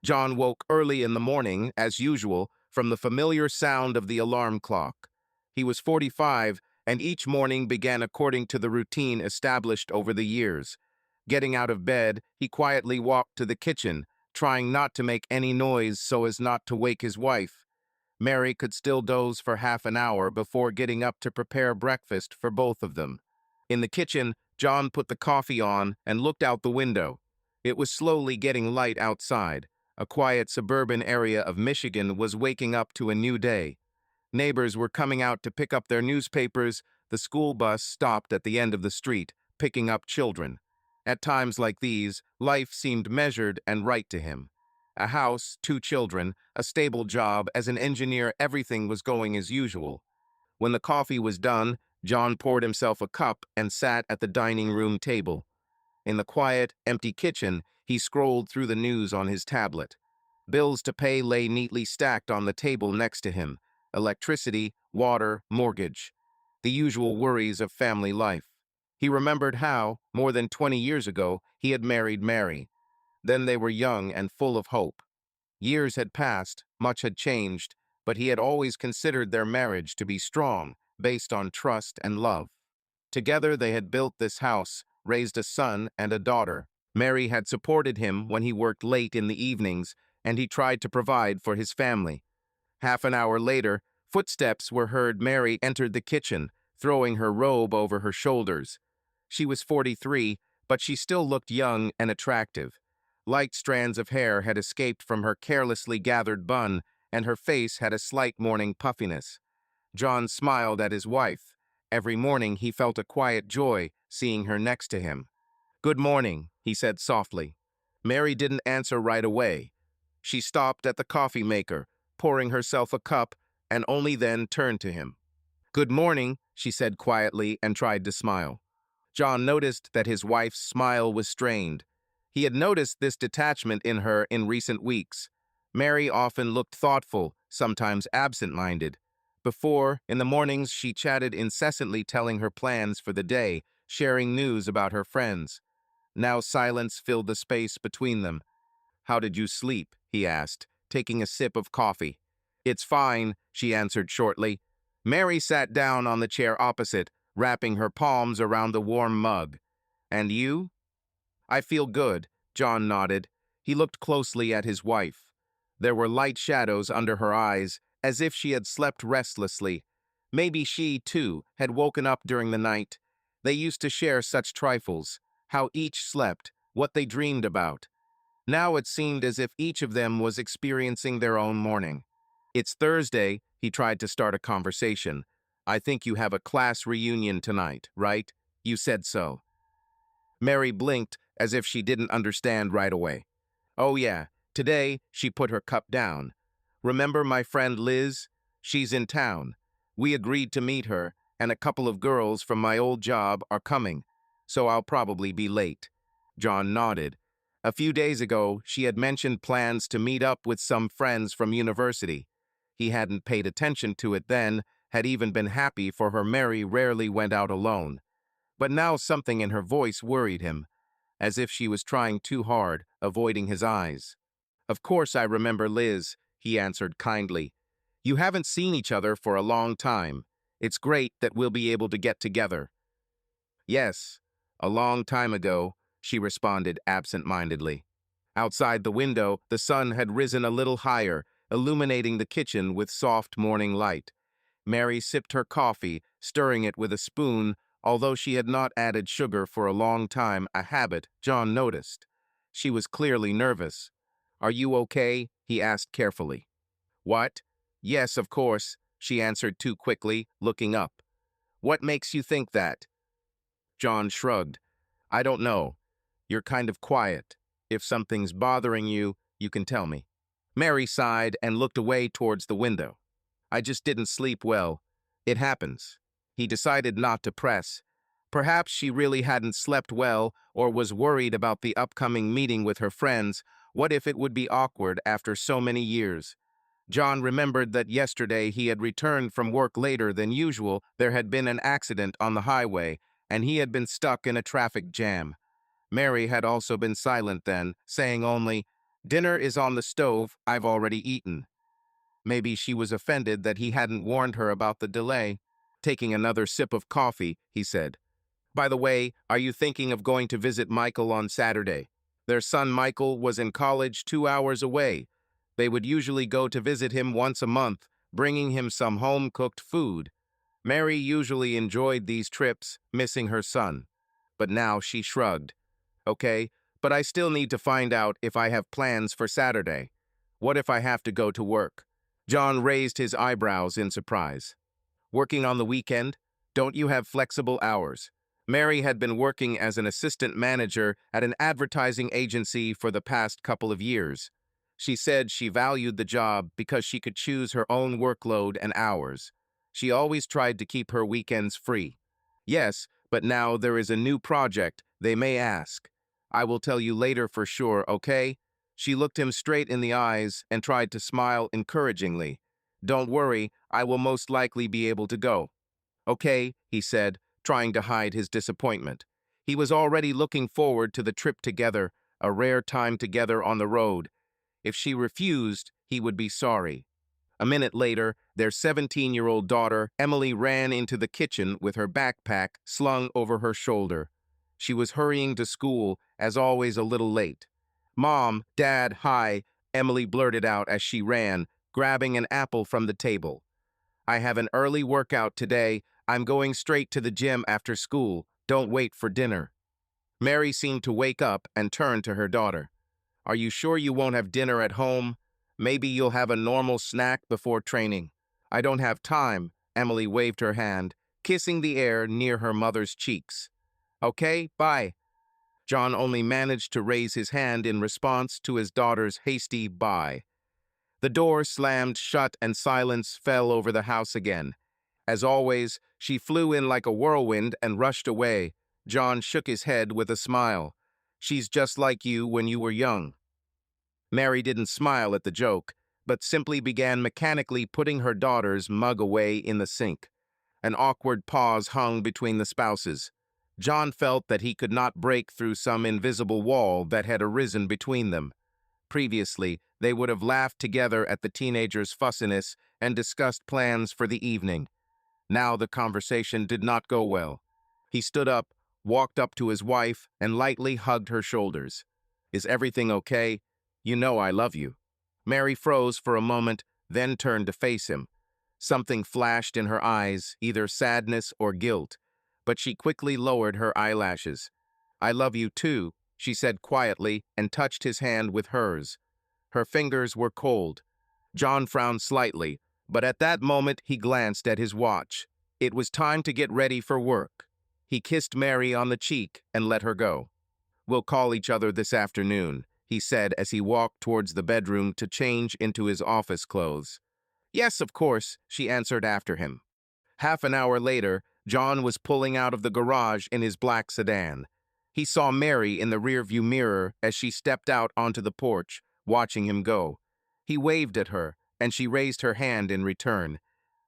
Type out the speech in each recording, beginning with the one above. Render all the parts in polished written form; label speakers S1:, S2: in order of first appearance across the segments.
S1: John woke early in the morning, as usual, from the familiar sound of the alarm clock. He was 45, and each morning began according to the routine established over the years. Getting out of bed, he quietly walked to the kitchen, trying not to make any noise so as not to wake his wife. Mary could still doze for half an hour before getting up to prepare breakfast for both of them. In the kitchen, John put the coffee on and looked out the window. It was slowly getting light outside. A quiet suburban area of Michigan was waking up to a new day. Neighbors were coming out to pick up their newspapers. The school bus stopped at the end of the street, picking up children. At times like these, life seemed measured and right to him. A house, two children, a stable job, as an engineer, everything was going as usual. When the coffee was done, John poured himself a cup and sat at the dining room table. In the quiet, empty kitchen, he scrolled through the news on his tablet. Bills to pay lay neatly stacked on the table next to him. Electricity, water, mortgage. The usual worries of family life. He remembered how, more than 20 years ago, he had married Mary. Then they were young and full of hope. Years had passed, much had changed, but he had always considered their marriage to be strong, based on trust and love. Together they had built this house, raised a son and a daughter. Mary had supported him when he worked late in the evenings, and he tried to provide for his family. Half an hour later, footsteps were heard. Mary entered the kitchen, throwing her robe over her shoulders. She was 43, but she still looked young and attractive. Light strands of hair had escaped from her carelessly gathered bun, and her face had a slight morning puffiness. John smiled at his wife. Every morning he felt a quiet joy seeing her next to him. "Good morning," he said softly. Mary didn't answer right away. She stopped at the coffee maker, pouring herself a cup, and only then turned to him. "Good morning," she said quietly and tried to smile. John noticed that his wife's smile was strained. He had noticed this detachment in her in recent weeks. Mary often looked thoughtful, sometimes absent-minded. Before, in the mornings, she chatted incessantly, telling her plans for the day, sharing news about her friends. Now silence filled the space between them. "How did you sleep?" he asked, taking a sip of coffee. "It's fine," she answered shortly. Mary sat down on the chair opposite, wrapping her palms around the warm mug. "And you?" "I feel good," John nodded. He looked closely at his wife. There were light shadows under her eyes, as if she had slept restlessly. Maybe she, too, had woken up during the night. They used to share such trifles, how each slept, what they dreamed about. Now it seemed as if each of them was experiencing their own morning. "It's Thursday," he tried to start a conversation. "I think you have a class reunion tonight, right? You said so." Mary blinked as if she didn't understand right away. "Oh yeah, today," she put her cup down. "Remember my friend Liz? She's in town. We agreed to meet her, and a couple of girls from my old job are coming, so I'll probably be late." John nodded. A few days ago, she had mentioned plans to meet up with some friends from university. He hadn't paid attention to it then, had even been happy for her. Mary rarely went out alone. But now something in her voice worried him, as if she was trying too hard, avoiding his eyes. "Of course I remember Liz," he answered kindly. "You haven't seen each other for a long time. It's great that we'll be able to get together." "Yes, a long time ago," she responded absent-mindedly. Outside the window, the sun had risen a little higher, illuminating the kitchen with soft morning light. Mary sipped her coffee, stirring it with a spoon, although she had not added sugar for a long time, a habit John noticed. She was clearly nervous. "Are you okay?" he asked carefully. "What? Yes, of course," she answered too quickly, looking up. "What makes you think that?" John shrugged. "I don't know. You're kind of quiet. If something's bothering you, you can tell me." Mary sighed and looked away towards the window. "I just didn't sleep well. It happens." He decided not to press. Perhaps she really hadn't slept well or was worried about the upcoming meeting with her friends. What if it would be awkward after so many years? John remembered that yesterday he had returned from work later than usual. There had been an accident on the highway, and he had been stuck in a traffic jam. Mary had also been silent then, saying only, Dinner is on the stove. I've already eaten. Maybe she was offended that he hadn't warned her about the delay. Taking another sip of coffee, he said, "By the way, are you thinking of going to visit Michael on Saturday?" Their son Michael was in college 2 hours away. They would usually go to visit him once a month, bringing him some home-cooked food. Mary usually enjoyed these trips, missing her son. But now she shrugged. "Okay, but I still need to find out if I have plans for Saturday. What if I have to go to work?" John raised his eyebrows in surprise. "Working on the weekend? Don't you have flexible hours?" Mary had been working as an assistant manager at an advertising agency for the past couple of years. She said she valued the job because she could choose her own workload and hours. She always tried to keep her weekends free. "Yes, but now there is a new project. They may ask. I will tell you later for sure, okay?" She looked him straight in the eyes and tried to smile encouragingly. "Don't worry, I will most likely be able to go." "Okay," he said, trying to hide his disappointment. He was already looking forward to the trip together, a rare time together on the road. If she refused, he would be sorry. A minute later, their 17-year-old daughter, Emily, ran into the kitchen with her backpack slung over her shoulder. She was hurrying to school, as always a little late. "Mom, Dad, hi," Emily blurted out as she ran, grabbing an apple from the table. "I have an early workout today. I'm going straight to the gym after school. Don't wait for dinner." Mary seemed to wake up and turn to her daughter. "Are you sure you won't have dinner at home? Maybe you'll have a normal snack before training." "I don't have time," Emily waved her hand, kissing the air near her mother's cheeks. "Okay, bye." John only managed to raise his hand in response to his daughter's hasty bye. The door slammed shut and silence fell over the house again. As always, she flew in like a whirlwind and rushed away. John shook his head with a smile. "She's just like you when you were young." Mary didn't smile at the joke, but simply began mechanically putting her daughter's mug away in the sink. An awkward pause hung between the spouses. John felt that he could not break through some invisible wall that had arisen between them. Previously, they would have laughed together at the teenager's fussiness and discussed plans for the evening. Now the conversation did not go well. He stood up, walked up to his wife, and lightly hugged her shoulders. "Is everything okay? You know I love you." Mary froze for a moment, then turned to face him. Something flashed in her eyes, either sadness or guilt, but she quickly lowered her eyelashes. "I love you too," she said quietly and touched his hand with hers. Her fingers were cold. John frowned slightly, but at that moment he glanced at his watch. It was time to get ready for work. He kissed Mary on the cheek and let her go. "We'll call each other this afternoon," he said as he walked towards the bedroom to change into his office clothes. "Yes, of course," she answered after him. Half an hour later, John was pulling out of the garage in his black sedan. He saw Mary in the rearview mirror as she stepped out onto the porch, watching him go. He waved at her, and she raised her hand in return,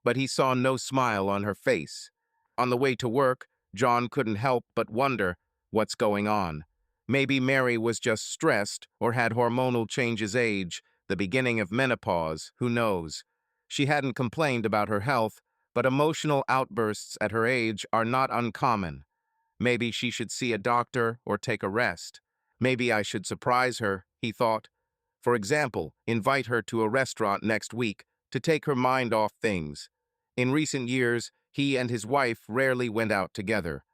S1: but he saw no smile on her face. On the way to work, John couldn't help but wonder, what's going on? Maybe Mary was just stressed or had hormonal changes age, the beginning of menopause, who knows? She hadn't complained about her health, but emotional outbursts at her age are not uncommon. Maybe she should see a doctor or take a rest. Maybe I should surprise her, he thought. For example, invite her to a restaurant next week to take her mind off things. In recent years, he and his wife rarely went out together.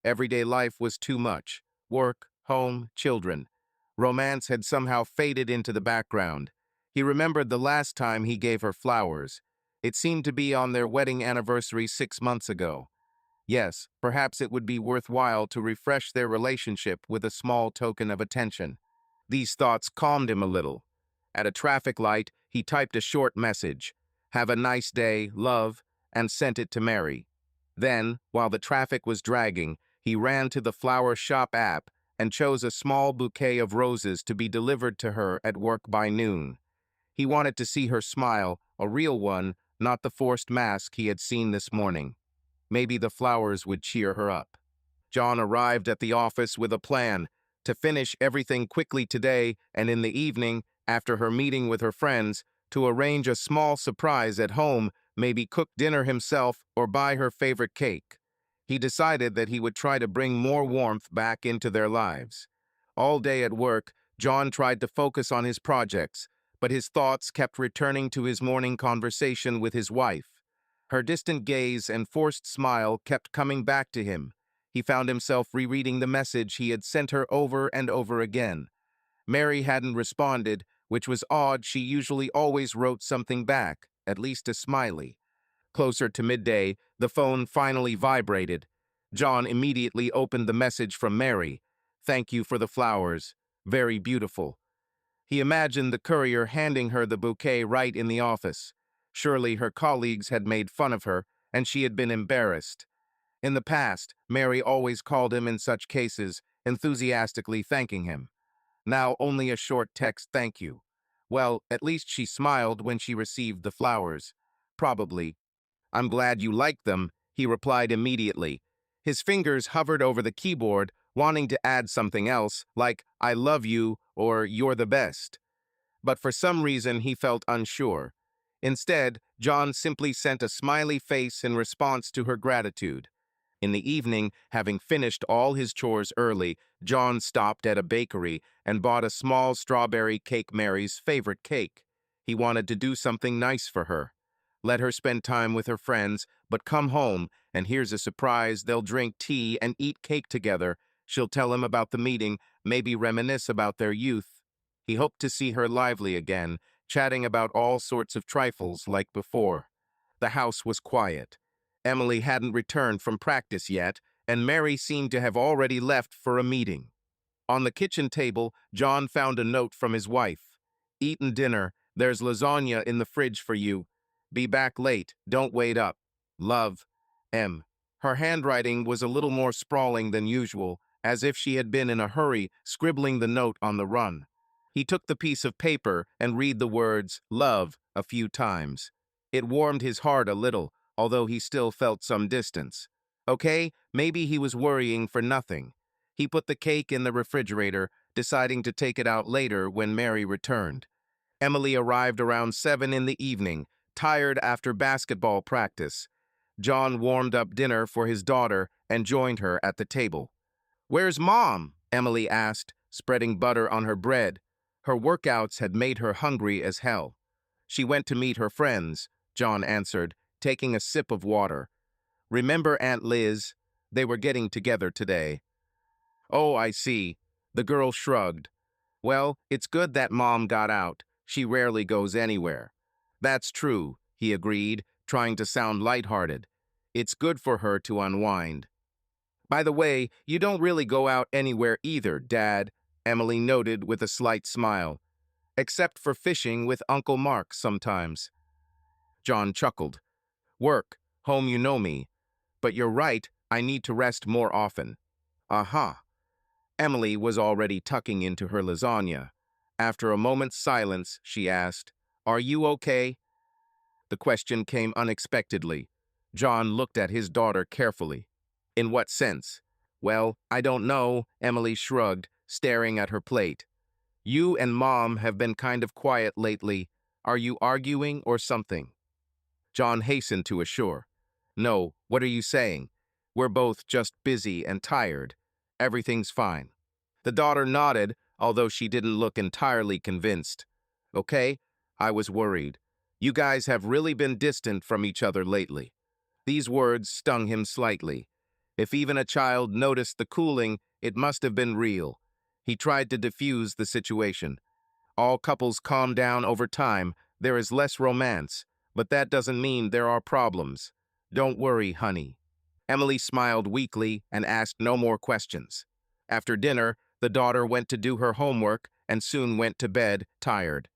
S1: Everyday life was too much. Work, home, children. Romance had somehow faded into the background. He remembered the last time he gave her flowers. It seemed to be on their wedding anniversary 6 months ago. Yes, perhaps it would be worthwhile to refresh their relationship with a small token of attention. These thoughts calmed him a little. At a traffic light, he typed a short message, "Have a nice day, love," and sent it to Mary. Then, while the traffic was dragging, he ran to the flower shop app and chose a small bouquet of roses to be delivered to her at work by noon. He wanted to see her smile, a real one, not the forced mask he had seen this morning. Maybe the flowers would cheer her up. John arrived at the office with a plan to finish everything quickly today, and in the evening, After her meeting with her friends, to arrange a small surprise at home, maybe cook dinner himself or buy her favorite cake. He decided that he would try to bring more warmth back into their lives. All day at work, John tried to focus on his projects, but his thoughts kept returning to his morning conversation with his wife. Her distant gaze and forced smile kept coming back to him. He found himself rereading the message he had sent her over and over again. Mary hadn't responded, which was odd. She usually always wrote something back, at least a smiley. Closer to midday, the phone finally vibrated. John immediately opened the message from Mary. "Thank you for the flowers. Very beautiful." He imagined the courier handing her the bouquet right in the office. Surely her colleagues had made fun of her, and she had been embarrassed. In the past, Mary always called him in such cases, enthusiastically thanking him. Now only a short text thank you. Well, at least she smiled when she received the flowers. Probably. "I'm glad you liked them," he replied immediately. His fingers hovered over the keyboard, wanting to add something else, like "I love you" or "You're the best." But for some reason he felt unsure. Instead, John simply sent a smiley face in response to her gratitude. In the evening, having finished all his chores early, John stopped at a bakery and bought a small strawberry cake, Mary's favorite cake. He wanted to do something nice for her. Let her spend time with her friends, but come home, and here's a surprise: they'll drink tea and eat cake together. She'll tell him about the meeting, maybe reminisce about their youth. He hoped to see her lively again, chatting about all sorts of trifles like before. The house was quiet. Emily hadn't returned from practice yet, and Mary seemed to have already left for a meeting. On the kitchen table, John found a note from his wife. "Eaten dinner. There's lasagna in the fridge for you. Be back late. Don't wait up. Love, M." Her handwriting was a little more sprawling than usual, as if she had been in a hurry, scribbling the note on the run. He took the piece of paper and read the words "love" a few times. It warmed his heart a little, although he still felt some distance. Okay, maybe he was worrying for nothing. He put the cake in the refrigerator, deciding to take it out later when Mary returned. Emily arrived around 7 in the evening, tired after basketball practice. John warmed up dinner for his daughter and joined her at the table. "Where's Mom?" Emily asked, spreading butter on her bread. Her workouts had made her hungry as hell. "She went to meet her friends," John answered, taking a sip of water. "Remember Aunt Liz? They were getting together today." "Oh, I see." The girl shrugged. "Well, it's good that Mom got out. She rarely goes anywhere." "That's true," he agreed, trying to sound lighthearted. "It's good for her to unwind." "By the way, you don't really go out anywhere either, Dad," Emily noted with a slight smile. "Except for fishing with Uncle Mark sometimes." John chuckled. "Work, home, you know me. But you're right, I need to rest more often." "Aha." Emily was already tucking into her lasagna. After a moment's silence, she asked, "Are you okay?" The question came unexpectedly. John looked at his daughter carefully. "In what sense?" "Well, I don't know," Emily shrugged, staring at her plate. "You and Mom have been kind of quiet lately. Are you arguing or something?" John hastened to assure. "No, what are you saying? We're both just busy and tired. Everything's fine." The daughter nodded, although she didn't look entirely convinced. "Okay, I was worried. You guys have really been distant from each other lately." These words stung him slightly. If even a child noticed the cooling, it must have been real. He tried to diffuse the situation. "All couples calm down over time. There is less romance, but that doesn't mean there are problems. Don't worry, honey." Emily smiled weakly and asked no more questions. After dinner, the daughter went to do her homework and soon went to bed, tired.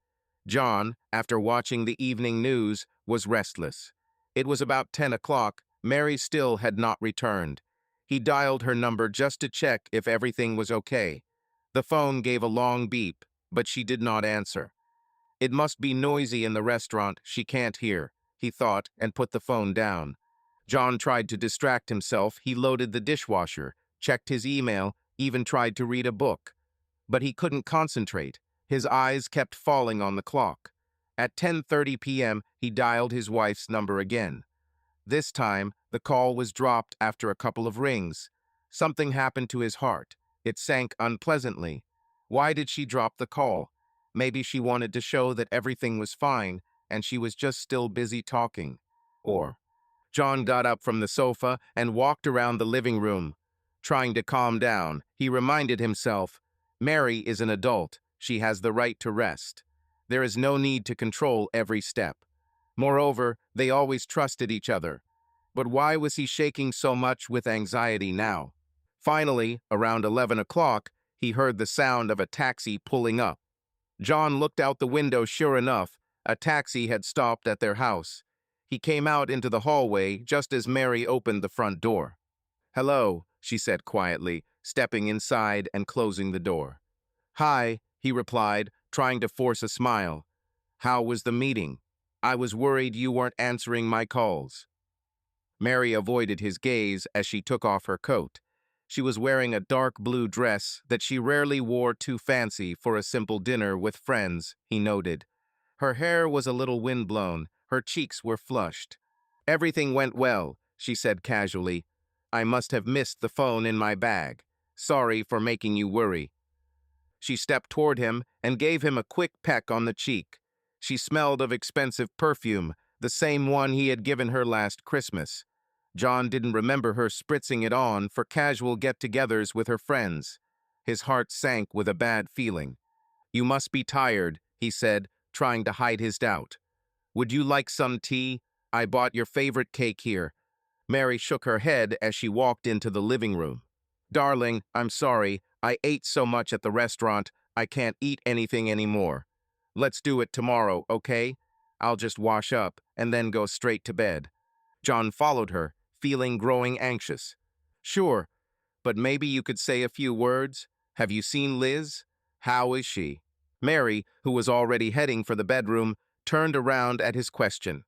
S1: John, after watching the evening news, was restless. It was about 10 o'clock. Mary still had not returned. He dialed her number just to check if everything was okay. The phone gave a long beep, but she did not answer. It must be noisy in the restaurant, she can't hear, he thought, and put the phone down. John tried to distract himself. He loaded the dishwasher, checked his email, even tried to read a book. But he couldn't concentrate. His eyes kept falling on the clock. At 10:30 p.m., he dialed his wife's number again. This time, the call was dropped after a couple of rings. Something happened to his heart. It sank unpleasantly. Why did she drop the call? Maybe she wanted to show that everything was fine, and she was just still busy talking. Or, John got up from the sofa and walked around the living room. Trying to calm down, he reminded himself, Mary is an adult. She has the right to rest. There is no need to control every step. Moreover, they always trusted each other. But why was he shaking so much with anxiety now? Finally, around 11 o'clock, he heard the sound of a taxi pulling up. John looked out the window. Sure enough, a taxi had stopped at their house. He came out into the hallway just as Mary opened the front door. "Hello," she said quietly, stepping inside and closing the door. "Hi," he replied, trying to force a smile. "How was the meeting? I was worried you weren't answering my calls." Mary avoided his gaze as she took off her coat. She was wearing a dark blue dress that she rarely wore too fancy for a simple dinner with friends, he noted. Her hair was a little windblown, her cheeks were flushed. "Everything went well," she said casually. "I must have missed the phone in my bag. Sorry for making you worry." She stepped toward him and gave him a quick peck on the cheek. She smelled of expensive perfume, the same one he had given her last Christmas. John didn't remember her spritzing it on for casual get-togethers with her friends. His heart sank with a bad feeling. "You must be tired," he said, trying to hide his doubt. "Would you like some tea? I bought your favorite cake here." Mary shook her head as she walked into the living room. "Darling, I'm sorry. I ate so much at the restaurant, I can't eat anything anymore. Let's do it tomorrow, okay? I'll just wash up and then go straight to bed." John followed her, feeling growing anxious. "Sure, but maybe you could say a few words. Have you seen Liz? How is she?" Mary, who was already heading for the bedroom, turned around at his question.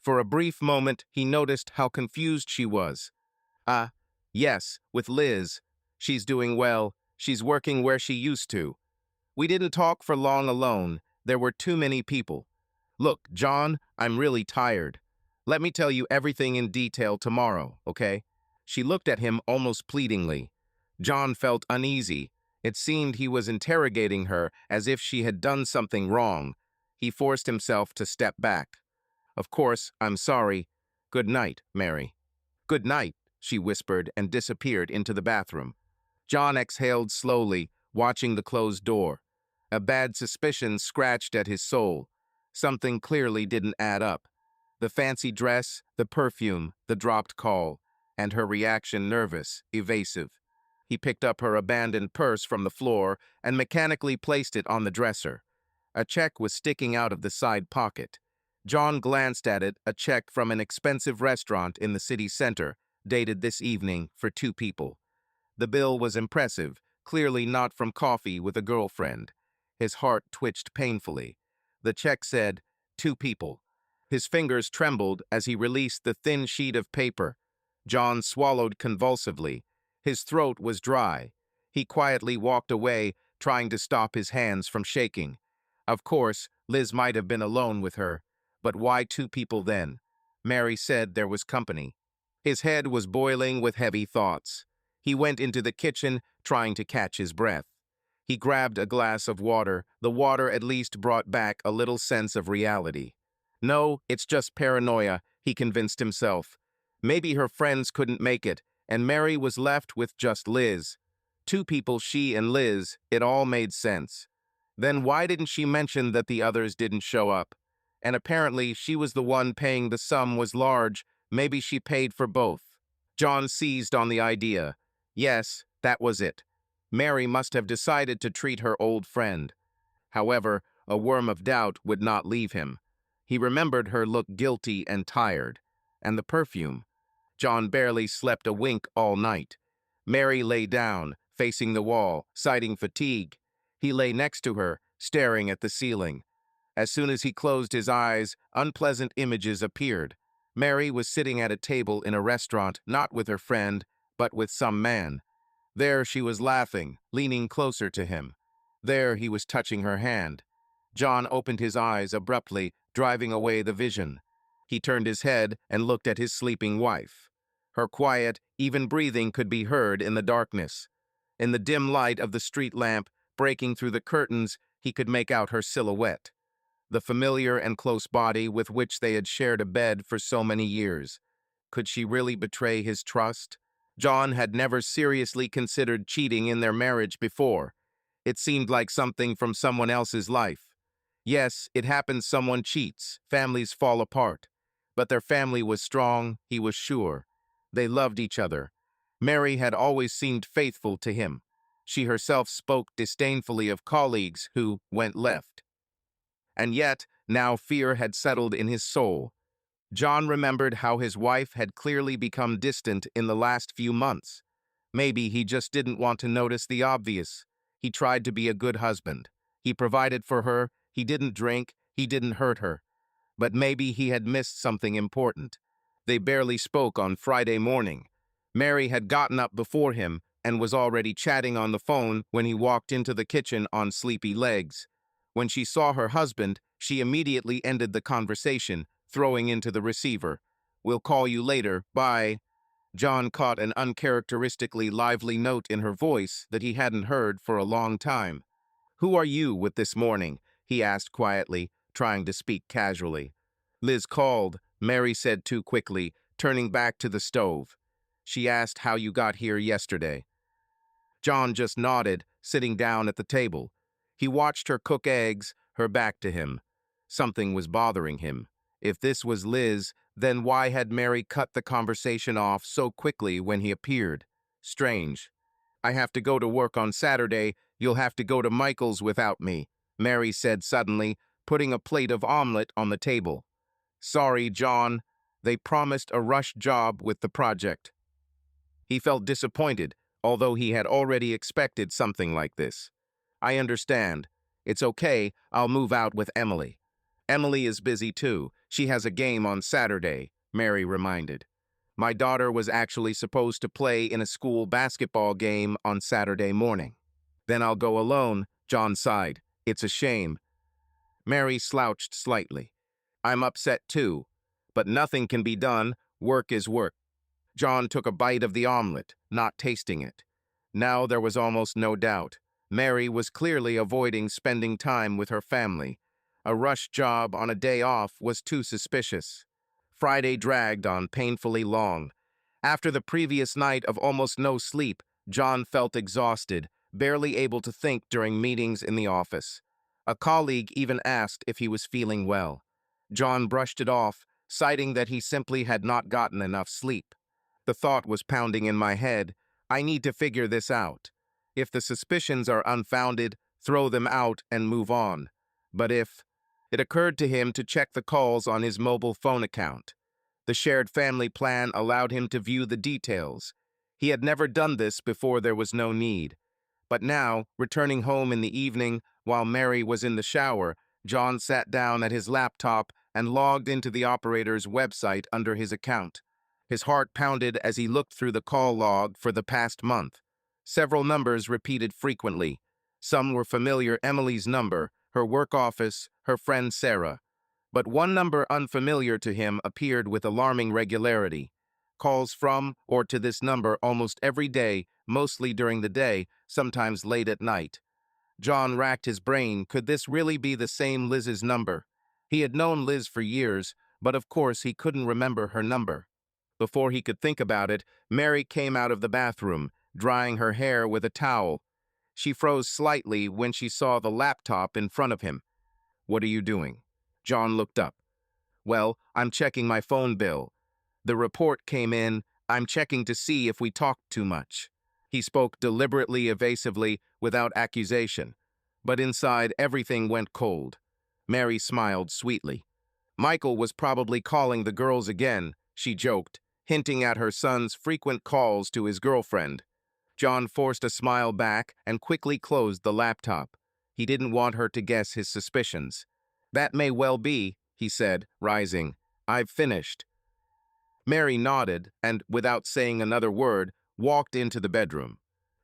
S1: For a brief moment, he noticed how confused she was. "Ah, yes, with Liz. She's doing well. She's working where she used to. We didn't talk for long alone. There were too many people. Look, John, I'm really tired. Let me tell you everything in detail tomorrow, okay?" She looked at him almost pleadingly. John felt uneasy. It seemed he was interrogating her as if she had done something wrong. He forced himself to step back. "Of course, I'm sorry. Good night, Mary." "Good night," she whispered and disappeared into the bathroom. John exhaled slowly, watching the closed door. A bad suspicion scratched at his soul. Something clearly didn't add up. The fancy dress, the perfume, the dropped call, and her reaction nervous, evasive. He picked up her abandoned purse from the floor and mechanically placed it on the dresser. A check was sticking out of the side pocket. John glanced at it, a check from an expensive restaurant in the city center, dated this evening for 2 people. The bill was impressive, clearly not from coffee with a girlfriend. His heart twitched painfully. The check said, 2 people. His fingers trembled as he released the thin sheet of paper. John swallowed convulsively. His throat was dry. He quietly walked away, trying to stop his hands from shaking. Of course, Liz might have been alone with her. But why 2 people then? Mary said there was company. His head was boiling with heavy thoughts. He went into the kitchen, trying to catch his breath. He grabbed a glass of water. The water at least brought back a little sense of reality. No, it's just paranoia, he convinced himself. Maybe her friends couldn't make it, and Mary was left with just Liz. 2 people, she and Liz, it all made sense. Then why didn't she mention that the others didn't show up? And apparently she was the one paying. The sum was large. Maybe she paid for both. John seized on the idea. Yes, that was it. Mary must have decided to treat her old friend. However, a worm of doubt would not leave him. He remembered her look guilty and tired. And the perfume. John barely slept a wink all night. Mary lay down, facing the wall, citing fatigue. He lay next to her, staring at the ceiling. As soon as he closed his eyes, unpleasant images appeared. Mary was sitting at a table in a restaurant, not with her friend, but with some man. There she was laughing, leaning closer to him. There he was touching her hand. John opened his eyes abruptly, driving away the vision. He turned his head and looked at his sleeping wife. Her quiet, even breathing could be heard in the darkness. In the dim light of the street lamp, breaking through the curtains, he could make out her silhouette, the familiar and close body with which they had shared a bed for so many years. Could she really betray his trust? John had never seriously considered cheating in their marriage before. It seemed like something from someone else's life. Yes, it happens, someone cheats, families fall apart. But their family was strong, he was sure. They loved each other. Mary had always seemed faithful to him. She herself spoke disdainfully of colleagues who went left. And yet, now fear had settled in his soul. John remembered how his wife had clearly become distant in the last few months. Maybe he just didn't want to notice the obvious. He tried to be a good husband. He provided for her, he didn't drink, he didn't hurt her. But maybe he had missed something important. They barely spoke on Friday morning. Mary had gotten up before him and was already chatting on the phone when he walked into the kitchen on sleepy legs. When she saw her husband, she immediately ended the conversation, throwing into the receiver, "We'll call you later, bye." John caught an uncharacteristically lively note in her voice that he hadn't heard for a long time. "Who are you with this morning?" he asked quietly, trying to speak casually. "Liz called," Mary said too quickly, turning back to the stove. "She asked how you got here yesterday." John just nodded, sitting down at the table. He watched her cook eggs, her back to him. Something was bothering him. If this was Liz, then why had Mary cut the conversation off so quickly when he appeared? Strange. "I have to go to work on Saturday. You'll have to go to Michael's without me," Mary said suddenly, putting a plate of omelet on the table. "Sorry, John. They promised a rush job with the project." He felt disappointed, although he had already expected something like this. "I understand. It's okay, I'll move out with Emily." "Emily is busy too. She has a game on Saturday," Mary reminded. "My daughter was actually supposed to play in a school basketball game on Saturday morning." "Then I'll go alone," John sighed. "It's a shame." Mary slouched slightly. "I'm upset too. But nothing can be done. Work is work." John took a bite of the omelet, not tasting it. Now there was almost no doubt. Mary was clearly avoiding spending time with her family. A rush job on a day off was too suspicious. Friday dragged on painfully long. After the previous night of almost no sleep, John felt exhausted, barely able to think during meetings in the office. A colleague even asked if he was feeling well. John brushed it off, citing that he simply had not gotten enough sleep. The thought was pounding in my head, "I need to figure this out. If the suspicions are unfounded, throw them out and move on. But if..." It occurred to him to check the calls on his mobile phone account. The shared family plan allowed him to view the details. He had never done this before, there was no need. But now, returning home in the evening, while Mary was in the shower, John sat down at his laptop and logged into the operator's website under his account. His heart pounded as he looked through the call log for the past month. Several numbers repeated frequently. Some were familiar: Emily's number, her work office, her friend Sarah. But one number unfamiliar to him appeared with alarming regularity. Calls from or to this number almost every day, mostly during the day, sometimes late at night. John racked his brain. Could this really be the same Liz's number? He had known Liz for years, but of course he couldn't remember her number. Before he could think about it, Mary came out of the bathroom, drying her hair with a towel. She froze slightly when she saw the laptop in front of him. "What are you doing?" John looked up. "Well, I'm checking my phone bill. The report came in. I'm checking to see if we talked too much." He spoke deliberately evasively, without accusation. But inside, everything went cold. Mary smiled sweetly. "Michael was probably calling the girls again," she joked, hinting at her son's frequent calls to his girlfriend. John forced a smile back and quickly closed the laptop. He didn't want her to guess his suspicions. "That may well be," he said, rising. "I've finished." Mary nodded and, without saying another word, walked into the bedroom.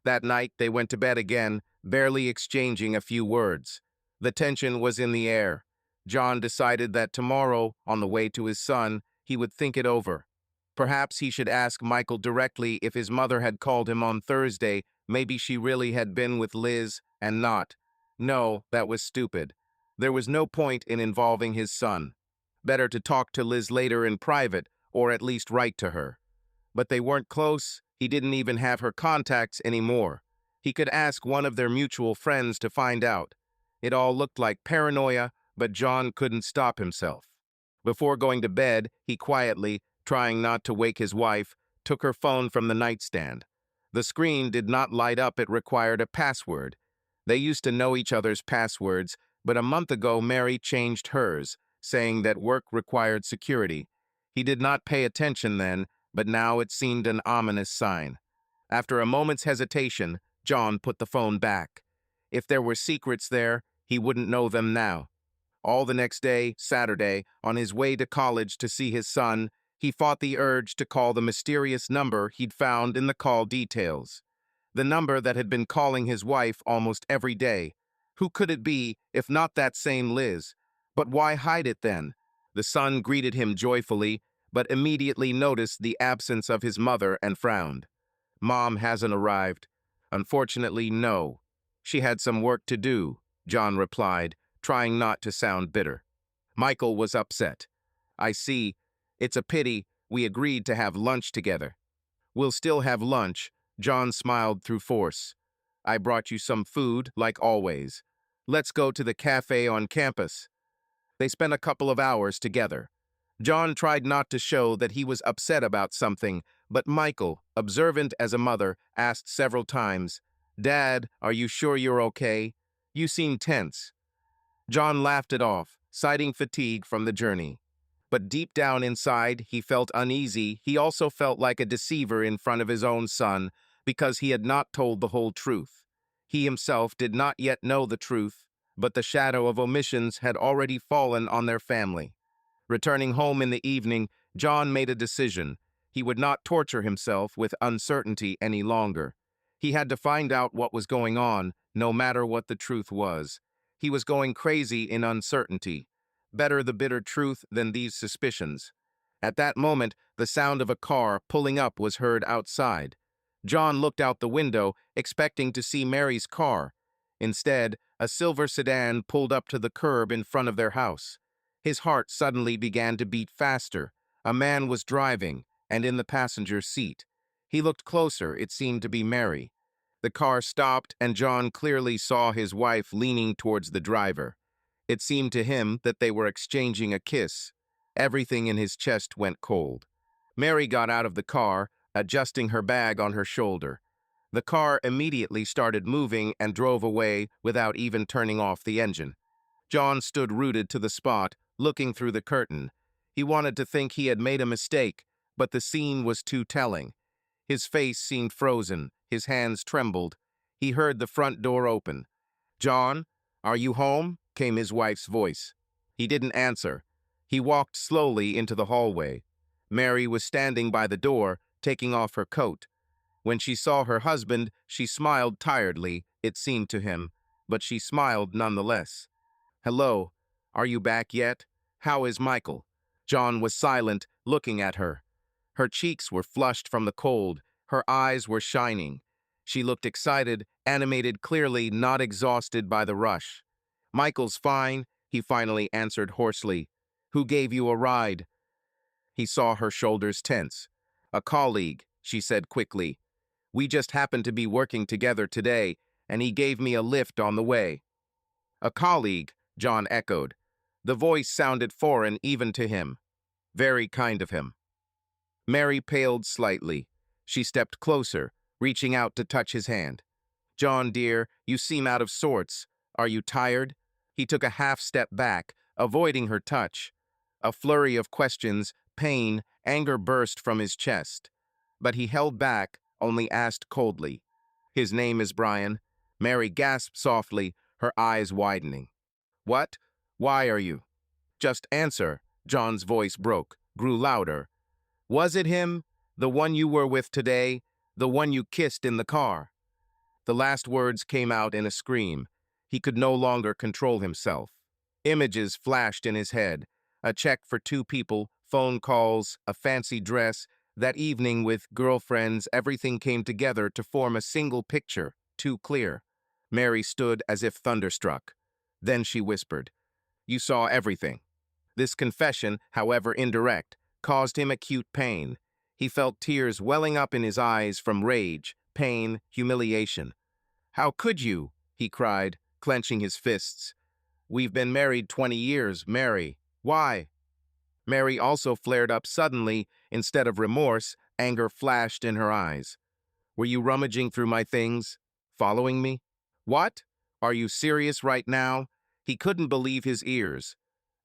S1: That night they went to bed again, barely exchanging a few words. The tension was in the air. John decided that tomorrow, on the way to his son, he would think it over. Perhaps he should ask Michael directly if his mother had called him on Thursday. Maybe she really had been with Liz and not. No, that was stupid. There was no point in involving his son. Better to talk to Liz later in private, or at least write to her. But they weren't close. He didn't even have her contacts anymore. He could ask one of their mutual friends to find out. It all looked like paranoia, but John couldn't stop himself. Before going to bed, he quietly, trying not to wake his wife, took her phone from the nightstand. The screen did not light up. It required a password. They used to know each other's passwords, but a month ago Mary changed hers, saying that work required security. He did not pay attention then, but now it seemed an ominous sign. After a moment's hesitation, John put the phone back. If there were secrets there, he wouldn't know them now. All the next day, Saturday, on his way to college to see his son, he fought the urge to call the mysterious number he'd found in the call details. The number that had been calling his wife almost every day. Who could it be, if not that same Liz? But why hide it then? The son greeted him joyfully, but immediately noticed the absence of his mother and frowned. Mom hasn't arrived. Unfortunately, no. She had some work to do, John replied, trying not to sound bitter. Michael was upset. I see. It's a pity. We agreed to have lunch together. We'll still have lunch, John smiled through force. I brought you some food, like always. Let's go to the cafe on campus. They spent a couple of hours together. John tried not to show that he was upset about something, but Michael, observant as a mother, asked several times, Dad, are you sure you're okay? You seem tense. John laughed it off, citing fatigue from the journey. But deep down inside, he felt uneasy. He also felt like a deceiver in front of his own son, because he had not told the whole truth. He himself did not yet know the truth, but the shadow of omissions had already fallen on their family. Returning home in the evening, John made a decision. He would not torture himself with uncertainty any longer. He had to find out what was going on, no matter what the truth was. He was going crazy in uncertainty. Better the bitter truth than these suspicions. At that moment, the sound of a car pulling up was heard outside. John looked out the window, expecting to see Mary's car. Instead, a silver sedan pulled up to the curb in front of their house. His heart suddenly began to beat faster. A man was driving, and in the passenger seat. He looked closer. It seemed to be Mary. The car stopped, and John clearly saw his wife leaning towards the driver. It seemed to him that they were exchanging a kiss. Everything in his chest went cold. Mary got out of the car, adjusting her bag on her shoulder. The car immediately started moving and drove away without even turning off the engine. John stood rooted to the spot, looking through the curtain. He wanted to think he had made a mistake, but the scene was too telling. His face seemed frozen, his hands trembled. He heard the front door open. "John, are you home?" came his wife's voice. He didn't answer. He walked slowly into the hallway. Mary was standing by the door, taking off her coat. When she saw her husband, she smiled tiredly, it seemed to him, but she smiled nonetheless. "Hello, are you back yet? How is Michael?" John was silent, looking at her. Her cheeks were flushed from the cold, her eyes were shining. She looked excited, animated, clearly not exhausted by the rush. "Michael's fine," he finally answered hoarsely. "Who gave you a ride?" He saw her shoulders tense. "A colleague," she said quickly. "We just happened to be working together today, and he gave me a lift on the way." "A colleague," John echoed. The voice sounded foreign even to him. Very kind of him. Mary paled slightly. She stepped closer, reaching out to touch his hand. "John, dear, you seem out of sorts. Are you tired?" He took a half step back, avoiding her touch. A flurry of questions, pain, anger burst from his chest. But he held back, only asked coldly. "His name is Brian." Mary gasped softly, her eyes widening. "What? Why are you?" "Just answer." John's voice broke, grew louder. "Was it him? The one you were with today? The one you kissed in the car?" The last words came out in a scream. He could no longer control himself. Images flashed in his head. A check for 2 people, phone calls, a fancy dress. That evening with girlfriends, everything came together to form a single picture, too clear. Mary stood as if thunderstruck. Then she whispered, "You saw everything." This confession, however indirect, caused him acute pain. He felt tears welling up in his eyes from rage, pain, humiliation. "How could you?" he cried, clenching his fists. "We've been married 20 years, Mary. Why?" Mary also flared up suddenly. Instead of remorse, anger flashed in her eyes. "Were you rummaging through my things? Following me?" "What? Are you serious right now?" He couldn't believe his ears.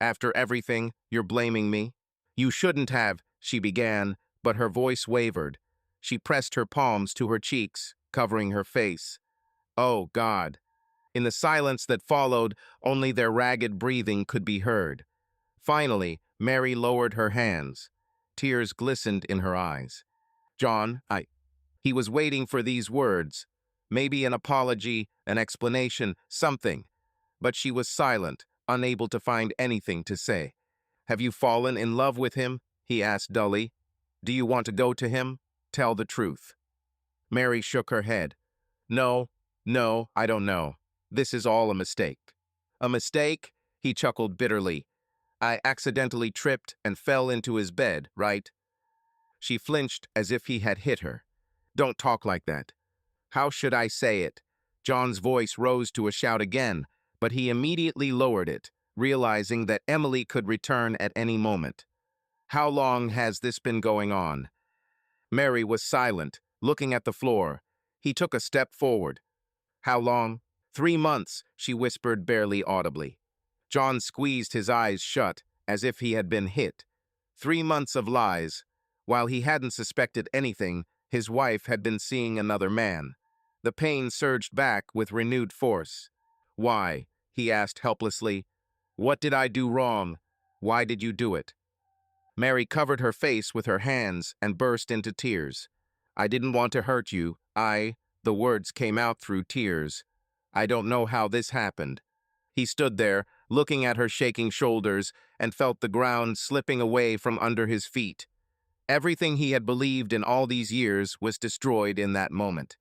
S1: "After everything, you're blaming me?" "You shouldn't have," she began, but her voice wavered. She pressed her palms to her cheeks, covering her face. Oh, God. In the silence that followed, only their ragged breathing could be heard. Finally, Mary lowered her hands. Tears glistened in her eyes. "John, He was waiting for these words. Maybe an apology, an explanation, something. But she was silent, unable to find anything to say. "Have you fallen in love with him?" he asked dully. "Do you want to go to him? Tell the truth." Mary shook her head. "No, no, I don't know. This is all a mistake." "A mistake?" He chuckled bitterly. "I accidentally tripped and fell into his bed, right?" She flinched as if he had hit her. "Don't talk like that." "How should I say it?" John's voice rose to a shout again, but he immediately lowered it, realizing that Emily could return at any moment. "How long has this been going on?" Mary was silent, looking at the floor. He took a step forward. "How long?" "3 months," she whispered barely audibly. John squeezed his eyes shut, as if he had been hit. 3 months of lies. While he hadn't suspected anything, his wife had been seeing another man. The pain surged back with renewed force. "Why?" he asked helplessly. "What did I do wrong? Why did you do it?" Mary covered her face with her hands and burst into tears. "I didn't want to hurt you. The words came out through tears. "I don't know how this happened." He stood there, looking at her shaking shoulders, and felt the ground slipping away from under his feet. Everything he had believed in all these years was destroyed in that moment.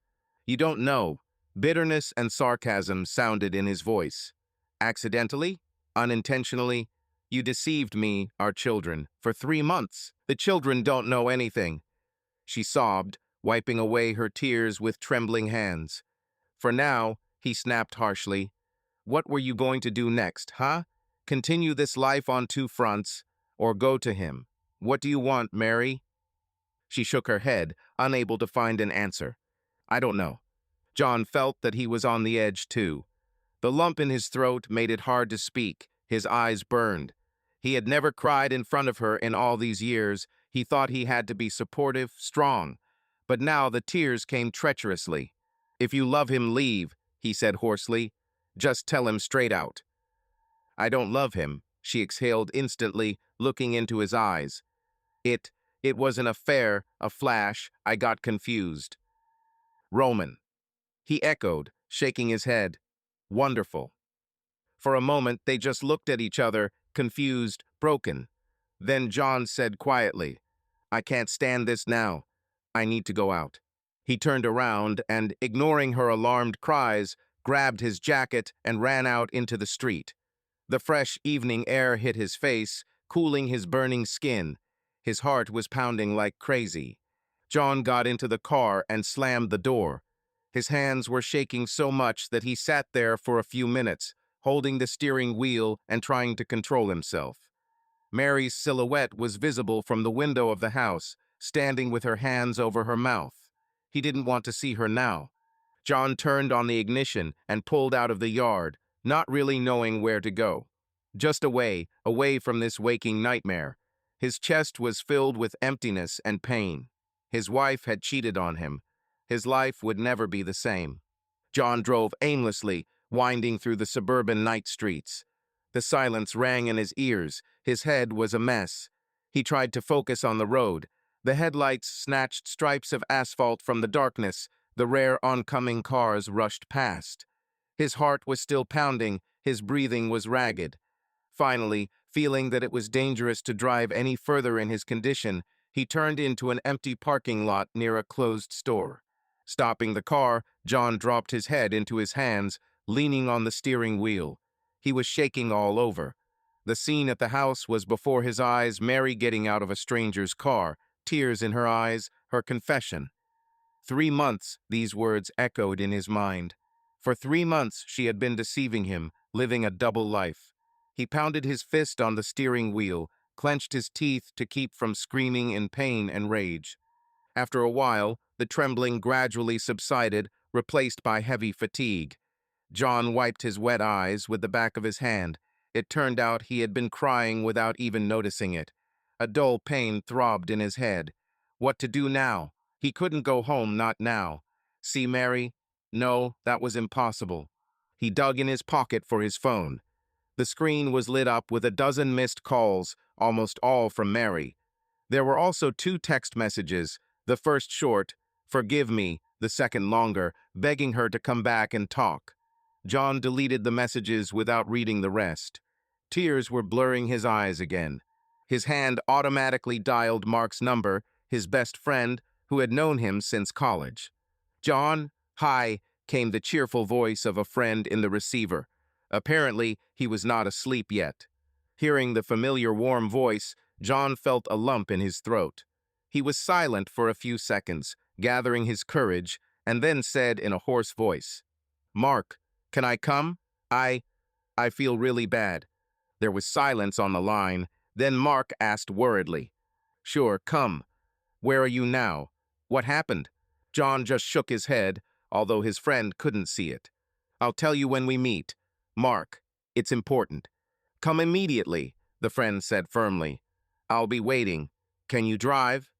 S1: "You don't know." Bitterness and sarcasm sounded in his voice. "Accidentally? Unintentionally? You deceived me, our children, for 3 months. The children don't know anything." She sobbed, wiping away her tears with trembling hands. "For now," he snapped harshly. "What were you going to do next, huh? Continue this life on 2 fronts, or go to him? What do you want, Mary?" She shook her head, unable to find an answer. "I don't know." John felt that he was on the edge, too. The lump in his throat made it hard to speak. His eyes burned. He had never cried in front of her in all these years. He thought he had to be supportive, strong. But now the tears came treacherously. "If you love him, leave," he said hoarsely. "Just tell him straight out." "I don't love him," she exhaled instantly, looking into his eyes. It was an affair, a flash. I got confused." "Roman." He echoed, shaking his head. "Wonderful." For a moment, they just looked at each other, confused, broken. Then John said quietly, "I can't stand this now. I need to go out." He turned around and, ignoring her alarmed cries, grabbed his jacket and ran out into the street. The fresh evening air hit his face, cooling his burning skin. His heart was pounding like crazy. John got into the car and slammed the door. His hands were shaking so much that he sat there for a few minutes, holding the steering wheel and trying to control himself. Mary's silhouette was visible from the window of the house, standing with her hands over her mouth. He didn't want to see her now. John turned on the ignition and pulled out of the yard, not really knowing where to go. Just away from this waking nightmare. His chest was filled with emptiness and pain. His wife had cheated on him. His life would never be the same. John drove aimlessly, winding through the suburban night streets. The silence rang in his ears. His head was a mess. He tried to focus on the road. The headlights snatched stripes of asphalt from the darkness, The rare oncoming cars rushed past. His heart was still pounding, his breathing was ragged. Finally, feeling that it was dangerous to drive any further in his condition, he turned into an empty parking lot near a closed store. Stopping the car, John dropped his head into his hands, leaning on the steering wheel. He was shaking all over. The scene at the house was before his eyes, Mary getting out of a stranger's car, tears in her eyes, her confession. 3 months, these words echoed in his mind. For 3 months she had been deceiving him, living a double life. He pounded his fist on the steering wheel, clenched his teeth to keep from screaming in pain and rage. After a while, the trembling gradually subsided, replaced by heavy fatigue. John wiped his wet eyes with the back of his hand. It turned out he had been crying without even noticing it. A dull pain throbbed in his head. What to do now? He couldn't go home, not now. See Mary? No, that was impossible. He dug in his pocket for his phone. The screen was lit up with a dozen missed calls, almost all from Mary. There were also 2 text messages, the first short, "Forgive me," the second longer, begging her to come back and talk. John deleted the messages without reading the rest. Tears were blurring his eyes again. His hand automatically dialed Mark's number, his best friend, who had known him since college. "John, hi," came the cheerful voice of a friend in the receiver. Apparently, he was not asleep yet. Hearing the familiar warm voice, John felt a lump in his throat. He was silent for a few seconds, gathering his courage, and then said in a hoarse voice, "Mark, can I come? I feel really bad." There was silence on the line. Then Mark asked worriedly, "Sure, come. Where are you now? What happened?" John just shook his head, although his friend couldn't see it. "I'll tell you when we meet. Mark, it's important." "Come immediately," the friend said firmly. "I'll be waiting. Can you drive?"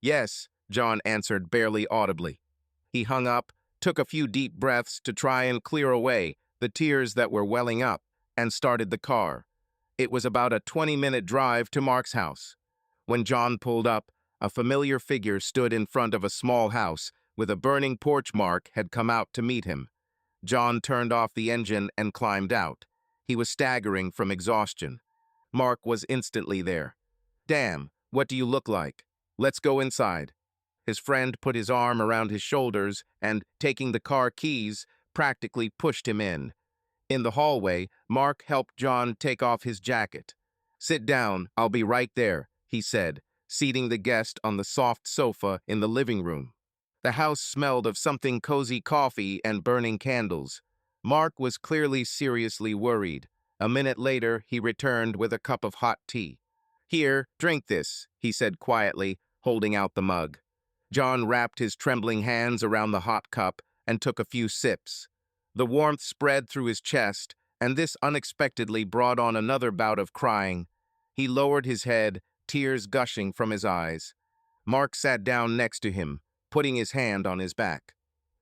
S1: "Yes," John answered barely audibly. He hung up, took a few deep breaths to try and clear away the tears that were welling up, and started the car. It was about a 20-minute drive to Mark's house. When John pulled up, a familiar figure stood in front of a small house with a burning porch. Mark had come out to meet him. John turned off the engine and climbed out. He was staggering from exhaustion. Mark was instantly there. "Damn, what do you look like? Let's go inside." His friend put his arm around his shoulders and, taking the car keys, practically pushed him in. In the hallway, Mark helped John take off his jacket. "Sit down, I'll be right there," he said, seating the guest on the soft sofa in the living room. The house smelled of something cozy, coffee and burning candles. Mark was clearly seriously worried. A minute later, he returned with a cup of hot tea. "Here, drink this," he said quietly, holding out the mug. John wrapped his trembling hands around the hot cup and took a few sips. The warmth spread through his chest, and this unexpectedly brought on another bout of crying. He lowered his head, tears gushing from his eyes. Mark sat down next to him, putting his hand on his back.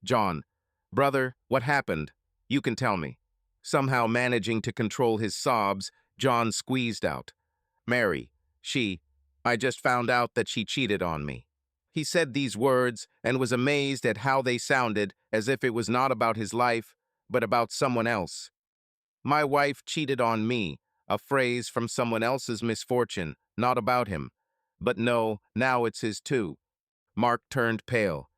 S1: "John, brother, what happened? You can tell me." Somehow managing to control his sobs, John squeezed out, "Mary, I just found out that she cheated on me." He said these words and was amazed at how they sounded, as if it was not about his life, but about someone else. "My wife cheated on me," a phrase from someone else's misfortune, not about him. But no, now it's his too. Mark turned pale.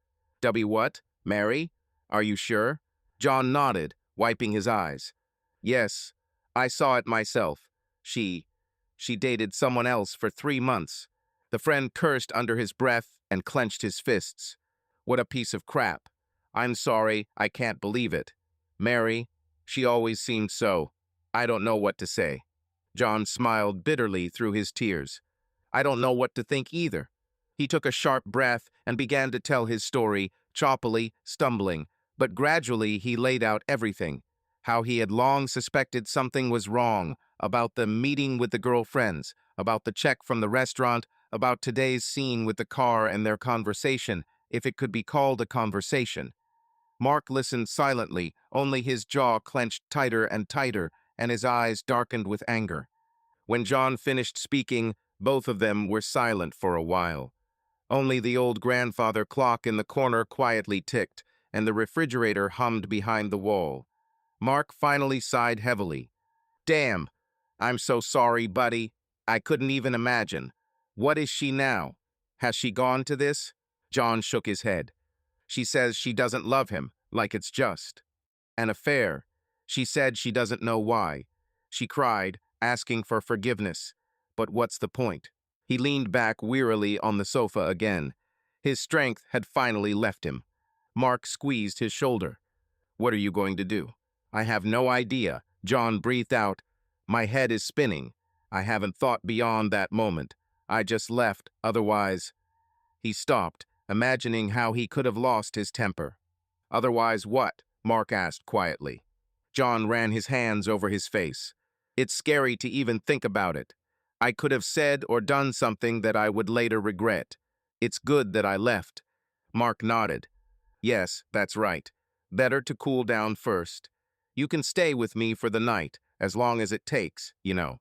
S1: What? Mary? Are you sure?" John nodded, wiping his eyes. "Yes, I saw it myself. She dated someone else for 3 months." The friend cursed under his breath and clenched his fists. "What a piece of crap. I'm sorry, I can't believe it. Mary, she always seemed so. I don't know what to say." John smiled bitterly through his tears. "I don't know what to think either." He took a sharp breath and began to tell his story, choppily, stumbling, but gradually he laid out everything. How he had long suspected something was wrong, about the meeting with the girlfriends, about the check from the restaurant, about today's scene with the car and their conversation, if it could be called a conversation. Mark listened silently, only his jaw clenched tighter and tighter, and his eyes darkened with anger. When John finished speaking, both of them were silent for a while. Only the old grandfather clock in the corner quietly ticked, and the refrigerator hummed behind the wall. Mark finally sighed heavily. Damn, I'm so sorry, buddy. I couldn't even imagine. What is she now? Has she gone to this? John shook his head. She says she doesn't love him, like it's just an affair. She said she doesn't know why. She cried, asking for forgiveness. But what's the point? He leaned back wearily on the sofa again. His strength had finally left him. Mark squeezed his shoulder. What are you going to do? I have no idea. John breathed out. My head is spinning. I haven't thought beyond that moment. I just left, otherwise. He stopped, imagining how he could have lost his temper. Otherwise what? Mark asked quietly. John ran his hands over his face. It's scary to even think about it. I could have said or done something that I would later regret. It's good that I left. Mark nodded. Yes, that's right. Better to cool down first. You can stay with me for the night, as long as it takes, you know.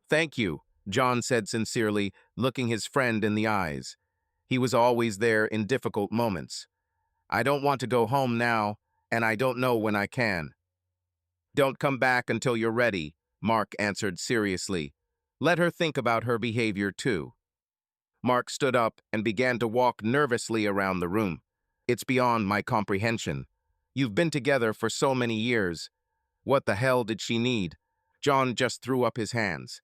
S1: Thank you, John said sincerely, looking his friend in the eyes. He was always there in difficult moments. I don't want to go home now, and I don't know when I can. Don't come back until you're ready, Mark answered seriously. Let her think about her behavior too. Mark stood up and began to walk nervously around the room. It's beyond my comprehension. You've been together for so many years. What the hell did she need? John just threw up his hands.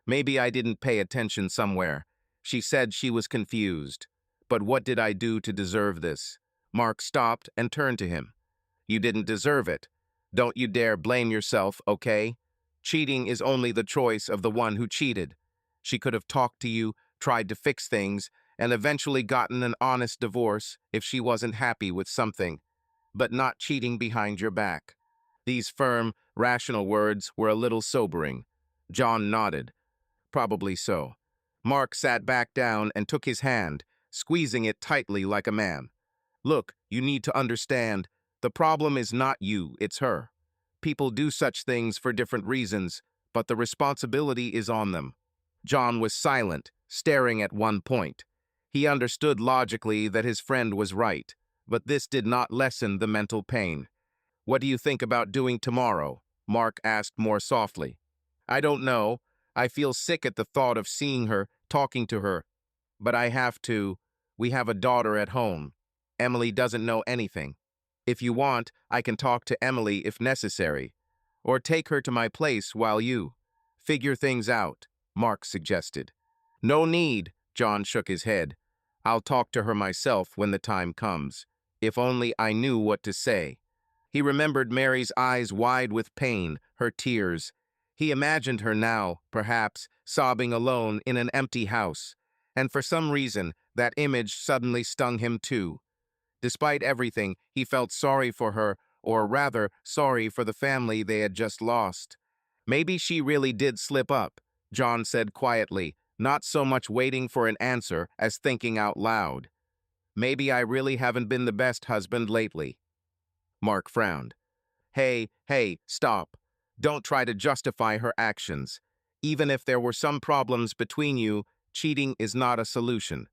S1: Maybe I didn't pay attention somewhere. She said she was confused. But what did I do to deserve this? Mark stopped and turned to him. You didn't deserve it. Don't you dare blame yourself, okay? Cheating is only the choice of the one who cheated. She could have talked to you, tried to fix things, and eventually gotten an honest divorce if she wasn't happy with something, but not cheating behind your back. These firm, rational words were a little sobering. John nodded. Probably so. Mark sat back down and took his hand, squeezing it tightly like a man. Look, you need to understand, the problem is not you, it's her. People do such things for different reasons, but the responsibility is on them. John was silent, staring at one point. He understood logically that his friend was right, but this did not lessen the mental pain. What do you think about doing tomorrow? Mark asked more softly. I don't know. I feel sick at the thought of seeing her, talking to her. But I have to. We have a daughter at home. Emily doesn't know anything. If you want, I can talk to Emily if necessary. Or take her to my place while you figure things out, Mark suggested. No need, John shook his head. I'll talk to her myself when the time comes. If only I knew what to say. He remembered Mary's eyes wide with pain, her tears. He imagined her now, perhaps, sobbing alone in an empty house. And for some reason, that image suddenly stung him too. Despite everything, he felt sorry for her, or rather, sorry for the family they had just lost. Maybe she really did slip up, John said quietly, not so much waiting for an answer as thinking out loud. Maybe I really haven't been the best husband lately. Mark frowned. Hey, stop. Don't try to justify her actions. Even if there were some problems between you, cheating is not a solution.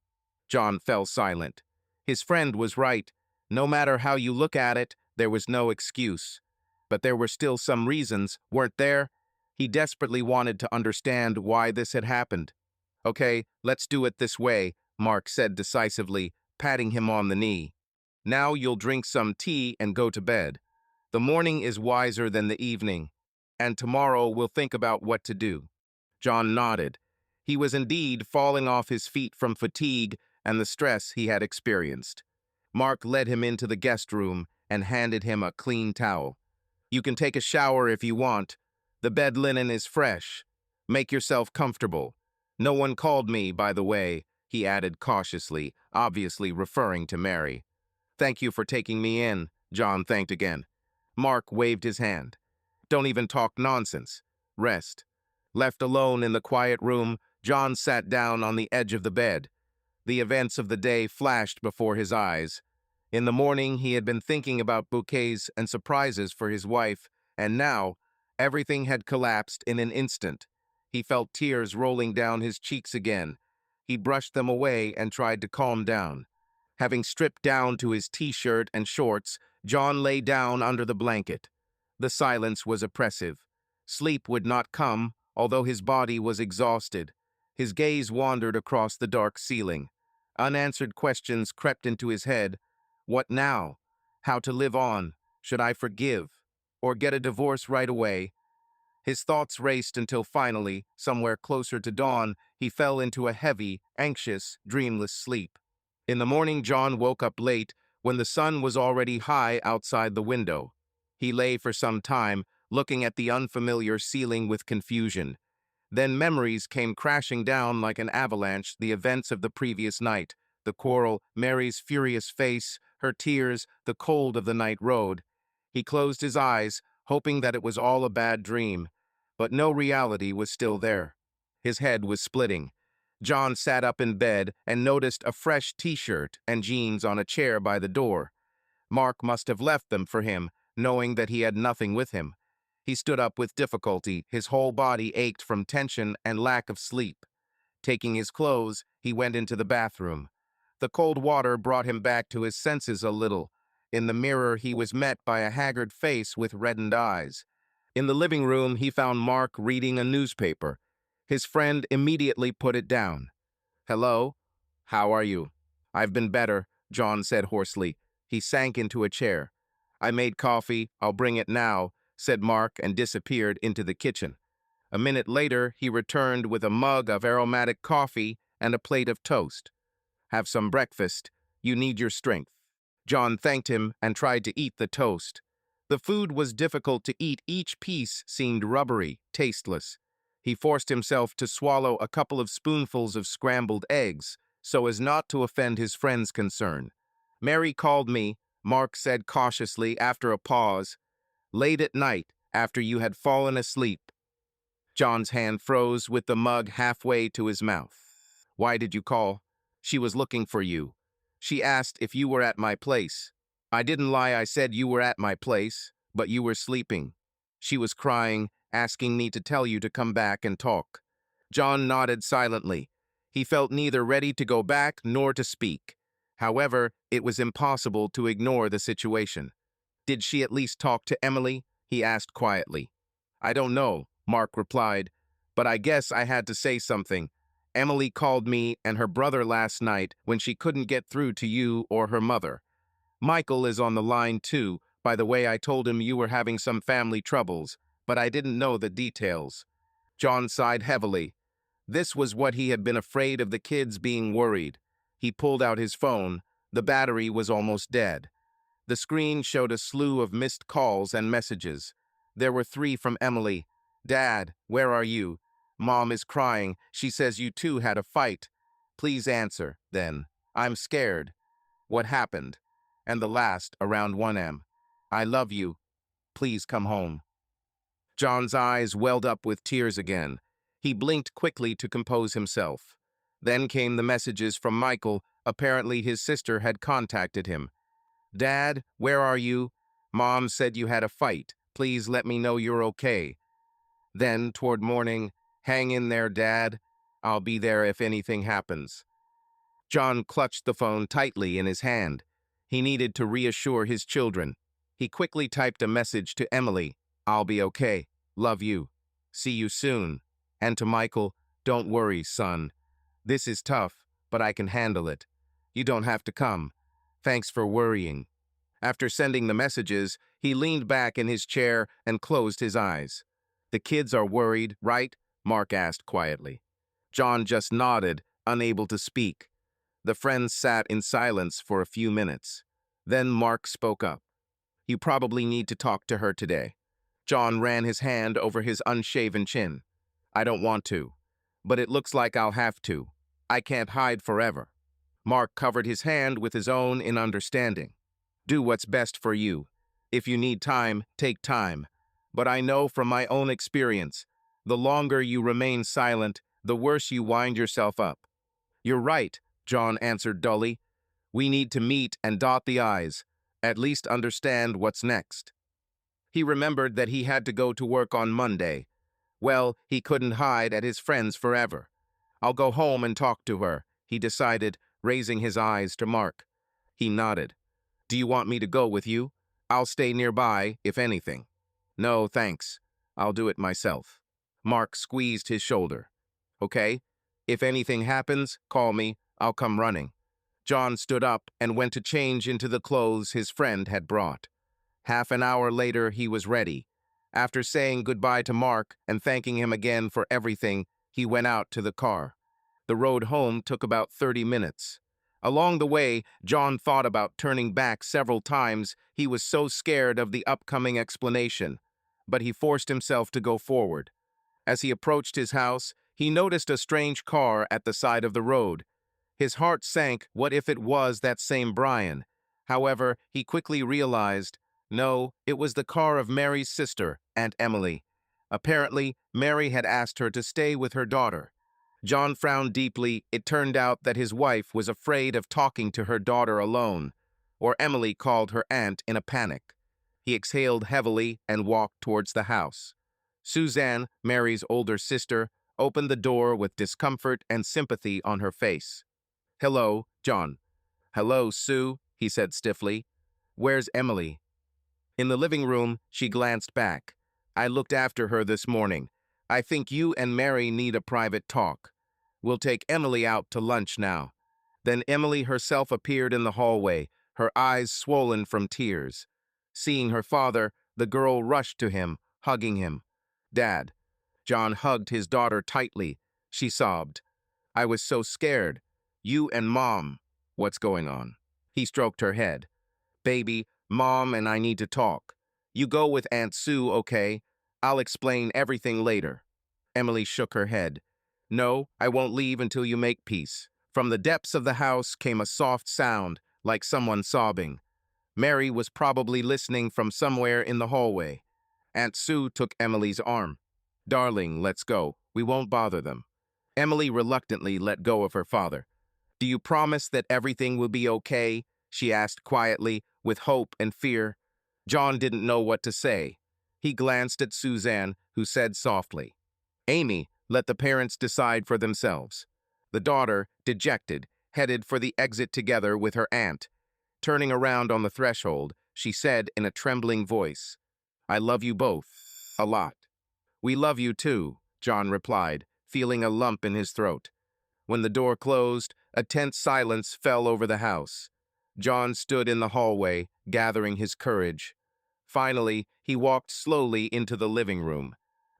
S1: John fell silent. His friend was right. No matter how you look at it, there was no excuse. But there were still some reasons, weren't there? He desperately wanted to understand why this had happened. Okay, let's do it this way, Mark said decisively, patting him on the knee. Now you'll drink some tea and go to bed. The morning is wiser than the evening, and tomorrow we'll think about what to do. John nodded. He was indeed falling off his feet from fatigue and the stress he had experienced. Mark led him into the guest room and handed him a clean towel. You can take a shower if you want. The bed linen is fresh. Make yourself comfortable. No one called me, by the way, he added cautiously, obviously referring to Mary. Thank you for taking me in, John thanked again. Mark waved his hand. Don't even talk nonsense. Rest. Left alone in the quiet room, John sat down on the edge of the bed. The events of the day flashed before his eyes. In the morning, he had been thinking about bouquets and surprises for his wife, and now, everything had collapsed in an instant. He felt tears rolling down his cheeks again. He brushed them away and tried to calm down. Having stripped down to his t-shirt and shorts, John lay down under the blanket. The silence was oppressive. Sleep would not come, although his body was exhausted. His gaze wandered across the dark ceiling. Unanswered questions crept into his head. What now? How to live on? Should I forgive? Or get a divorce right away? His thoughts raced until finally, somewhere closer to dawn, he fell into a heavy, anxious, dreamless sleep. In the morning, John woke up late when the sun was already high outside the window. He lay for some time, looking at the unfamiliar ceiling with confusion. Then memories came crashing down like an avalanche, the events of the previous night, the quarrel, Mary's furious face, her tears, the cold of the night road. He closed his eyes, hoping that it was all a bad dream. But no reality was still there. His head was splitting. John sat up in bed and noticed a fresh t-shirt and jeans on a chair by the door. Mark must have left them for him, knowing that he had nothing with him. He stood up with difficulty. His whole body ached from tension and lack of sleep. Taking his clothes, he went into the bathroom. The cold water brought him back to his senses a little. In the mirror, he was met by a haggard face with reddened eyes. In the living room, he found Mark reading a newspaper. His friend immediately put it down. "Hello? How are you?" "I've been better," John said hoarsely. He sank into a chair. "I made coffee. I'll bring it now," said Mark and disappeared into the kitchen. A minute later, he returned with a mug of aromatic coffee and a plate of toast. "Have some breakfast. You need your strength." John thanked him and tried to eat the toast. The food was difficult to eat. Each piece seemed rubbery, tasteless. He forced himself to swallow a couple of spoonfuls of scrambled eggs so as not to offend his friend's concern. "Mary called me," Mark said cautiously after a pause, "late at night after you had fallen asleep." John's hand froze with the mug halfway to his mouth. "Why did you call?" "She was looking for you. She asked if you were at my place." "I didn't lie. I said you were at my place, but you were sleeping." "She was crying, asking me to tell you to come back and talk." John nodded silently. He felt neither ready to go back nor to speak. However, it was impossible to ignore the situation. "Did she at least talk to Emily?" he asked quietly. "I don't know," Mark replied, "but I guess I had to say something. Emily called me and her brother last night when she couldn't get through to you or her mother. Michael is on the line too. By the way, I told him you were having some family troubles, but I didn't know the details." John sighed heavily. This was what he had been afraid of, the kids being worried. He pulled out his phone. The battery was almost dead. The screen showed a slew of missed calls and messages. There were 3 from Emily. "Dad, where are you? Mom is crying. She says you two had a fight. Please answer, then. I'm scared. What happened?" And the last, around 1 a.m. "I love you. Please come home." John's eyes welled up with tears again. He blinked quickly to compose himself. Then came the messages from Michael. Apparently his sister had contacted him. "Dad, where are you? Mom said you had a fight. Please let me know you're okay." Then, toward morning, "Hang in there, Dad. I'll be there if anything happens." John clutched the phone tightly in his hand. He needed to reassure his children. He quickly typed a message to Emily. "I'll be okay. Love you. See you soon." And to Michael, "Don't worry, son. This is tough, but I can handle it. You don't have to come. Thanks for worrying." After sending the messages, he leaned back in his chair and closed his eyes. "The kids are worried, right?" Mark asked quietly. John just nodded, unable to speak. The friends sat in silence for a few minutes. Then Mark spoke up. "You probably need to talk to her today." John ran his hand over his unshaven chin. "I don't want to, but it looks like I'll have to. I can't hide forever." Mark covered his hand with his own in understanding. "Do what's best for you. If you need time, take time. But I know from my own experience, the longer you remain silent, the worse you wind yourself up." "You're right," John answered dully. "We need to meet and dot the I's, at least understand what's next." He remembered that he had to go to work on Monday. Well, he couldn't hide at his friends forever. I'll go home and talk to her, he decided, raising his eyes to Mark. He nodded. Do you want me to go with you? I'll stay nearby, if anything. No, thanks. I'll do it myself. Mark squeezed his shoulder. Okay? If anything happens, call me. I'll come running. John stood up and went to change into the clothes his friend had brought. Half an hour later, he was ready. After saying goodbye to Mark and thanking him again for everything, he went out to the car. The road home took about 30 minutes. Along the way, John thought about turning back several times. He was so scared of the upcoming explanation. But he forced himself to go forward. As he approached his house, he noticed a strange car at the side of the road. His heart sank. What if it was that same Brian? However, he quickly realized, no, it was the car of Mary's sister, Aunt Emily. Apparently, Mary had asked her to stay with her daughter. John frowned deeply. It turned out that his wife was afraid of talking to her daughter alone, or Emily called her aunt in a panic. He exhaled heavily and walked towards the house. Suzanne, Mary's older sister, opened the door with discomfort and sympathy on her face. Hello, John. Hello, Sue, he said stiffly. Where's Emily? In the living room, she glanced back. I looked after her this morning. I think you and Mary need a private talk. We'll take Emily out to lunch now. Then Emily herself appeared in the hallway, her eyes swollen from tears. Seeing her father, the girl rushed to him, hugging him. Dad. John hugged his daughter tightly. She sobbed. I was so scared. You and Mom. What's going on? He stroked her head. Baby, Mom and I need to talk. You go with Aunt Sue, okay? I'll explain everything later. Emily shook her head. No, I won't leave until you make peace. From the depths of the house came a soft sound, like someone sobbing. Mary was probably listening from somewhere in the hallway. Aunt Sue took Emily's arm. Darling, let's go. We won't bother them. Emily reluctantly let go of her father. Do you promise that everything will be okay? She asked quietly, with hope and fear. John didn't know what to say. He glanced at Suzanne, who said softly, Amy, let the parents decide for themselves. The daughter, dejected, headed for the exit together with her aunt. Turning around on the threshold, she said in a trembling voice, I love you both. A lot. We love you too, John replied, feeling a lump in his throat. When the door closed, a tense silence fell over the house. John stood in the hallway, gathering his courage. Finally, he walked slowly into the living room.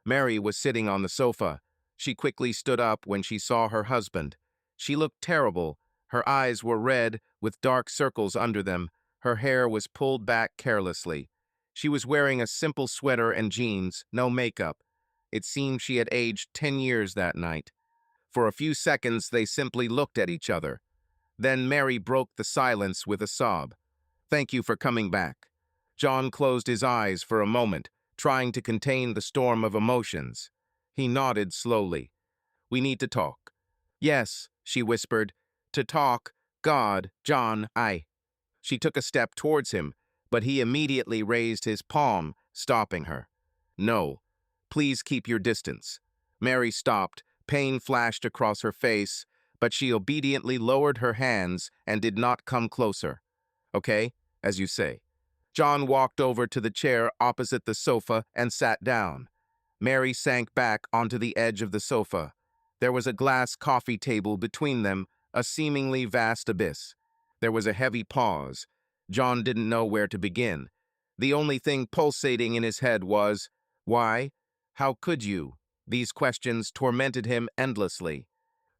S1: Mary was sitting on the sofa. She quickly stood up when she saw her husband. She looked terrible. Her eyes were red, with dark circles under them. Her hair was pulled back carelessly. She was wearing a simple sweater and jeans, no makeup. It seemed she had aged 10 years that night. For a few seconds, they simply looked at each other. Then Mary broke the silence with a sob. Thank you for coming back. John closed his eyes for a moment, trying to contain the storm of emotions. He nodded slowly. We need to talk. Yes, she whispered. To talk, God, John, I. She took a step towards him, but he immediately raised his palm, stopping her. No, please keep your distance. Mary stopped. Pain flashed across her face, but she obediently lowered her hands and did not come closer. Okay, as you say. John walked over to the chair opposite the sofa and sat down. Mary sank back onto the edge of the sofa. There was a glass coffee table between them, a seemingly vast abyss. There was a heavy pause. John didn't know where to begin. The only thing pulsating in his head was, why? How could you? These questions tormented him endlessly.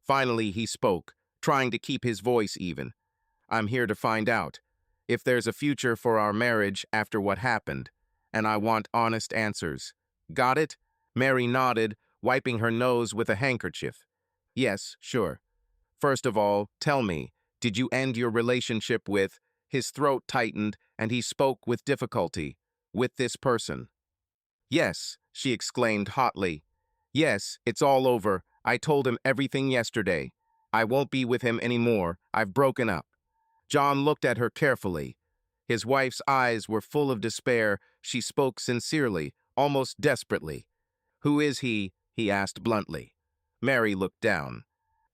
S1: Finally, he spoke, trying to keep his voice even. I'm here to find out if there's a future for our marriage after what happened, and I want honest answers. Got it? Mary nodded, wiping her nose with a handkerchief. Yes, sure. First of all, tell me, did you end your relationship with... His throat tightened, and he spoke with difficulty. With this person. Yes, she exclaimed hotly. Yes, it's all over. I told him everything yesterday. I won't be with him anymore. I've broken up. John looked at her carefully. His wife's eyes were full of despair. She spoke sincerely, almost desperately. Who is he? He asked bluntly. Mary looked down.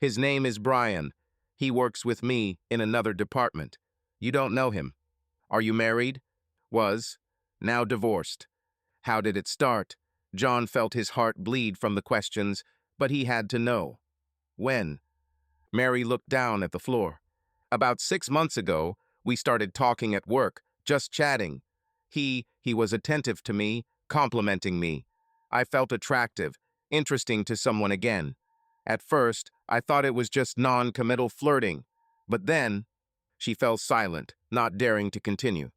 S1: His name is Brian. He works with me in another department. You don't know him. Are you married? Was. Now divorced. How did it start? John felt his heart bleed from the questions, but he had to know. When? Mary looked down at the floor. About 6 months ago, we started talking at work, just chatting. He was attentive to me, complimenting me. I felt attractive, interesting to someone again. At first, I thought it was just non-committal flirting. But then, she fell silent, not daring to continue.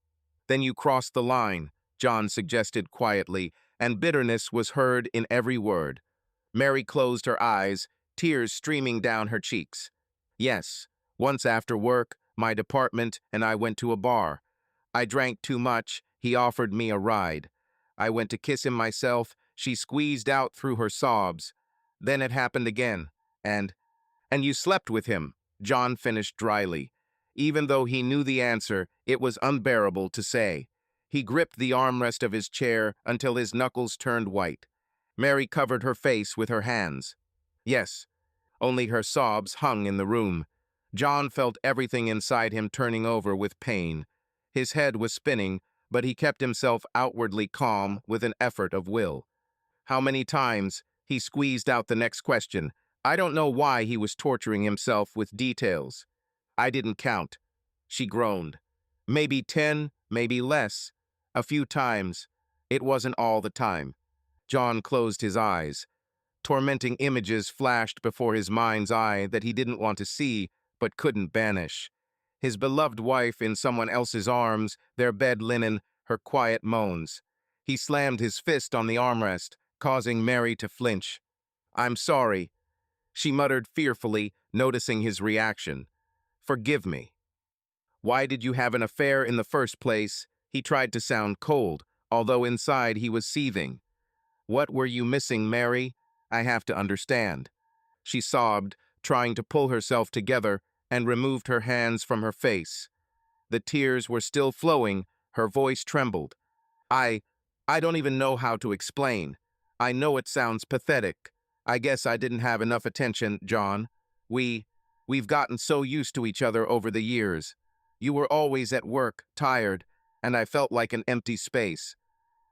S1: Then you crossed the line, John suggested quietly, and bitterness was heard in every word. Mary closed her eyes, tears streaming down her cheeks. Yes, once after work, my department and I went to a bar. I drank too much, he offered me a ride. I went to kiss him myself, she squeezed out through her sobs. Then it happened again, and you slept with him, John finished dryly. Even though he knew the answer, it was unbearable to say. He gripped the armrest of his chair until his knuckles turned white. Mary covered her face with her hands. Yes, only her sobs hung in the room. John felt everything inside him turning over with pain. His head was spinning, but he kept himself outwardly calm with an effort of will. How many times? He squeezed out the next question. I don't know why he was torturing himself with details. I didn't count. She groaned. Maybe 10, maybe less. A few times. It wasn't all the time. John closed his eyes. Tormenting images flashed before his mind's eye that he didn't want to see, but couldn't banish. His beloved wife in someone else's arms, their bed linen, her quiet moans. He slammed his fist on the armrest, causing Mary to flinch. I'm sorry, she muttered fearfully, noticing his reaction. Forgive me. Why did you have an affair in the first place? He tried to sound cold, although inside he was seething. What were you missing, Mary? I have to understand. She sobbed, trying to pull herself together, and removed her hands from her face. The tears were still flowing, her voice trembled. I don't even know how to explain. I know it sounds pathetic. I guess I didn't have enough attention, John. We've gotten so used to each other over the years. You were always at work, tired, and I felt like an empty space.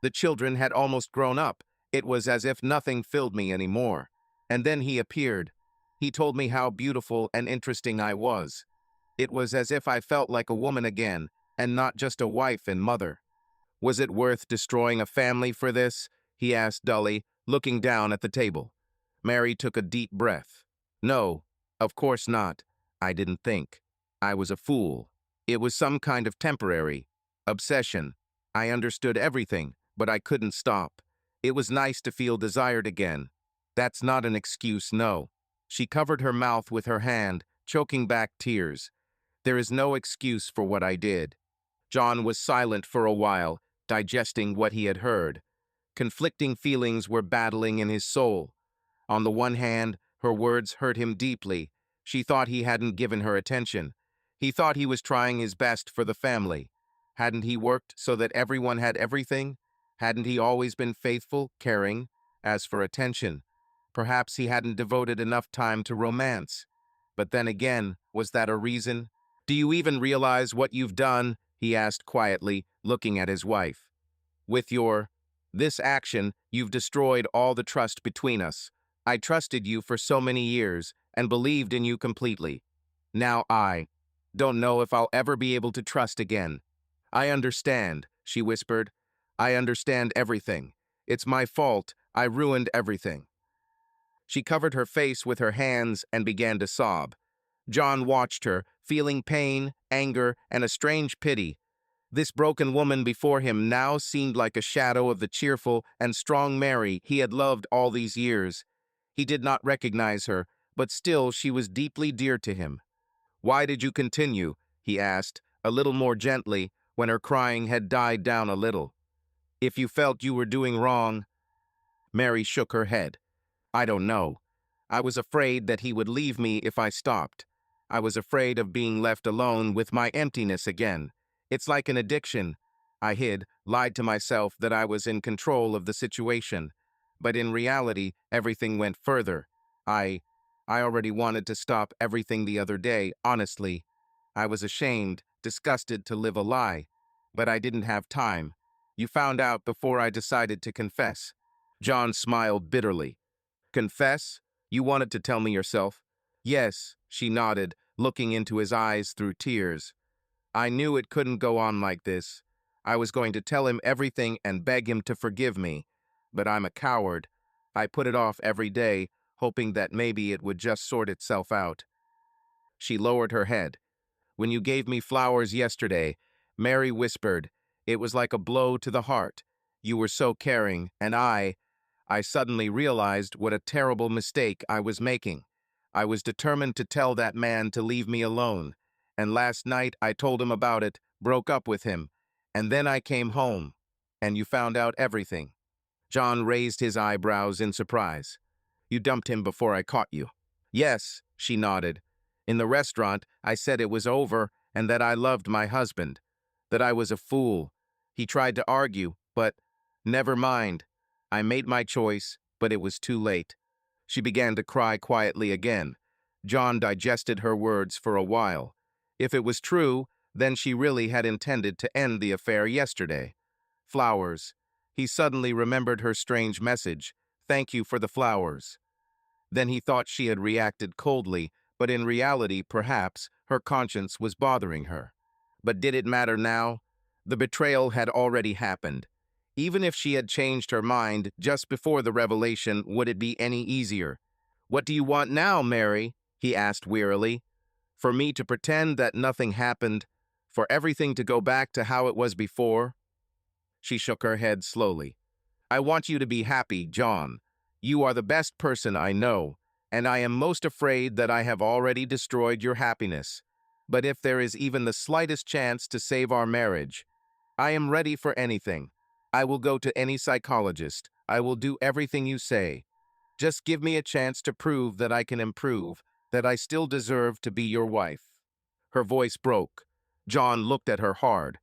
S1: The children had almost grown up. It was as if nothing filled me anymore. And then he appeared. He told me how beautiful and interesting I was. It was as if I felt like a woman again, and not just a wife and mother. Was it worth destroying a family for this? He asked dully, looking down at the table. Mary took a deep breath. No, of course not. I didn't think. I was a fool. It was some kind of temporary obsession. I understood everything, but I couldn't stop. It was nice to feel desired again. That's not an excuse, no. She covered her mouth with her hand, choking back tears. There is no excuse for what I did. John was silent for a while, digesting what he had heard. Conflicting feelings were battling in his soul. On the one hand, her words hurt him deeply. She thought he hadn't given her attention. He thought he was trying his best for the family. Hadn't he worked so that everyone had everything? Hadn't he always been faithful, caring? As for attention, perhaps he hadn't devoted enough time to romance. But then again, was that a reason? Do you even realize what you've done? He asked quietly, looking at his wife. With this action, you've destroyed all the trust between us. I trusted you for so many years and believed in you completely. Now I don't know if I'll ever be able to trust again. I understand, she whispered. I understand everything. It's my fault. I ruined everything. She covered her face with her hands and began to sob. John watched her, feeling pain, anger, and a strange pity. This broken woman before him now seemed like a shadow of the cheerful and strong Mary he had loved all these years. He did not recognize her, but still she was deeply dear to him. Why did you continue? He asked, a little more gently, when her crying had died down a little. If you felt you were doing wrong. Mary shook her head. I don't know. I was afraid that he would leave me if I stopped. I was afraid of being left alone with my emptiness again. It's like an addiction. I hid, lied to myself that I was in control of the situation. But in reality, everything went further. I I already wanted to stop everything the other day, honestly. I was ashamed, disgusted to live a lie. But I didn't have time. You found out before I decided to confess. John smiled bitterly. Confess? You wanted to tell me yourself? Yes, she nodded, looking into his eyes through tears. I knew it couldn't go on like this. I was going to tell him everything and beg him to forgive me. But I'm a coward. I put it off every day, hoping that maybe it would just sort itself out. She lowered her head. When you gave me flowers yesterday, Mary whispered, it was like a blow to the heart. You were so caring, and I suddenly realized what a terrible mistake I was making. I was determined to tell that man to leave me alone. And last night I told him about it, broke up with him. And then I came home. And you found out everything. John raised his eyebrows in surprise. You dumped him before I caught you. Yes, she nodded. In the restaurant, I said it was over and that I loved my husband. That I was a fool. He tried to argue, but never mind. I made my choice, but it was too late. She began to cry quietly again. John digested her words for a while. If it was true, then she really had intended to end the affair yesterday. Flowers. He suddenly remembered her strange message. Thank you for the flowers. Then he thought she had reacted coldly, but in reality, perhaps, her conscience was bothering her. But did it matter now? The betrayal had already happened. Even if she had changed her mind just before the revelation, would it be any easier? What do you want now, Mary? He asked wearily. For me to pretend that nothing happened? For everything to go back to how it was before? She shook her head slowly. I want you to be happy, John. You are the best person I know, and I am most afraid that I have already destroyed your happiness. But if there is even the slightest chance to save our marriage, I am ready for anything. I will go to any psychologist. I will do everything you say. Just give me a chance to prove that I can improve, that I still deserve to be your wife. Her voice broke. John looked at her hard.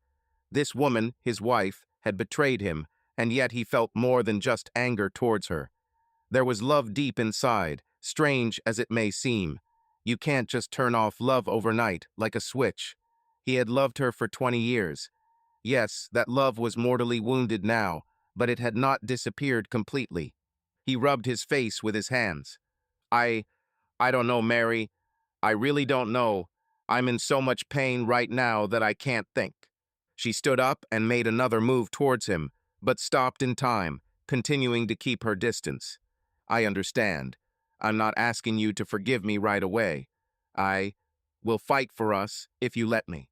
S1: This woman, his wife, had betrayed him, and yet he felt more than just anger towards her. There was love deep inside, strange as it may seem. You can't just turn off love overnight, like a switch. He had loved her for 20 years. Yes, that love was mortally wounded now, but it had not disappeared completely. He rubbed his face with his hands. I don't know, Mary. I really don't know. I'm in so much pain right now that I can't think. She stood up and made another move towards him, but stopped in time, continuing to keep her distance. I understand. I'm not asking you to forgive me right away. I will fight for us if you let me.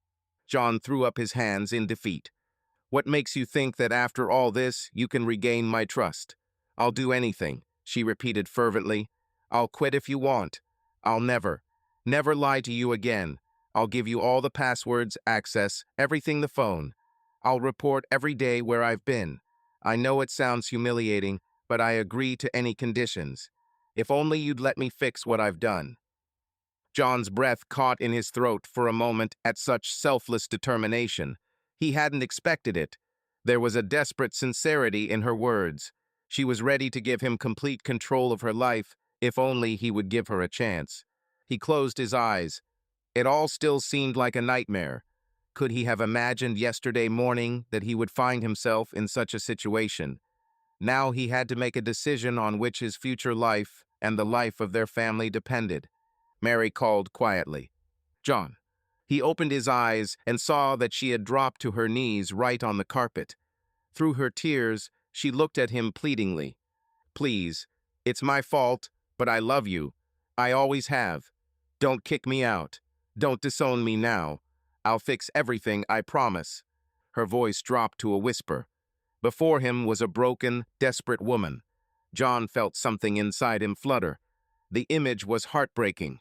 S1: John threw up his hands in defeat. What makes you think that after all this, you can regain my trust? I'll do anything, she repeated fervently. I'll quit if you want. I'll never lie to you again. I'll give you all the passwords, access, everything the phone. I'll report every day where I've been. I know it sounds humiliating, but I agree to any conditions. If only you'd let me fix what I've done. John's breath caught in his throat for a moment at such selfless determination. He hadn't expected it. There was a desperate sincerity in her words. She was ready to give him complete control of her life, if only he would give her a chance. He closed his eyes. It all still seemed like a nightmare. Could he have imagined yesterday morning that he would find himself in such a situation? Now he had to make a decision on which his future life and the life of their family depended. Mary called quietly. John. He opened his eyes and saw that she had dropped to her knees right on the carpet. Through her tears, she looked at him pleadingly. Please, it's my fault, but I love you. I always have. Don't kick me out. Don't disown me now. I'll fix everything, I promise. Her voice dropped to a whisper. Before him was a broken, desperate woman. John felt something inside him flutter. The image was heartbreaking.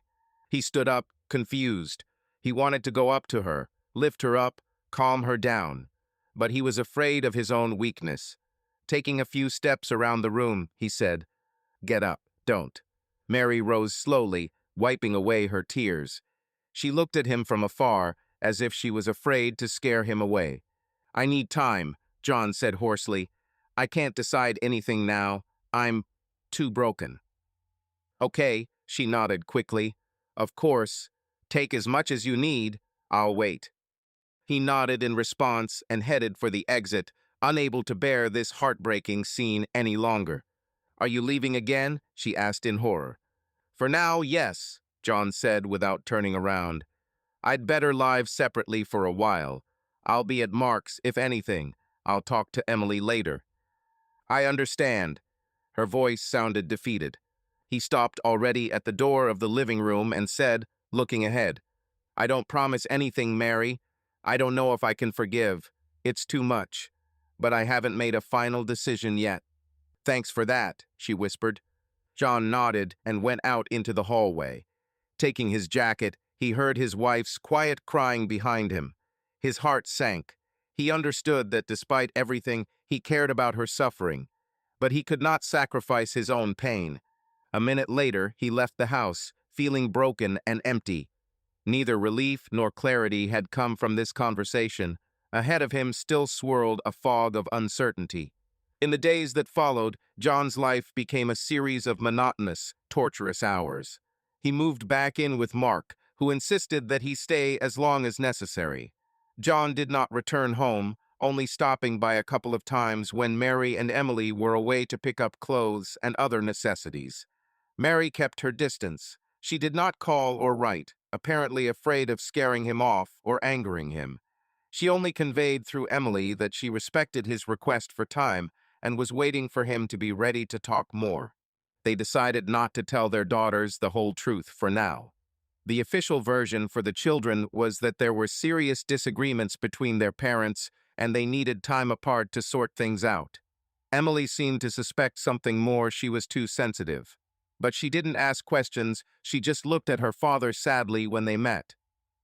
S1: He stood up, confused. He wanted to go up to her, lift her up, calm her down. But he was afraid of his own weakness. Taking a few steps around the room, he said, Get up, don't. Mary rose slowly, wiping away her tears. She looked at him from afar, as if she was afraid to scare him away. I need time, John said hoarsely. I can't decide anything now. I'm too broken. Okay, She nodded quickly. Of course. Take as much as you need. I'll wait. He nodded in response and headed for the exit, unable to bear this heartbreaking scene any longer. Are you leaving again? She asked in horror. For now, yes, John said without turning around. I'd better live separately for a while. I'll be at Mark's, if anything. I'll talk to Emily later. I understand. Her voice sounded defeated. He stopped already at the door of the living room and said, looking ahead, I don't promise anything, Mary. I don't know if I can forgive. It's too much. But I haven't made a final decision yet. Thanks for that, she whispered. John nodded and went out into the hallway. Taking his jacket, he heard his wife's quiet crying behind him. His heart sank. He understood that despite everything, he cared about her suffering. But he could not sacrifice his own pain. A minute later, he left the house, feeling broken and empty. Neither relief nor clarity had come from this conversation. Ahead of him still swirled a fog of uncertainty. In the days that followed, John's life became a series of monotonous, torturous hours. He moved back in with Mark, who insisted that he stay as long as necessary. John did not return home, only stopping by a couple of times when Mary and Emily were away to pick up clothes and other necessities. Mary kept her distance. She did not call or write, apparently afraid of scaring him off or angering him. She only conveyed through Emily that she respected his request for time and was waiting for him to be ready to talk more. They decided not to tell their daughters the whole truth for now. The official version for the children was that there were serious disagreements between their parents and they needed time apart to sort things out. Emily seemed to suspect something more. She was too sensitive. But she didn't ask questions, she just looked at her father sadly when they met.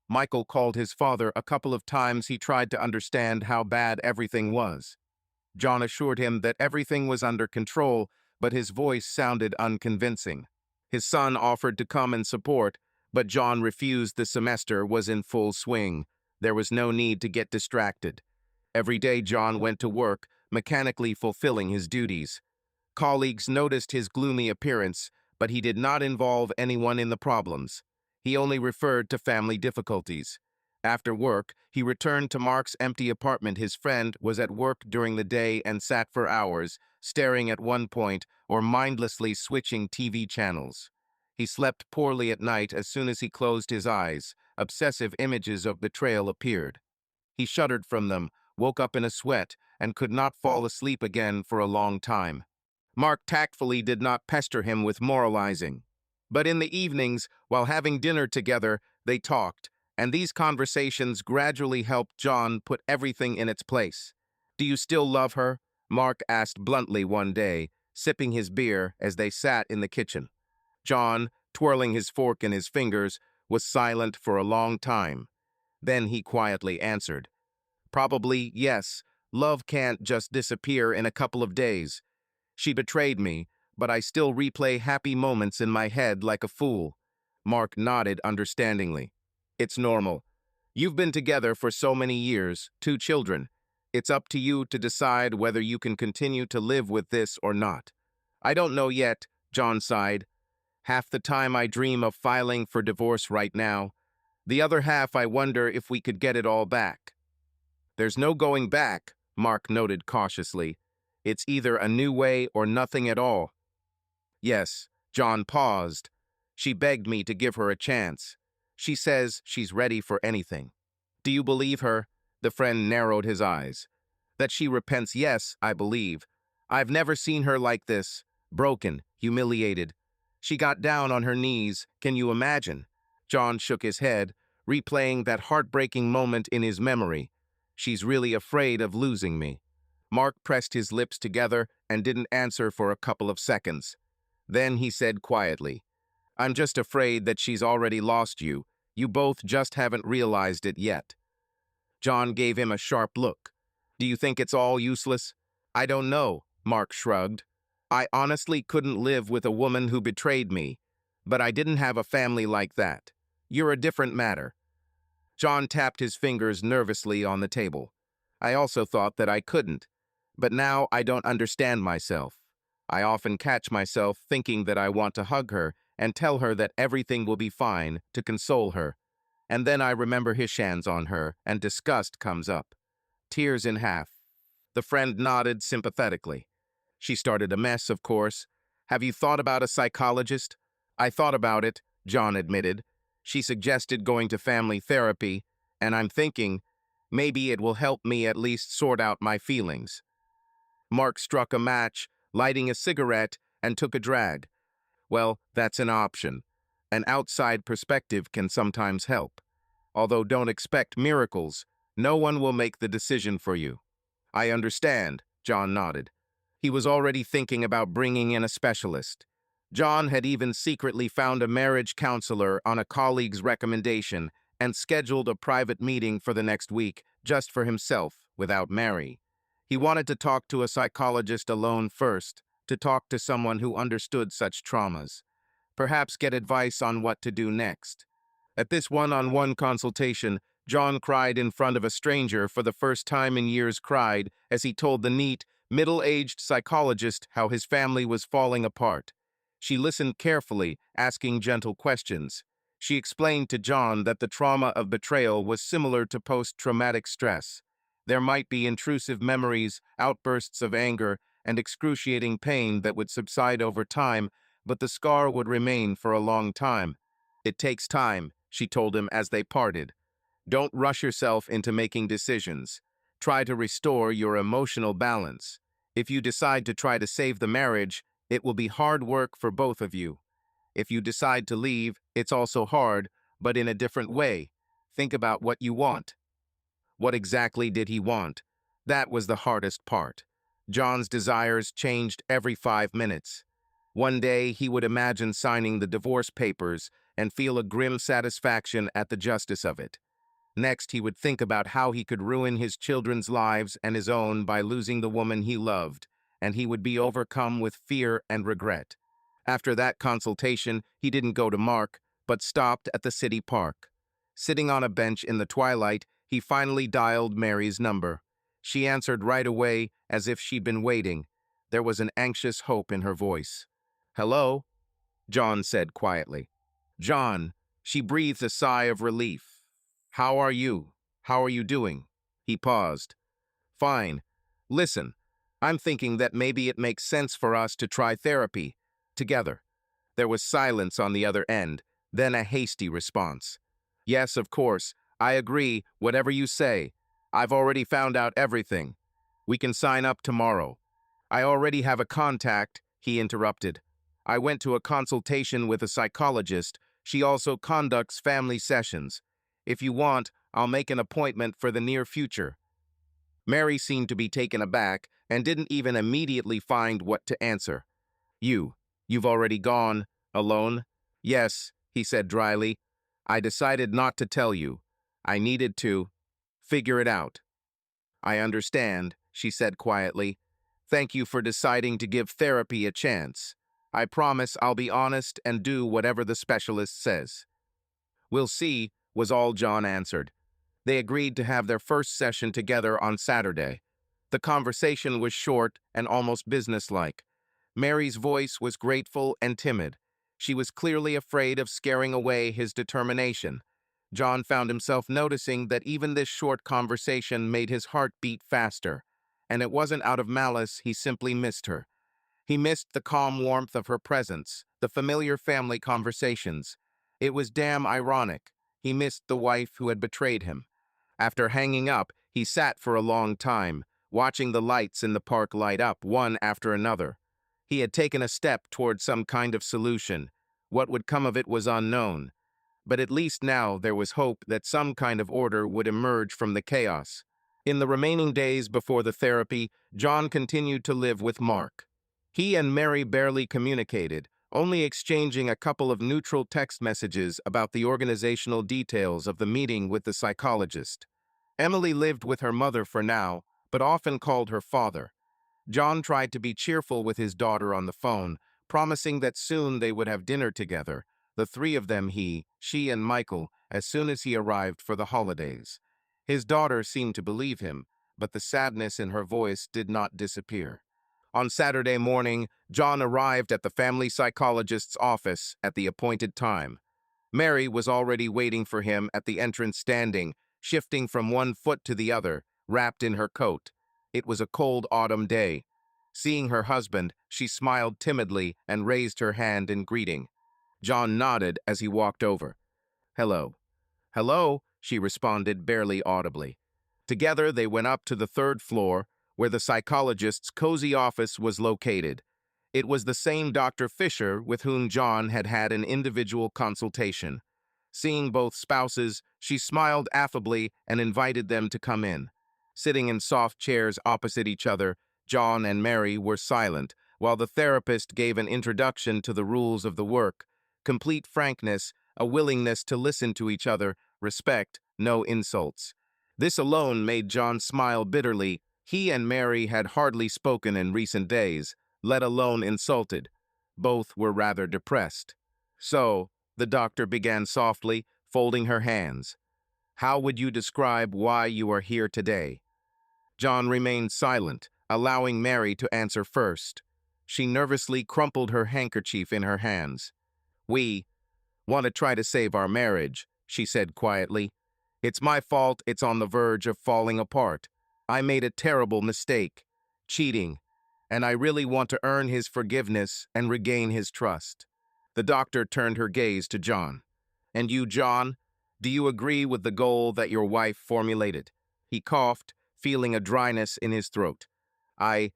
S1: Michael called his father a couple of times. He tried to understand how bad everything was. John assured him that everything was under control, but his voice sounded unconvincing. His son offered to come and support, but John refused. The semester was in full swing. There was no need to get distracted. Every day John went to work, mechanically fulfilling his duties. Colleagues noticed his gloomy appearance, but he did not involve anyone in the problems. He only referred to family difficulties. After work, he returned to Mark's empty apartment. His friend was at work during the day and sat for hours, staring at one point or mindlessly switching TV channels. He slept poorly at night. As soon as he closed his eyes, obsessive images of betrayal appeared. He shuddered from them, woke up in a sweat, and could not fall asleep again for a long time. Mark tactfully did not pester him with moralizing. But in the evenings, while having dinner together, they talked, and these conversations gradually helped John put everything in its place. Do you still love her? Mark asked bluntly one day, sipping his beer as they sat in the kitchen. John, twirling his fork in his fingers, was silent for a long time. Then he quietly answered, Probably, yes. Love can't just disappear in a couple of days. She betrayed me, but I still replay happy moments in my head like a fool. Mark nodded understandingly. It's normal. You've been together for so many years, 2 children. It's up to you to decide whether you can continue to live with this or not. I don't know yet, John sighed. Half the time I dream of filing for divorce right now. The other half I wonder if we could get it all back. There's no going back, Mark noted cautiously. It's either a new way or nothing at all. Yes, John paused. She begged me to give her a chance. She says she's ready for anything. Do you believe her? The friend narrowed his eyes. That she repents, yes, I believe. I've never seen her like this. Broken, humiliated. She got down on her knees. Can you imagine? John shook his head, replaying that heartbreaking moment in his memory. She's really afraid of losing me. Mark pressed his lips together and didn't answer for a couple of seconds. Then he said quietly, I'm just afraid that she's already lost you. You both just haven't realized it yet. John gave him a sharp look. Do you think it's all useless? I don't know, Mark shrugged. I honestly couldn't live with a woman who betrayed me, but I didn't have a family like that. You're a different matter. John tapped his fingers nervously on the table. I also thought that I couldn't, but now I don't understand myself. I often catch myself thinking that I want to hug her and tell her that everything will be fine to console her. And then I remember his hands on her, and disgust comes up. Tears in half. The friend nodded sympathetically. She started a mess, of course. Have you thought about a psychologist? I thought about it, John admitted. She suggested going to family therapy, and I'm thinking, maybe it will help me at least sort out my feelings. Mark struck a match, lighting a cigarette, and took a drag. Well, that's an option. An outside perspective can sometimes help. Although don't expect miracles, no one will make the decision for you. I understand, John nodded. He was already thinking about bringing in a specialist. John had even secretly found a marriage counselor on a colleague's recommendation and scheduled a private meeting for the next week just for himself, without Mary. He wanted to talk to a psychologist alone first, to talk to someone who understood such traumas. Perhaps get advice on what to do next. At this one-on-one consultation, John cried in front of a stranger for the first time in years cried as he told the neat, middle-aged psychologist how his family was falling apart. She listened carefully, asking gentle questions. She explained to John that the trauma of betrayal was similar to post-traumatic stress. There might be intrusive memories, outbursts of anger, and excruciating pain that would subside over time, but the scar would remain for a long time. It takes time, she told him as they parted. Don't rush yourself into making decisions. Try to restore your emotional balance. If you decide to try to save the marriage, it will be hard work for both of you. If you decide to leave, it's also hard, but in a different way. Think about what you want. What exactly did he want? That was the hardest part. John's desires changed every 5 minutes. One day, he would imagine signing the divorce papers and feel a grim satisfaction at the justice of it. Next, he would think about how he could ruin his children's lives and his own by losing the woman he loved, and he would be overcome with fear and regret. After that consultation, he didn't go to Mark, but stopped at the city park. Sitting on a bench in the twilight, he finally dialed Mary's number. She answered right away, as if she'd been waiting. There was an anxious hope in her voice. "Hello?" John said quietly. "John." She breathed a sigh of relief. "How are you? How are you doing?" He paused. "Fine. Listen, I'm thinking that maybe it makes sense for us to try therapy. Together." There was silence on the other end, then a hasty response. "Yes, of course. I agree, whatever you say. I've already found out everything. We can sign up tomorrow." "I already have a contact," he interrupted. "I went to a consultation with a psychologist. She also conducts family sessions. If you want, I'll make an appointment for the near future." Mary seemed to be taken aback and didn't even immediately find what to answer. You've already gone, alone?" "Yes," he said dryly. "I decided not to tell you. I needed to figure it out." "I understand," she said quietly. "Thank you for deciding to give therapy a chance. I promise I'll be honest and do whatever the specialist says." "We'll see," was all John answered. They agreed to have their first session together on Saturday. The conversation was short and almost businesslike. Mary's voice was grateful and timid. She was clearly afraid of scaring away his determination. John found himself noticing that even this short conversation made his heart beat faster. And it wasn't out of malice, he simply missed her. He missed the calm warmth of her presence, the familiar family conversations. It was damn ironic. He missed the wife who had betrayed him. After hanging up, he sat for a long time, watching the lights in the park light up one after another. He had taken a step toward some kind of solution. What would come of it was unknown. But at least now there was hope that some kind of order would emerge from the chaos. In the remaining days before the therapy, John continued to live with Mark. He and Mary barely communicated, only exchanging a couple of neutral text messages about the organizational details of the meeting with the psychologist. Emily lived with her mother for now, but often called her father. John tried to be cheerful with his daughter on the phone, promising that soon they would have dinner together, the three of them, she, and Michael, as soon as he arrived for the holidays. His daughter seemed to believe him, but the sadness in her voice did not disappear. On Saturday morning, John arrived at the family psychologist's office at the appointed time. Mary was already waiting for him at the entrance standing, shifting from one foot to the other, wrapped in her coat. It was a cold autumn day. Seeing her husband, she smiled timidly and raised her hand in greeting. John nodded as he walked over. "Hello." "Hello," she responded barely audibly. Together they went up to the third floor, where the psychologist's cozy office was located. It was the same Dr. Fisher with whom John had had an individual consultation. Seeing both spouses, she smiled affably and invited them to come in. Sitting in soft chairs opposite each other, John and Mary were silent, while the therapist gave an introduction to the rules of the work, complete frankness, a willingness to listen to each other, respect, no insults. This alone made John smile bitterly. He and Mary had hardly spoken in recent days, let alone insulted. Both were rather depressed. "So," the doctor began softly, folding her hands, "how would you describe why you are here today?" John remained silent, allowing Mary to answer first. She nervously crumpled her handkerchief in her hands. "We want to try to save our marriage," she said quietly. "It's my fault it's on the verge of falling apart. I made a terrible mistake, cheating, and I really want to earn his forgiveness and regain his trust." The doctor turned her gaze to John. "And you, John, do you agree with the goal that your wife formulated?" He coughed, feeling a dryness in his throat. I'm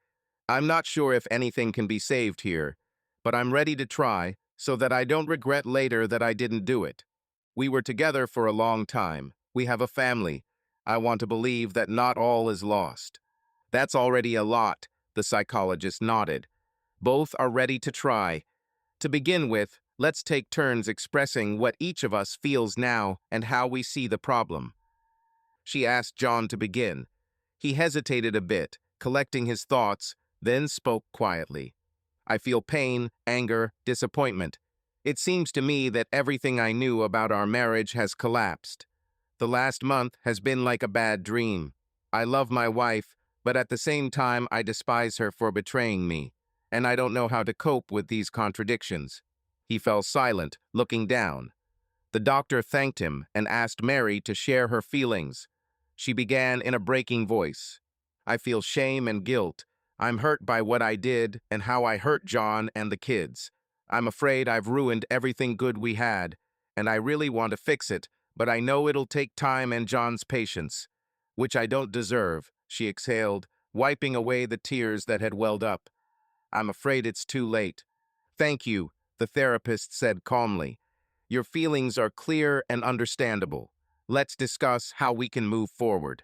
S1: not sure if anything can be saved here, but I'm ready to try so that I don't regret later that I didn't do it. We were together for a long time. We have a family. I want to believe that not all is lost." "That's already a lot," the psychologist nodded. "Both are ready to try. To begin with, let's take turns expressing what each of us feels now and how we see the problem." She asked John to begin. He hesitated a bit, collecting his thoughts, then spoke quietly. "I feel pain, anger, disappointment. It seems to me that everything I knew about our marriage has collapsed. The last month has been like a bad dream. I love my wife, but at the same time I despise her for betraying me, and I don't know how to cope with these contradictions." He fell silent, looking down. The doctor thanked him and asked Mary to share her feelings. She began in a breaking voice. "I feel shame and guilt. I'm hurt by what I did and how I hurt John and the kids. I'm afraid I've ruined everything good we had, and I really want to fix it, but I know it'll take time and John's patience, which I don't deserve," she exhaled, wiping away the tears that had welled up. "I'm afraid it's too late." "Thank you," the therapist said calmly. "Your feelings are clear and understandable. Let's discuss how we can move forward."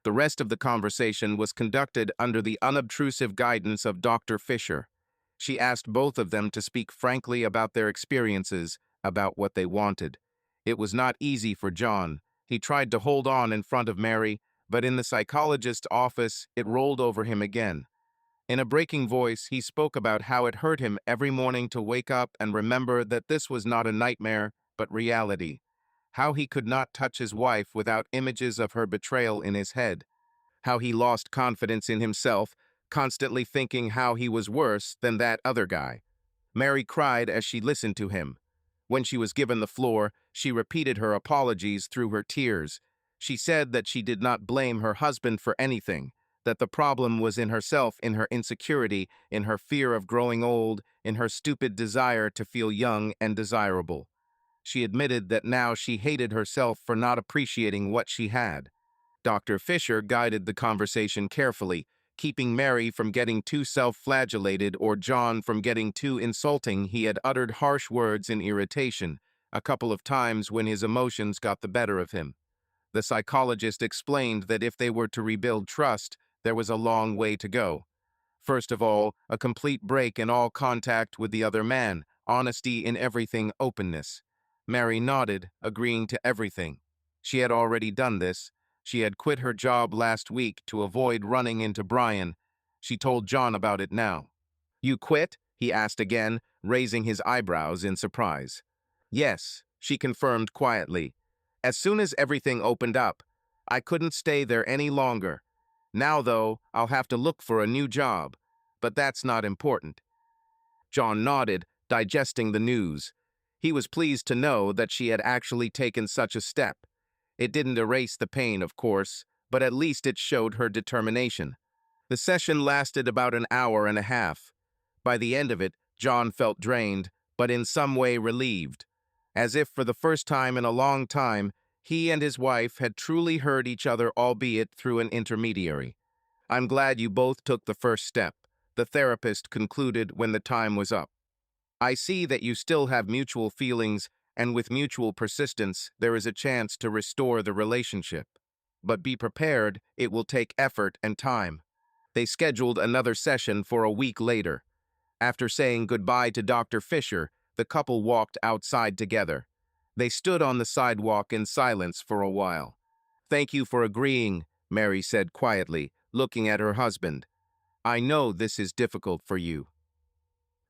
S1: The rest of the conversation was conducted under the unobtrusive guidance of Dr. Fisher. She asked both of them to speak frankly about their experiences, about what they wanted. It was not easy for John. He tried to hold on in front of Mary, but in the psychologist's office, it rolled over him again. In a breaking voice, he spoke about how it hurt him every morning to wake up and remember that this was not a nightmare, but reality. How he could not touch his wife without images of her betrayal in his head. How he lost confidence in himself, constantly thinking how he was worse than that other guy. Mary cried as she listened to him. When she was given the floor, she repeated her apologies through her tears. She said that she did not blame her husband for anything, that the problem was in herself, in her insecurity, in her fear of growing old, in her stupid desire to feel young and desirable. She admitted that now she hated herself for not appreciating what she had. Dr. Fisher guided the conversation carefully, keeping Mary from getting too self-flagellated or John from getting too insulting. He had uttered harsh words in irritation, a couple of times when his emotions got the better of him. The psychologist explained that if they were to rebuild trust, there was a long way to go. First of all, a complete break in all contact with the other man, honesty in everything, openness. Mary nodded, agreeing to everything. She had already done this. She had quit her job last week to avoid running into Brian. She told John about it now. "You quit?" he asked again, raising his eyebrows in surprise. "Yes," she confirmed quietly. "As soon as everything opened up, I couldn't stay there any longer. Now, though, I'll have to look for a new job. but that's not important. John nodded, digesting the news. He was pleased to know that she had actually taken such a step. It didn't erase the pain, of course, but at least it showed her determination. The session lasted about an hour and a half. By the end of it, John felt drained, but in some way relieved. As if for the first time in a long time, he and his wife had truly heard each other, albeit through an intermediary. "I'm glad you both took the first step," the therapist concluded when the time was up. "I see that you still have mutual feelings, and with mutual persistence, there is a chance to restore the relationship. But be prepared, it will take effort and time." They scheduled another session for a week later. After saying goodbye to Dr. Fisher, the couple walked outside together. They stood on the sidewalk in silence for a while. "Thank you for agreeing," Mary said quietly, looking at her husband. "I know this is difficult for you."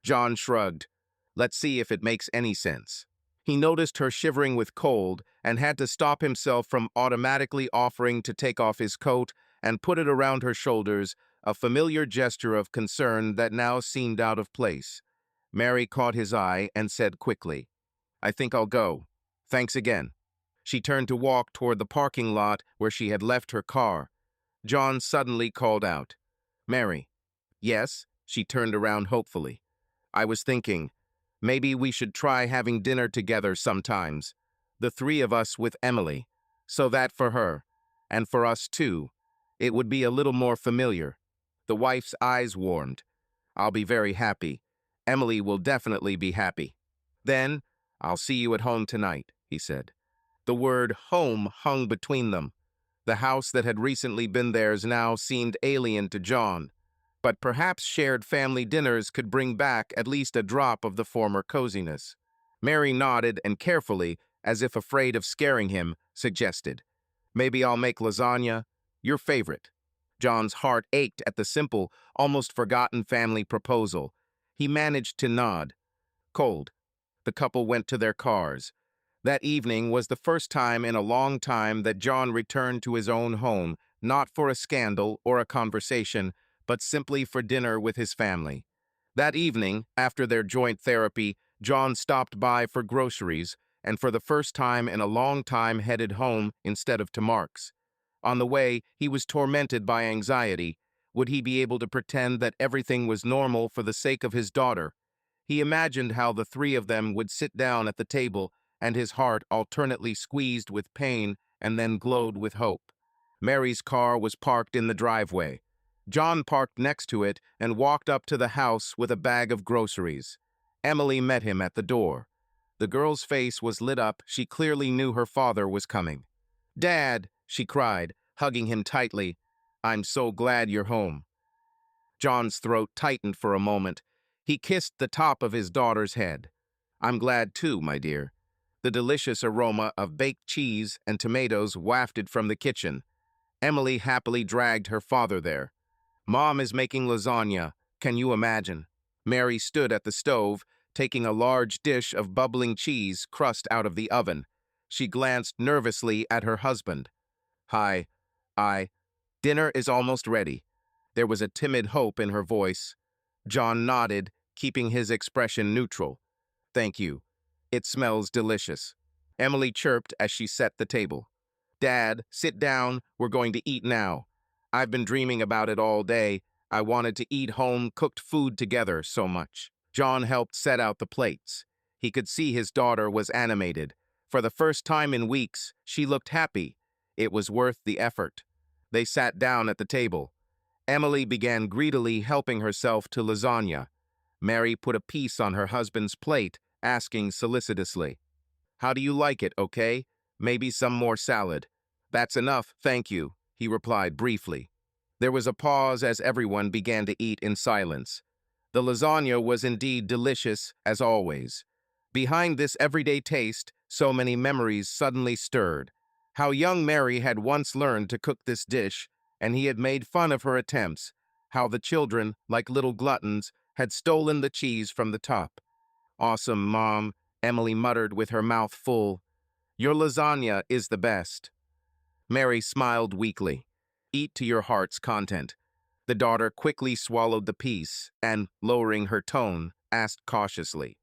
S1: John shrugged. "Let's see if it makes any sense." He noticed her shivering with cold and had to stop himself from automatically offering to take off his coat and put it around her shoulders, a familiar gesture of concern that now seemed out of place. Mary caught his eye and said quickly, "I think I'll go. Thanks again." She turned to walk toward the parking lot where she had left her car. John suddenly called out, "Mary." "Yes?" She turned around hopefully. "I was thinking, maybe we should try having dinner together sometimes. The three of us with Emily. So that for her, and for us too, it would be a little more familiar." The wife's eyes warmed. "I'll be very happy. Emily will definitely be happy." "Then, I'll see you at home tonight," he said. The word home hung between them. The house that had recently been theirs now seemed alien to John. But perhaps shared family dinners could bring back at least a drop of the former coziness. Mary nodded and carefully, as if afraid of scaring him, suggested, "Maybe I'll make lasagna, your favorite." John's heart ached at the simple, almost forgotten family proposal. He managed to nod. Cold. The couple went to their cars. That evening was the first time in a long time that John returned to his own home, not for a scandal or a conversation, but simply for dinner with his family. That evening, after their joint therapy, John stopped by for groceries and for the first time in a long time headed home instead of to Mark's. On the way, he was tormented by anxiety. Would he be able to pretend that everything was normal for the sake of his daughter? He imagined how the three of them would sit down at the table, and his heart alternately squeezed with pain and then glowed with hope. Mary's car was parked in the driveway. John parked next to it and walked up to the house with a bag of groceries. Emily met him at the door. The girl's face was lit up. She clearly knew her father was coming. "Dad," she cried, hugging him tightly, "I'm so glad you're home." John's throat tightened for a moment. He kissed the top of his daughter's head. "I'm glad too, my dear." The delicious aroma of baked cheese and tomatoes wafted from the kitchen. Emily happily dragged her father there. "Mom is making lasagna. Can you imagine?" Mary stood at the stove, taking a large dish of bubbling cheese crust out of the oven. She glanced nervously at her husband. "Hi, dinner is almost ready." There was a timid hope in her voice. John nodded, keeping his expression neutral. "Thank you. It smells delicious." Emily chirped as she set the table. "Dad, sit down. We're going to eat now. I've been dreaming about it all day. I wanted to eat home-cooked food together so much." John helped set out the plates. He could see his daughter was animated. For the first time in weeks, she looked happy. It was worth the effort. They sat down at the table. Emily began greedily helping herself to lasagna. Mary put a piece on her husband's plate, asking solicitously, "How do you like it, okay? Maybe some more salad." "That's enough, thank you," he replied briefly. There was a pause as everyone began to eat in silence. The lasagna was indeed delicious, as always. Behind this everyday taste, so many memories suddenly stirred. How young Mary had once learned to cook this dish, and he had made fun of her attempts. How the children, like little gluttons, had stolen the cheese from the top. "Awesome, Mom," Emily muttered with her mouth full. "Your lasagna is the best." Mary smiled weakly. "Eat to your heart's content." The daughter quickly swallowed the piece and, lowering her tone, asked cautiously,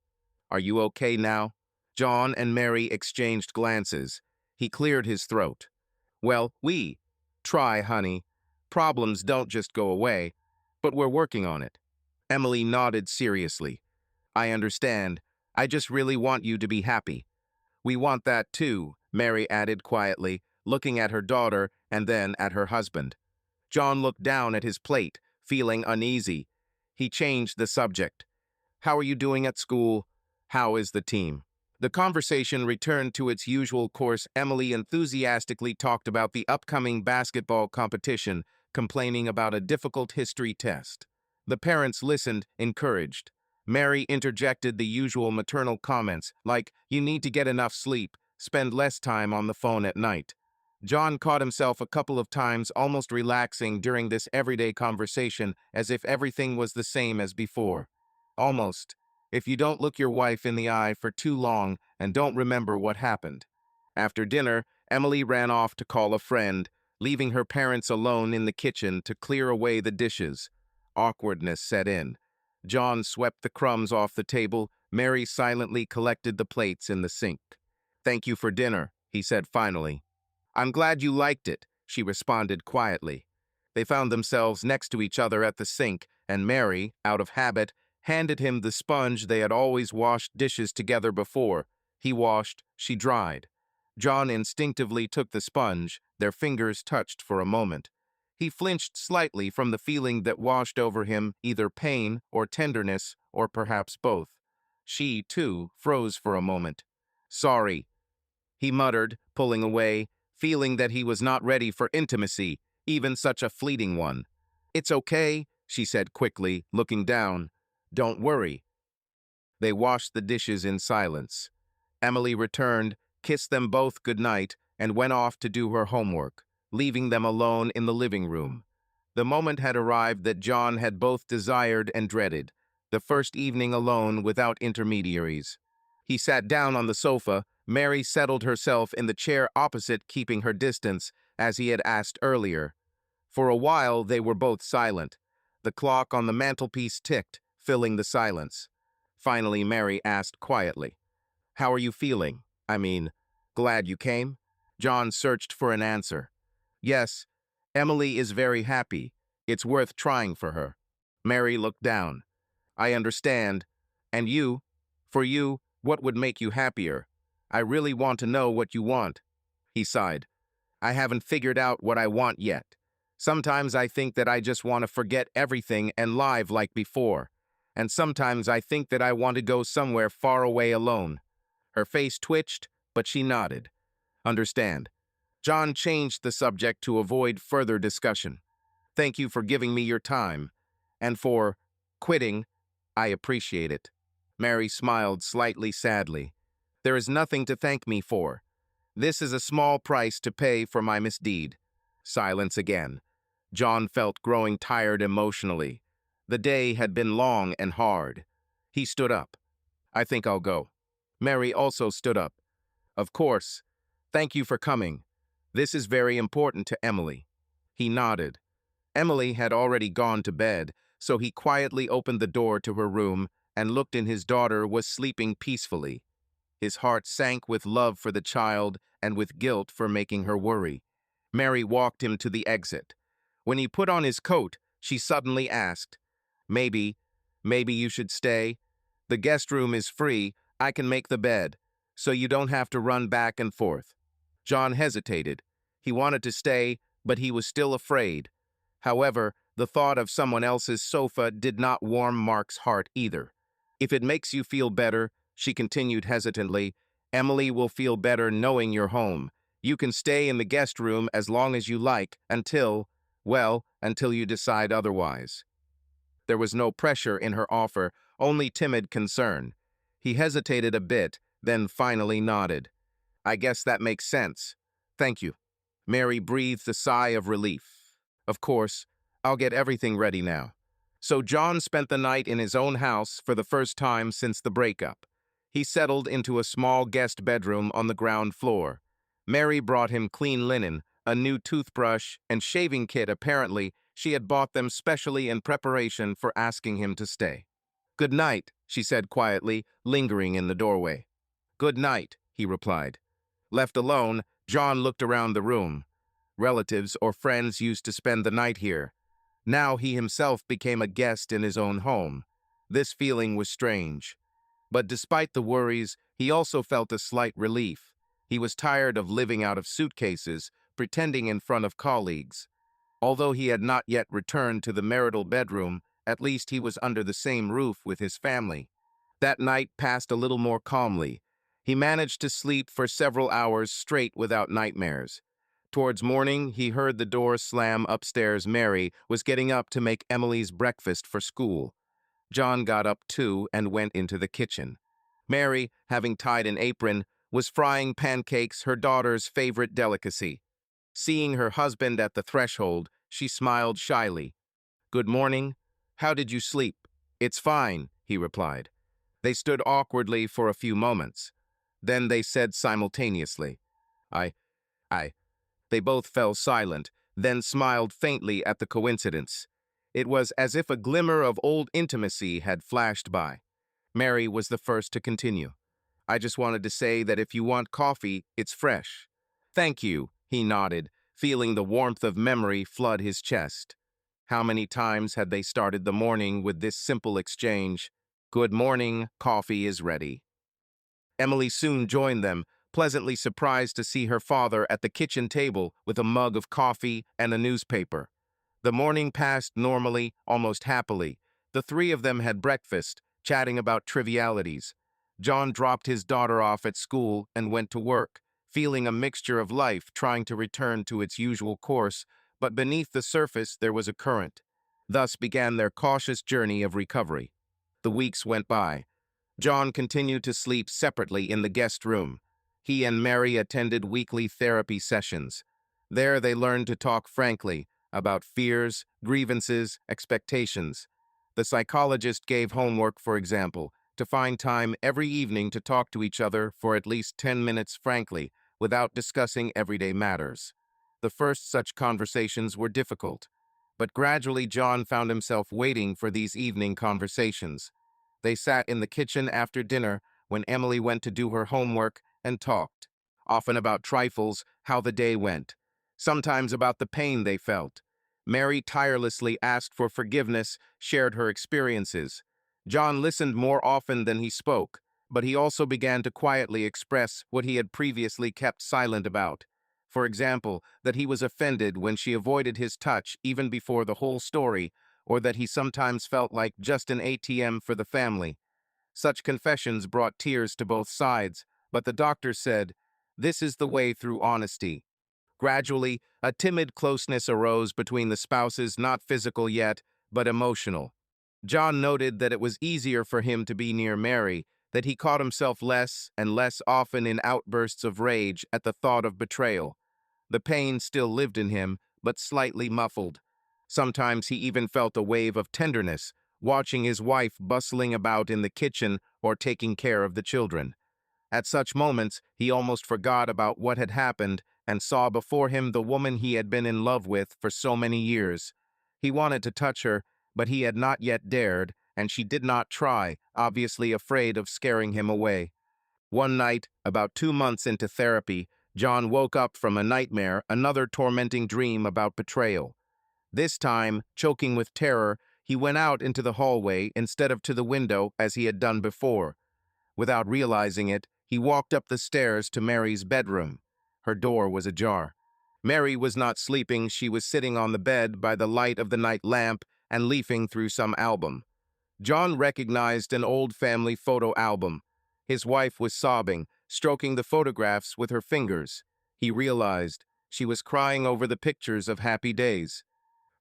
S1: "Are you okay now?" John and Mary exchanged glances. He cleared his throat. "Well, we try, honey. Problems don't just go away, but we're working on it." Emily nodded seriously. "I understand. I just really want you to be happy." "We want that too," Mary added quietly, looking at her daughter and then at her husband. John looked down at his plate, feeling uneasy. He changed the subject. "How are you doing at school? How is the team?" The conversation returned to its usual course. Emily enthusiastically talked about the upcoming basketball competition, complaining about a difficult history test. The parents listened, encouraged. Mary interjected the usual maternal comments, like, "You need to get enough sleep, spend less time on the phone at night." John caught himself a couple of times almost relaxing during this everyday conversation, as if everything was the same as before. Almost. If you don't look your wife in the eye for too long and don't remember what happened. After dinner, Emily ran off to call a friend, leaving her parents alone in the kitchen to clear away the dishes. Awkwardness set in. John swept the crumbs off the table. Mary silently collected the plates in the sink. "Thank you for dinner," he said finally. "I'm glad you liked it," she responded quietly. They found themselves next to each other at the sink, and Mary, out of habit, handed him the sponge. They had always washed dishes together before. He washed, she dried. John instinctively took the sponge. Their fingers touched for a moment. He flinched slightly from the feeling that washed over him, either pain or tenderness, or perhaps both. She, too, froze for a moment. "Sorry," he muttered, pulling away, feeling that he was not ready for intimacy, even such a fleeting one. "It's okay," she said quickly, looking down. "Don't worry." They washed the dishes in silence. Emily returned, kissed them both goodnight, and went off to do her homework, leaving them alone in the living room. The moment had arrived that John had both desired and dreaded, the first evening alone without intermediaries. He sat down on the sofa. Mary settled herself in the chair opposite, keeping her distance, as he had asked earlier. For a while they were both silent. The clock on the mantelpiece ticked, filling the silence. Finally, Mary asked quietly, "How are you feeling? I mean, glad you came?" John searched for an answer. "Yes, Emily is very happy. It's worth trying for her." Mary looked down. "I understand. And you? For you, what would make you happier? I really want to know what you want." He sighed. "I haven't figured out what I want yet. Sometimes I think that I just want to forget everything and live like before. And sometimes I think that I want to go somewhere far away alone." Her face twitched, but she nodded. "Understand." John changed the subject to avoid further discussion. "Thank you for giving me your time. And for quitting. I appreciate it." Mary smiled slightly sadly. "There is nothing to thank me for. This is a small price to pay for my misdeed." Silence again. John felt growing tired emotionally. The day had been long and hard. He stood up. "I think I'll go." Mary also stood up. "Of course. Thank you for coming. This is very important to Emily." He nodded. Emily had already gone to bed, so he quietly opened the door to her room and looked in. His daughter was sleeping peacefully. His heart sank with love for the child and with guilt for making her worry. Mary walked him to the exit. When he put on his coat, she suddenly asked, maybe you should stay? The guest room is free. I can make the bed, so you don't have to run back and forth." John hesitated. He wanted to stay, but he was still afraid. However, the thought of someone else's sofa did not warm Mark's heart either. "If it makes you feel better," she continued hesitantly, "Emily will feel better knowing you're home. You can stay in the guest room as long as you like until you decide otherwise." There was no pressure in her offer, only timid concern. He hesitated a bit, then finally nodded. "I guess that makes sense. Thank you." Mary breathed a sigh of relief. "Of course, I'll get everything ready now." So John spent the night in his own house for the first time since the breakup. He settled into a small guest bedroom on the ground floor. Mary brought him clean linen, a new toothbrush, and shaving kit. Apparently, She had bought them specially in preparation for asking him to stay. "Good night," she said quietly, lingering in the doorway. "Good night," he replied. Left alone, John looked around the room. Relatives or friends used to spend the night here. Now he himself became a guest in his own home. This feeling was strange. But despite the worries, he also felt a slight relief. He was tired of living out of suitcases, pretending in front of colleagues. Although he had not yet returned to the marital bedroom, at least he was under the same roof with his family. That night passed a little more calmly. He managed to sleep for several hours straight without nightmares. Towards morning, he heard the door slam upstairs. Mary was getting up to make Emily's breakfast for school. John got up too and went into the kitchen. Mary, having tied an apron, was frying pancakes, her daughter's favorite delicacy. Seeing her husband at the threshold, she smiled shyly. "Good morning. How did you sleep?" "It's fine," he replied. They stood awkwardly for a few moments. Then they said simultaneously, I, I. They both fell silent, then smiled faintly at the coincidence. It was as if a glimmer of old intimacy had flashed by. Mary was the first to continue. "I just wanted to say that if you want coffee, it's fresh." "Thank you," he nodded, feeling the warmth of memory flood his chest. How many times had they started the morning with this simple exchange? "Good morning, coffee is ready." Emily soon joined them, pleasantly surprised to see her father at the kitchen table with a mug of coffee and a newspaper. The morning passed normally, almost happily. The three of them had breakfast, chatting about trivialities. John dropped his daughter off at school and went to work, feeling a mixture of life trying to return to its usual course, but beneath the surface there was a current. Thus began their cautious journey of recovery. The weeks went by. John continued to sleep separately in the guest room. He and Mary attended weekly therapy sessions. There they learned to talk frankly about fears, grievances, expectations. The psychologist gave homework, for example, to find time every evening to talk to each other for at least 10 minutes frankly, without discussing everyday matters. The first such conversations were difficult, but gradually John found himself waiting for these evening conversations. They sat in the kitchen after dinner when Emily went to do her homework and talked, often about trifles, how the day went, sometimes about the pain they felt. Mary tirelessly asked for forgiveness, shared her experiences. John listened more often than he spoke, but he also began to quietly express what he had previously kept silent about. For example, that he was offended when she avoided his touch even before the whole story, or that he sometimes felt like just an ATM for the family. Such confessions brought tears to both sides, but the doctor said, "This is the way through honesty." Gradually, a timid closeness arose between the spouses, not physical yet, but emotional. John noted that it was easier for him to be near Mary, that he caught himself less and less often in outbursts of rage at the thought of betrayal. The pain still lived in him, but slightly muffled. Sometimes he even felt a wave of tenderness, watching his wife bustling about in the kitchen or taking care of the children. At such moments, he almost forgot about what had happened and saw before him the woman he had been in love with for so many years. He wanted to touch her, but he had not yet dared, and she did not try, obviously afraid of scaring him away. One night, about 2 months into therapy, John woke up from a nightmare, another tormenting dream about betrayal. This time, choking with terror, he went out into the hallway instead of to the window as he had done before. Without realizing it, he walked up the stairs to Mary's bedroom. Her door was ajar. Mary was not sleeping. She was sitting on the bed by the light of the night lamp and leafing through some album. John recognized an old family photo album. His wife was sobbing, stroking the photographs with her fingers. He realized she was crying over the pictures of happy days.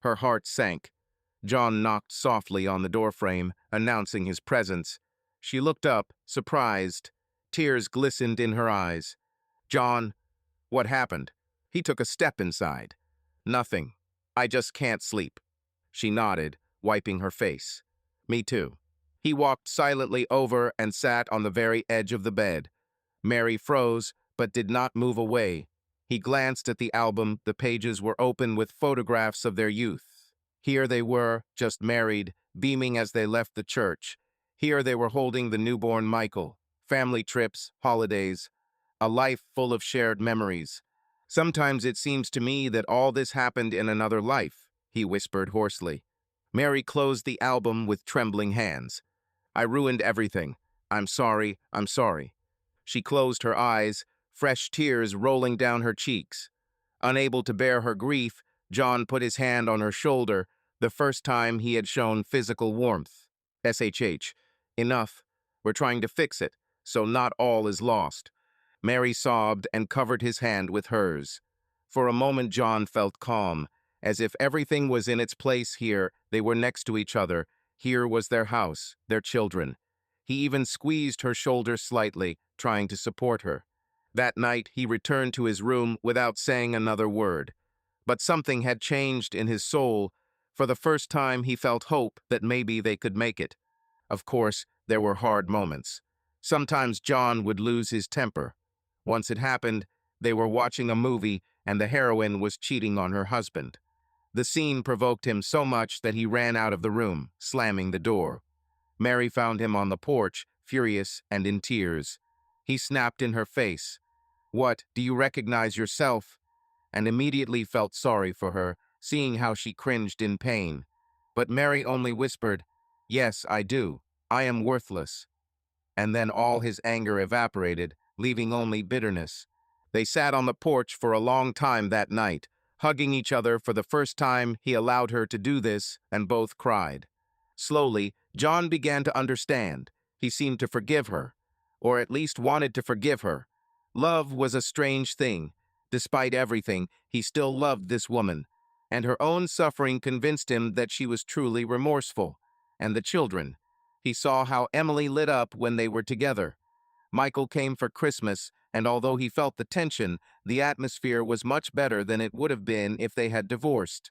S1: Her heart sank. John knocked softly on the doorframe, announcing his presence. She looked up, surprised. Tears glistened in her eyes. "John, what happened?" He took a step inside. "Nothing. I just can't sleep." She nodded, wiping her face. "Me too." He walked silently over and sat on the very edge of the bed. Mary froze, but did not move away. He glanced at the album. The pages were open with photographs of their youth. Here they were, just married, beaming as they left the church. Here they were holding the newborn Michael. Family trips, holidays, a life full of shared memories. Sometimes it seems to me that all this happened in another life, he whispered hoarsely. Mary closed the album with trembling hands. I ruined everything. I'm sorry, I'm sorry. She closed her eyes, fresh tears rolling down her cheeks. Unable to bear her grief, John put his hand on her shoulder, the first time he had shown physical warmth. SHH. Enough. We're trying to fix it, so not all is lost. Mary sobbed and covered his hand with hers. For a moment John felt calm, as if everything was in its place here. They were next to each other. Here was their house, their children. He even squeezed her shoulder slightly, trying to support her. That night he returned to his room without saying another word. But something had changed in his soul. For the first time he felt hope that maybe they could make it. Of course, there were hard moments. Sometimes John would lose his temper. Once it happened, they were watching a movie and the heroine was cheating on her husband. The scene provoked him so much that he ran out of the room, slamming the door. Mary found him on the porch, furious and in tears. He snapped in her face. What, do you recognize yourself? And immediately felt sorry for her, seeing how she cringed in pain. But Mary only whispered, Yes, I do. I am worthless. And then all his anger evaporated, leaving only bitterness. They sat on the porch for a long time that night, hugging each other for the first time he allowed her to do this, and both cried. Slowly, John began to understand. He seemed to forgive her, or at least wanted to forgive her. Love was a strange thing. Despite everything, he still loved this woman, and her own suffering convinced him that she was truly remorseful. And the children. He saw how Emily lit up when they were together. Michael came for Christmas, and although he felt the tension, the atmosphere was much better than it would have been if they had divorced.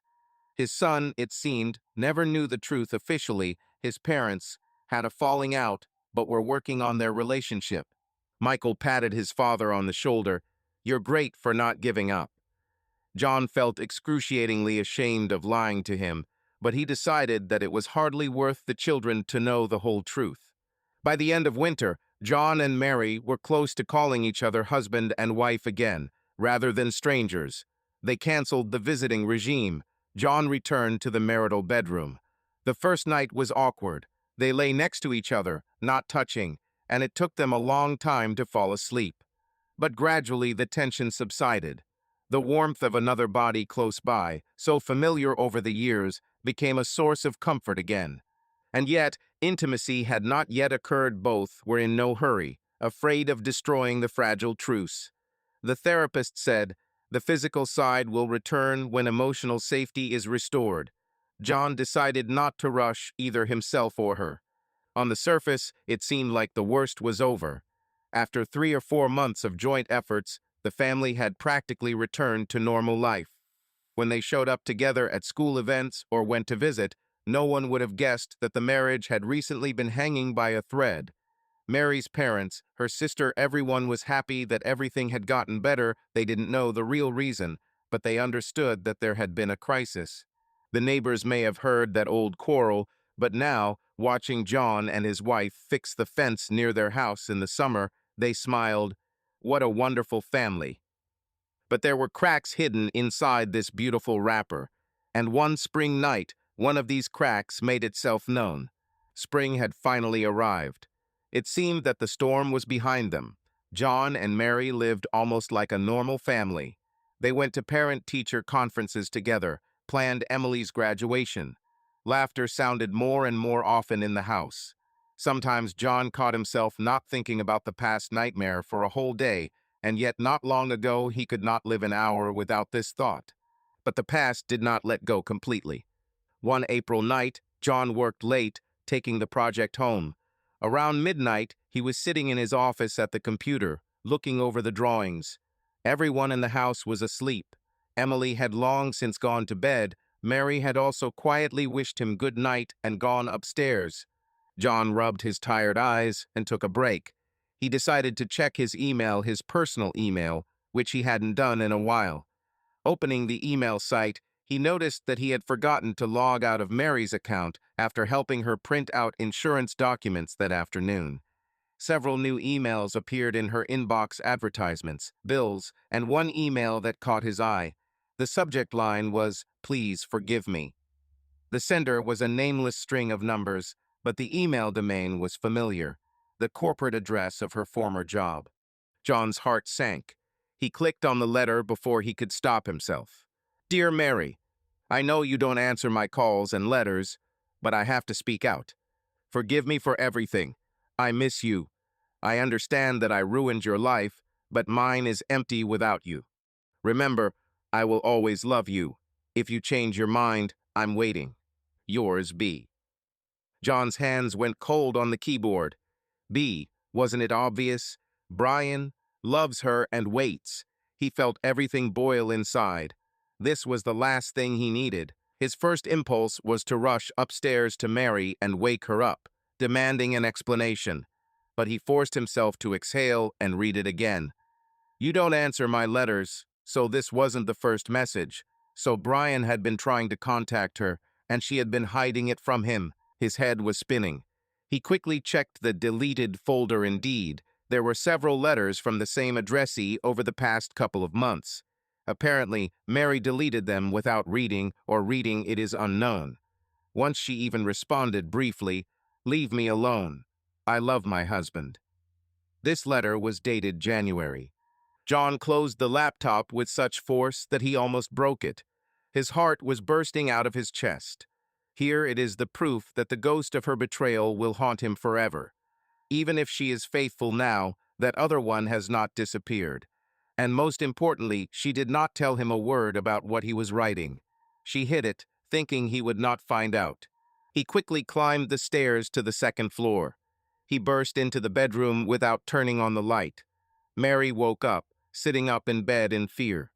S1: His son, it seemed, never knew the truth officially. His parents had a falling out, but were working on their relationship. Michael patted his father on the shoulder. You're great for not giving up. John felt excruciatingly ashamed of lying to him, but he decided that it was hardly worth the children to know the whole truth. By the end of winter, John and Mary were close to calling each other husband and wife again, rather than strangers. They canceled the visiting regime. John returned to the marital bedroom. The first night was awkward. They lay next to each other, not touching, and it took them a long time to fall asleep. But gradually the tension subsided. The warmth of another body close by, so familiar over the years, became a source of comfort again. And yet, intimacy had not yet occurred. Both were in no hurry, afraid of destroying the fragile truce. The therapist said, the physical side will return when emotional safety is restored. John decided not to rush either himself or her. On the surface, it seemed like the worst was over. After 3 or 4 months of joint efforts, the family had practically returned to normal life. When they showed up together at school events or went to visit, no one would have guessed that the marriage had recently been hanging by a thread. Mary's parents, her sister, everyone was happy that everything had gotten better. They didn't know the real reason, but they understood that there had been a crisis. The neighbors may have heard that old quarrel, but now, watching John and his wife fix the fence near their house in the summer, they smiled. What a wonderful family. But there were cracks hidden inside this beautiful wrapper, and one spring night, one of these cracks made itself known. Spring had finally arrived. It seemed that the storm was behind them. John and Mary lived almost like a normal family. They went to parent-teacher conferences together, planned Emily's graduation. Laughter sounded more and more often in the house. Sometimes John caught himself not thinking about the past nightmare for a whole day, and yet not long ago he could not live an hour without this thought. But the past did not let go completely. One April night, John worked late, taking the project home. Around midnight, he was sitting in his office at the computer, looking over the drawings. Everyone in the house was asleep. Emily had long since gone to bed. Mary had also quietly wished him good night and gone upstairs. John rubbed his tired eyes and took a break. He decided to check his email, his personal email, which he hadn't done in a while. Opening the email site, He noticed that he had forgotten to log out of Mary's account after helping her print out insurance documents that afternoon. Several new emails appeared in her inbox: advertisements, bills, and one email that caught his eye. The subject line was, "Please forgive me." The sender was a nameless string of numbers, but the email domain was familiar, the corporate address of her former job. John's heart sank. He clicked on the letter before he could stop himself. "Dear Mary, I know you don't answer my calls and letters, but I have to speak out. Forgive me for everything. I miss you. I understand that I ruined your life, but mine is empty without you. Remember, I will always love you. If you change your mind, I'm waiting. Yours, B." John's hands went cold on the keyboard. B, wasn't it obvious? Brian loves her and waits. He felt everything boil inside. This was the last thing he needed. His first impulse was to rush upstairs to Mary and wake her up, demanding an explanation. But he forced himself to exhale and read it again. "You don't answer my letters, so this wasn't the first message." So Brian had been trying to contact her, and she had been hiding it from him. His head was spinning. He quickly checked the deleted folder. Indeed, there were several letters from the same addressee over the past couple of months. Apparently, Mary deleted them without reading, or reading it is unknown. Once she even responded briefly, "Leave me alone. I love my husband." This letter was dated January. John closed the laptop with such force that he almost broke it. His heart was bursting out of his chest. Here it is, the proof that the ghost of her betrayal will haunt him forever. Even if she is faithful now, that other one has not disappeared. And most importantly, she did not tell him a word about what he was writing. She hid it, thinking he would not find out. He quickly climbed the stairs to the second floor. He burst into the bedroom without turning on the light. Mary woke up, sitting up in bed in fear.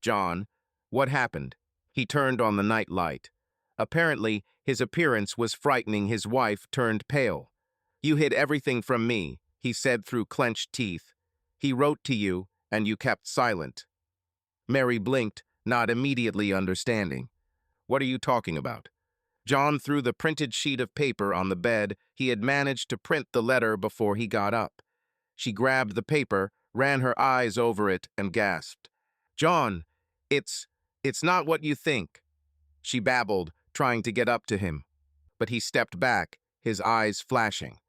S1: "John, what happened?" He turned on the night light. Apparently, his appearance was frightening. His wife turned pale. "You hid everything from me," he said through clenched teeth. "He wrote to you, and you kept silent." Mary blinked, not immediately understanding. "What are you talking about?" John threw the printed sheet of paper on the bed. He had managed to print the letter before he got up. She grabbed the paper, ran her eyes over it, and gasped. "John, it's not what you think," she babbled, trying to get up to him. But he stepped back, his eyes flashing.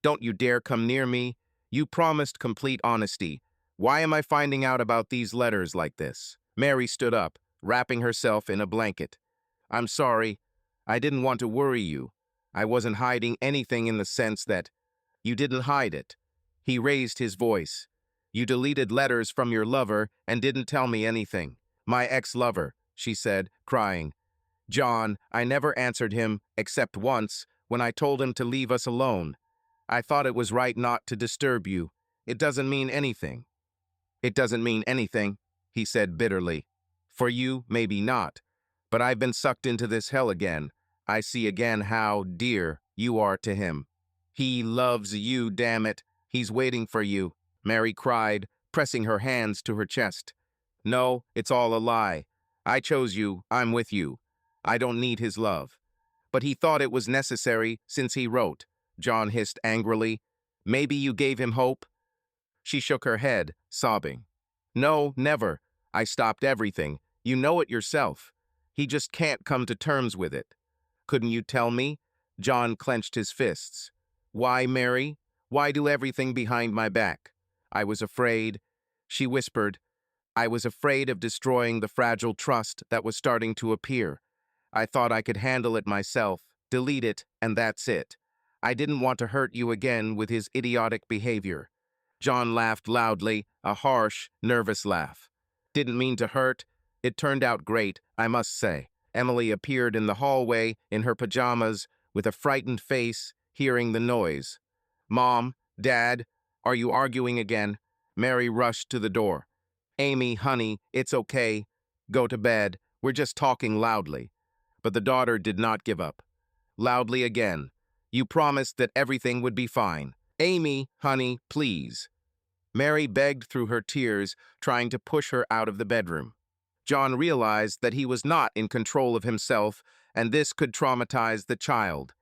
S1: "Don't you dare come near me. You promised complete honesty. Why am I finding out about these letters like this?" Mary stood up, wrapping herself in a blanket. "I'm sorry. I didn't want to worry you. I wasn't hiding anything in the sense that you didn't hide it." He raised his voice. "You deleted letters from your lover and didn't tell me anything." "My ex-lover," she said, crying. "John, I never answered him, except once, when I told him to leave us alone. I thought it was right not to disturb you. It doesn't mean anything." "It doesn't mean anything," he said bitterly. "For you, maybe not. But I've been sucked into this hell again. I see again how dear you are to him. He loves you, damn it. He's waiting for you," Mary cried, pressing her hands to her chest. "No, it's all a lie. I chose you, I'm with you. I don't need his love." "But he thought it was necessary since he wrote," John hissed angrily. "Maybe you gave him hope?" She shook her head, sobbing. "No, never. I stopped everything. You know it yourself. He just can't come to terms with it." "Couldn't you tell me?" John clenched his fists. "Why, Mary? Why do everything behind my back?" "I was afraid," she whispered. "I was afraid of destroying the fragile trust that was starting to appear. I thought I could handle it myself, delete it, and that's it. I didn't want to hurt you again with his idiotic behavior." John laughed loudly, a harsh, nervous laugh. "Didn't mean to hurt. It turned out great, I must say." Emily appeared in the hallway in her pajamas with a frightened face, hearing the noise. "Mom, Dad, are you arguing again?" Mary rushed to the door. "Amy, honey, it's okay. Go to bed. We're just talking loudly." But the daughter did not give up. Loudly again. "You promised that everything would be fine. Amy, honey, please." Mary begged through her tears, trying to push her out of the bedroom. John realized that he was not in control of himself, and this could traumatize the child.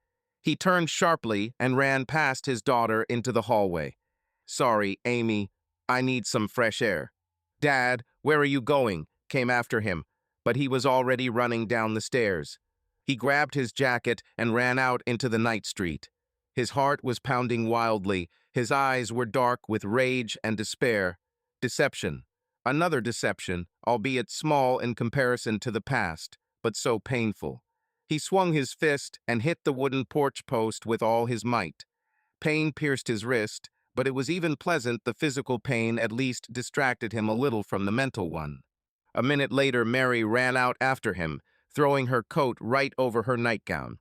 S1: He turned sharply and ran past his daughter into the hallway. "Sorry, Amy. I need some fresh air." "Dad, where are you going?" came after him, but he was already running down the stairs. He grabbed his jacket and ran out into the night street. His heart was pounding wildly. His eyes were dark with rage and despair. Deception. Another deception, albeit small in comparison to the past, but so painful. He swung his fist and hit the wooden porch post with all his might. Pain pierced his wrist, but it was even pleasant the physical pain at least distracted him a little from the mental one. A minute later, Mary ran out after him, throwing her coat right over her nightgown.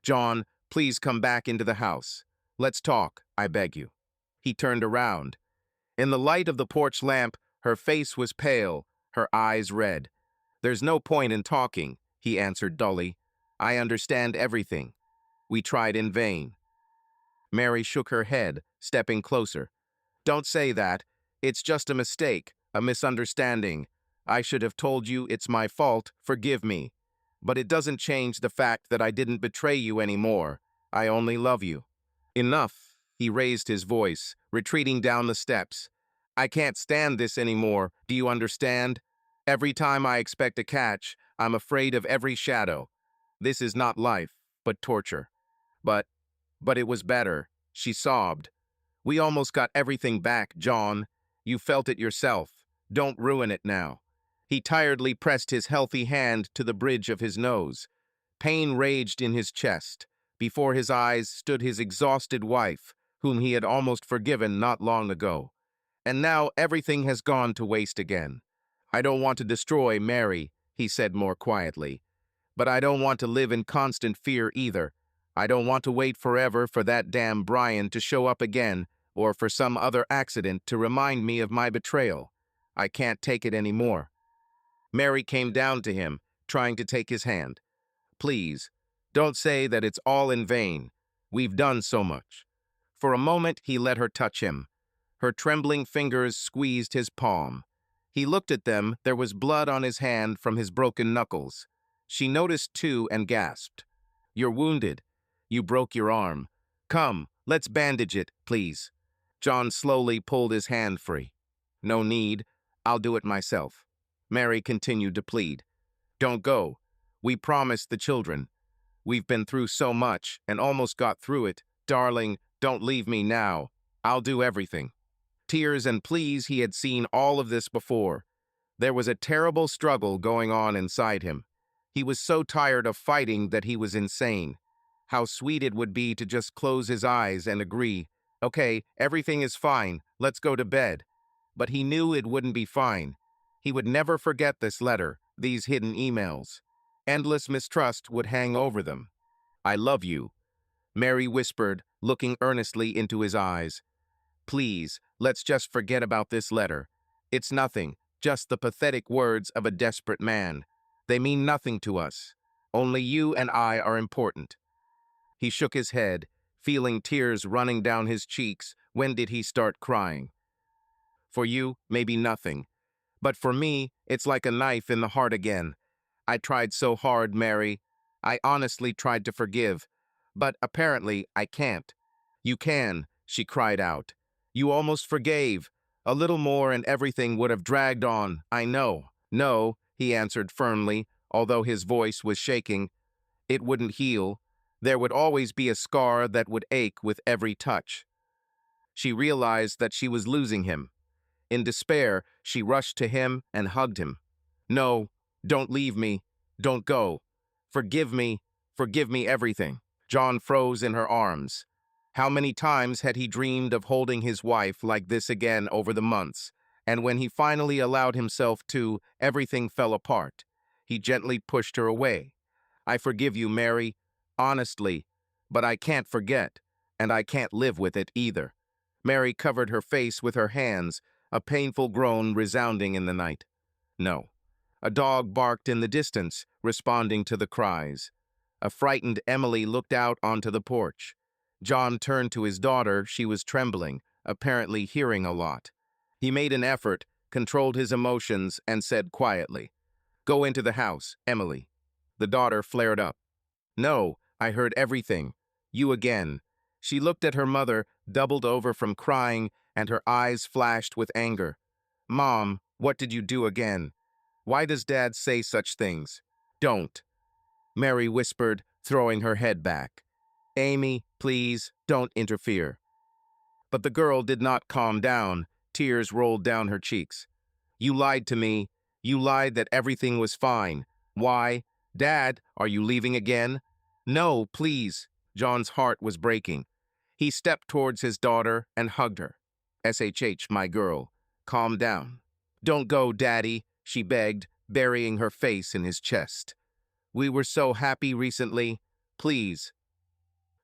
S1: "John, please come back into the house. Let's talk, I beg you." He turned around. In the light of the porch lamp, her face was pale, her eyes red. "There's no point in talking," he answered dully. "I understand everything. We tried in vain." Mary shook her head, stepping closer. "Don't say that. It's just a mistake, a misunderstanding. I should have told you it's my fault, forgive me. But it doesn't change the fact that I didn't betray you anymore. I only love you." "Enough," he raised his voice, retreating down the steps. "I can't stand this anymore, do you understand? Every time I expect a catch, I'm afraid of every shadow. This is not life, but torture. But it was better," she sobbed. "We almost got everything back, John. You felt it yourself. Don't ruin it now." He tiredly pressed his healthy hand to the bridge of his nose. Pain raged in his chest. Before his eyes stood his exhausted wife, whom he had almost forgiven not long ago. And now everything has gone to waste again. "I don't want to destroy Mary," he said more quietly. "But I don't want to live in constant fear either. I don't want to wait forever for that damn Brian to show up again, or for some other accident to remind me of my betrayal. I can't take it anymore." Mary came down to him, trying to take his hand. "Please, don't say that it's all in vain. We've done so much." For a moment, he let her touch him. Her trembling fingers squeezed his palm. He looked at them. There was blood on his hand from his broken knuckles. She noticed too and gasped. "You're wounded. You broke your arm. Come, let's bandage it, please." John slowly pulled his hand free. "No need. I'll do it myself." Mary continued to plead. "Don't go. We promised the children. We've been through so much and almost got through it. Darling, don't leave me now. I'll do everything." Tears and pleas, he had seen all of this before. There was a terrible struggle going on inside him. He was so tired of fighting that he was insane. How sweet it would be to just close his eyes and agree, "Okay, everything is fine, let's go to bed." But he knew it wouldn't be fine. He would never forget this letter, these hidden emails. Endless mistrust would hang over them. "I love you," Mary whispered, looking earnestly into his eyes. "Please, let's just forget about this letter. It's nothing, just the pathetic words of a desperate man. They mean nothing to us. Only you and I are important." He shook his head, feeling tears running down his cheeks. When did he start crying? "For you, maybe nothing. But for me, it's like a knife in the heart again. I tried so hard, Mary. I honestly tried to forgive. But apparently, I can't." "You can," she cried out. "You almost forgave. A little more and everything would have dragged on, I know." "No," he answered firmly, although his voice was shaking. "It wouldn't heal. There would always be a scar that would ache with every touch." She realized that she was losing him. In despair, she rushed to him and hugged him. "No, don't leave me. Don't go. Forgive me. Forgive me everything." John froze in her arms. How many times had he dreamed of holding his wife like this again over the months? And when he finally allowed himself to, everything fell apart. He gently pushed her away. "I forgive you, Mary. Honestly. But I can't forget. And I can't live with it either." Mary covered her face with her hands, a painful groan resounding in the night. No. A dog barked in the distance, responding to the cries. A frightened Emily looked out onto the porch. John turned to his daughter. She was trembling, apparently hearing a lot. He made an effort, controlled his emotions, and said quietly, Go into the house, Emily. The daughter flared up. No, I heard everything. You again. She looked at her mother, doubled over from crying, and her eyes flashed with anger. Mom, what did you do again? Why does Dad say such things? Don't, Mary whispered, throwing her head back. Amy, please, don't interfere. But the girl did not calm down. Tears rolled down her cheeks. You lied to me. You lied that everything was fine. Why? Dad, are you leaving again? No, please. John's heart was breaking. He stepped towards his daughter and hugged her. SHH, my girl. Calm down. Don't go, Daddy, she begged, burying her face in his chest. We were so happy recently. Please.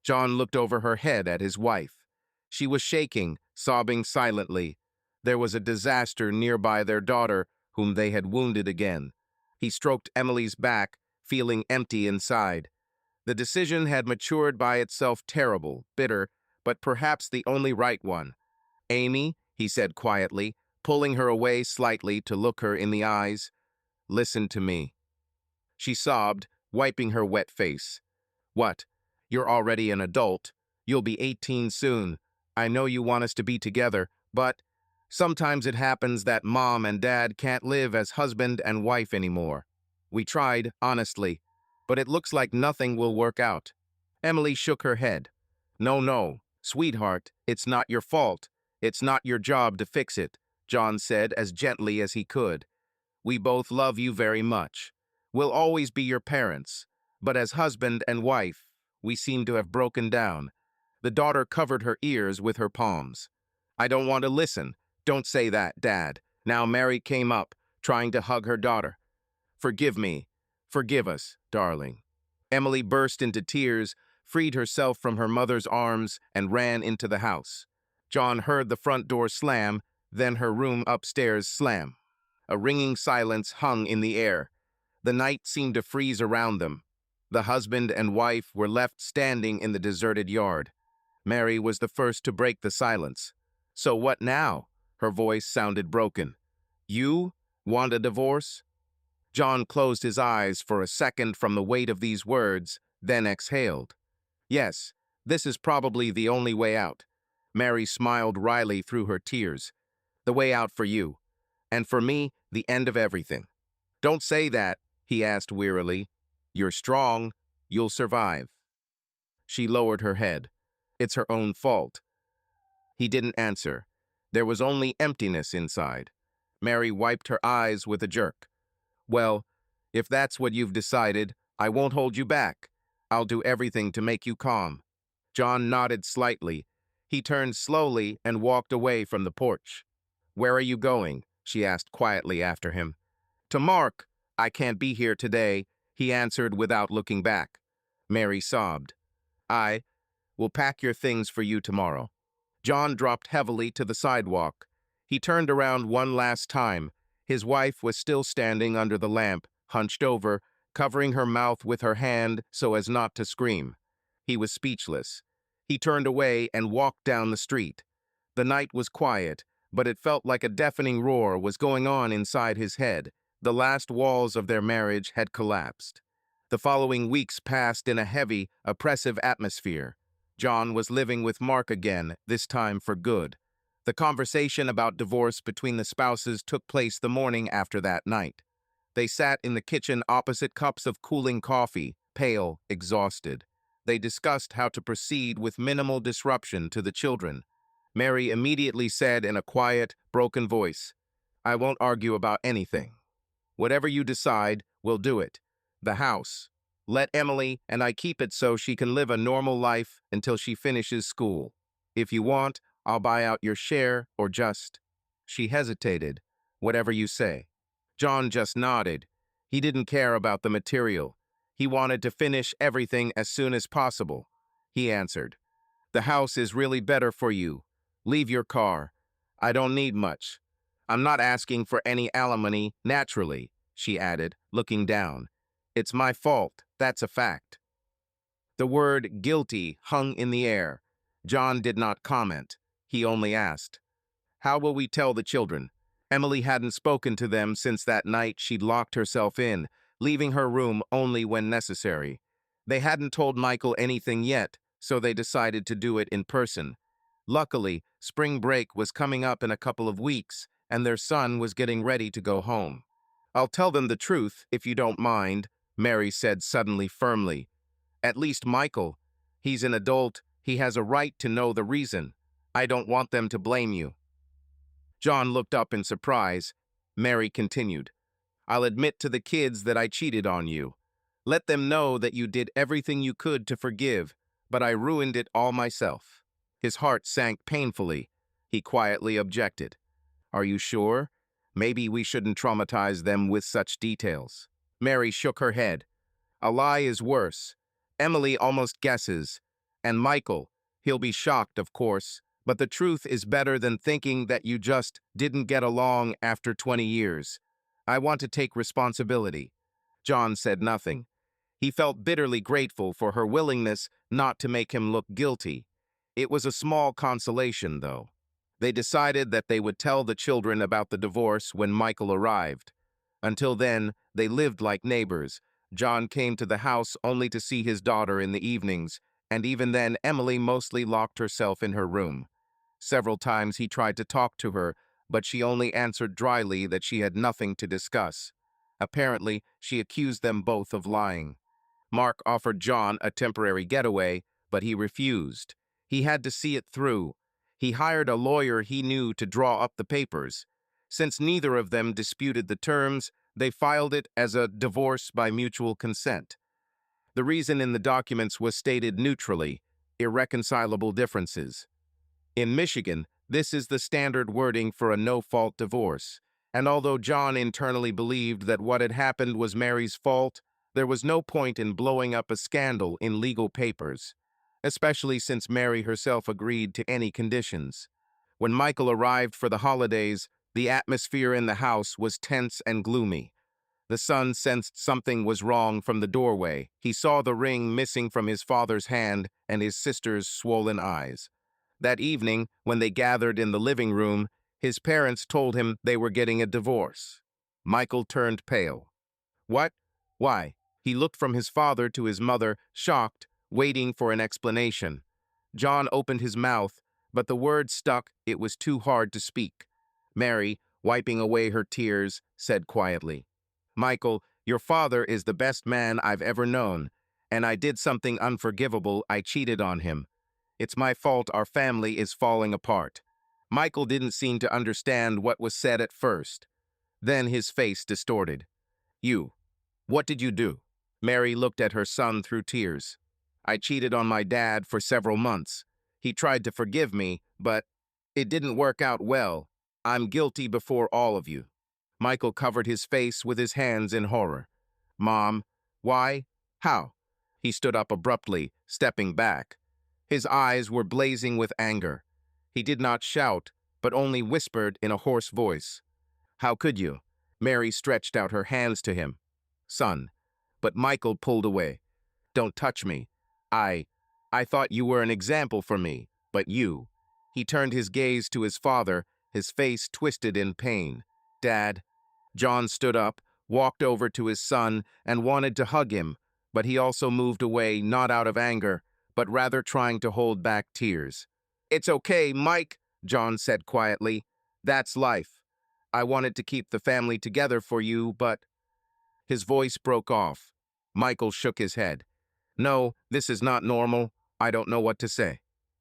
S1: John looked over her head at his wife. She was shaking, sobbing silently. There was a disaster nearby their daughter, whom they had wounded again. He stroked Emily's back, feeling empty inside. The decision had matured by itself terrible, bitter, but perhaps the only right one. Amy, he said quietly, pulling her away slightly to look her in the eyes. Listen to me. She sobbed, wiping her wet face. What? You're already an adult. You'll be 18 soon. I know you want us to be together, but sometimes it happens that Mom and Dad can't live as husband and wife anymore. We tried, honestly, but it looks like nothing will work out. Emily shook her head. No, sweetheart, it's not your fault. It's not your job to fix it, John said as gently as he could. We both love you very much. We'll always be your parents, but as husband and wife, we seem to have broken down. The daughter covered her ears with her palms. I don't want to listen. Don't say that, Dad. Now Mary came up, trying to hug her daughter. Forgive me. Forgive us, darling. Emily burst into tears, freed herself from her mother's arms, and ran into the house. John heard the front door slam, then her room upstairs slam. A ringing silence hung in the air. The night seemed to freeze around them. The husband and wife were left standing in the deserted yard. Mary was the first to break the silence. So what now? Her voice sounded broken. You want a divorce? John closed his eyes for a second from the weight of these words, then exhaled. Yes, this is probably the only way out. Mary smiled wryly through her tears. The way out for you. And for me, the end of everything. Don't say that, he asked wearily. You're strong. You'll survive. She lowered her head. It's her own fault. He didn't answer. There was only emptiness inside. Mary wiped her eyes with a jerk. Well, if that's what you've decided, I won't hold you back. I'll do everything to make you calm. John nodded slightly. He turned slowly and walked away from the porch. Where are you going? She asked quietly after him. To Mark. I can't be here today, he answered without looking back. Mary sobbed. I will pack your things for you tomorrow. John dropped heavily to the sidewalk. He turned around one last time. His wife was still standing under the lamp, hunched over, covering her mouth with her hand so as not to scream. He was speechless. He turned away and walked down the street. The night was quiet, but it felt like a deafening roar was going on inside his head. The last walls of their marriage had collapsed. The following weeks passed in a heavy, oppressive atmosphere. John was living with Mark again, this time for good. The conversation about divorce between the spouses took place the morning after that night. They sat in the kitchen opposite cups of cooling coffee, pale, exhausted. They discussed how to proceed with minimal disruption to the children. Mary immediately said in a quiet, broken voice, I won't argue about anything. Whatever you decide, we'll do it. The house. Let Emily and I keep it so she can live a normal life until she finishes school. If you want, I'll buy out your share or just... She hesitated. Whatever you say. John just nodded. He didn't care about the material. He wanted to finish everything as soon as possible. He answered, The house is really better for you. Leave your car. I don't need much. I'm not asking for any alimony, naturally, she added, looking down. It's my fault, that's a fact. The word guilty hung in the air. John did not comment. He only asked, How will we tell the children? Emily hadn't spoken to them since that night she'd locked herself in, leaving her room only when necessary. They hadn't told Michael anything yet, so they decided to do it in person. Luckily, spring break was coming up in a couple of weeks, and their son was getting ready to go home. "I'll tell them the truth, if you don't mind," Mary said suddenly firmly. "At least Michael. He's an adult. He has a right to know the reason. I don't want them to blame you." John looked up in surprise. Mary continued, "I'll admit to the kids that I cheated on you. Let them know that you did everything you could to forgive, but I ruined it all myself." His heart sank painfully. He quietly objected. "Are you sure? Maybe we shouldn't traumatize them with such details." Mary shook her head. "A lie is worse. Emily almost guesses. And Michael, he'll be shocked, of course, but the truth is better than thinking that you just didn't get along after 20 years. I want to take responsibility." John said nothing. He felt bitterly grateful for her willingness not to make him look guilty. It was a small consolation, though. They decided that they would tell the children about the divorce when Michael arrived. Until then, they lived like neighbors. John came to the house only to see his daughter in the evenings, and even then Emily mostly locked herself in her room. Several times he tried to talk to her, but she only answered dryly that she had nothing to discuss. Apparently, she accused them both of lying. Mark offered John a temporary getaway, but he refused. He had to see it through. He hired a lawyer he knew to draw up the papers. Since neither of them disputed the terms, they filed it as a divorce by mutual consent. The reason in the documents was stated neutrally: irreconcilable differences. In Michigan, this is the standard wording for a no-fault divorce, and although John internally believed that what had happened was Mary's fault, there was no point in blowing up a scandal in legal papers, especially since Mary herself agreed to any conditions. When Michael arrived for the holidays, the atmosphere in the house was tense and gloomy. The son sensed something was wrong from the doorway. He saw the ring missing from his father's hand and his sister's swollen eyes. That evening, when they gathered in the living room, his parents told him they were getting a divorce. Michael turned pale. "What? Why?" He looked from his father to his mother, shocked, waiting for an explanation. John opened his mouth, but the words stuck. It was too hard to speak. Mary, wiping away her tears, said quietly, "Michael, your father is the best man I've ever known, and I did something unforgivable. I cheated on him. It's my fault our family is falling apart." Michael didn't seem to understand what was said at first. Then his face distorted. What did you do?" Mary looked at her son through tears. "I cheated on my dad for several months. He tried to forgive me, but it didn't work out well. I'm guilty before all of you." Michael covered his face with his hands in horror. "Mom, why? How?" He stood up abruptly, stepping back. His eyes were blazing with anger. He did not shout, but only whispered in a hoarse voice. "How could you?" Mary stretched out her hands to him. "Son." But Michael pulled away. "Don't touch me. I thought you were an example for me, but you." He turned his gaze to his father, his face twisted in pain. "Dad." John stood up, walked over to his son, and wanted to hug him, but he also moved away, not out of anger, but rather trying to hold back tears. "It's okay, Mike," John said quietly. "That's life. I wanted to keep the family together for you, but—" His voice broke off. Michael shook his head. "No, this is not normal. I don't know what to say."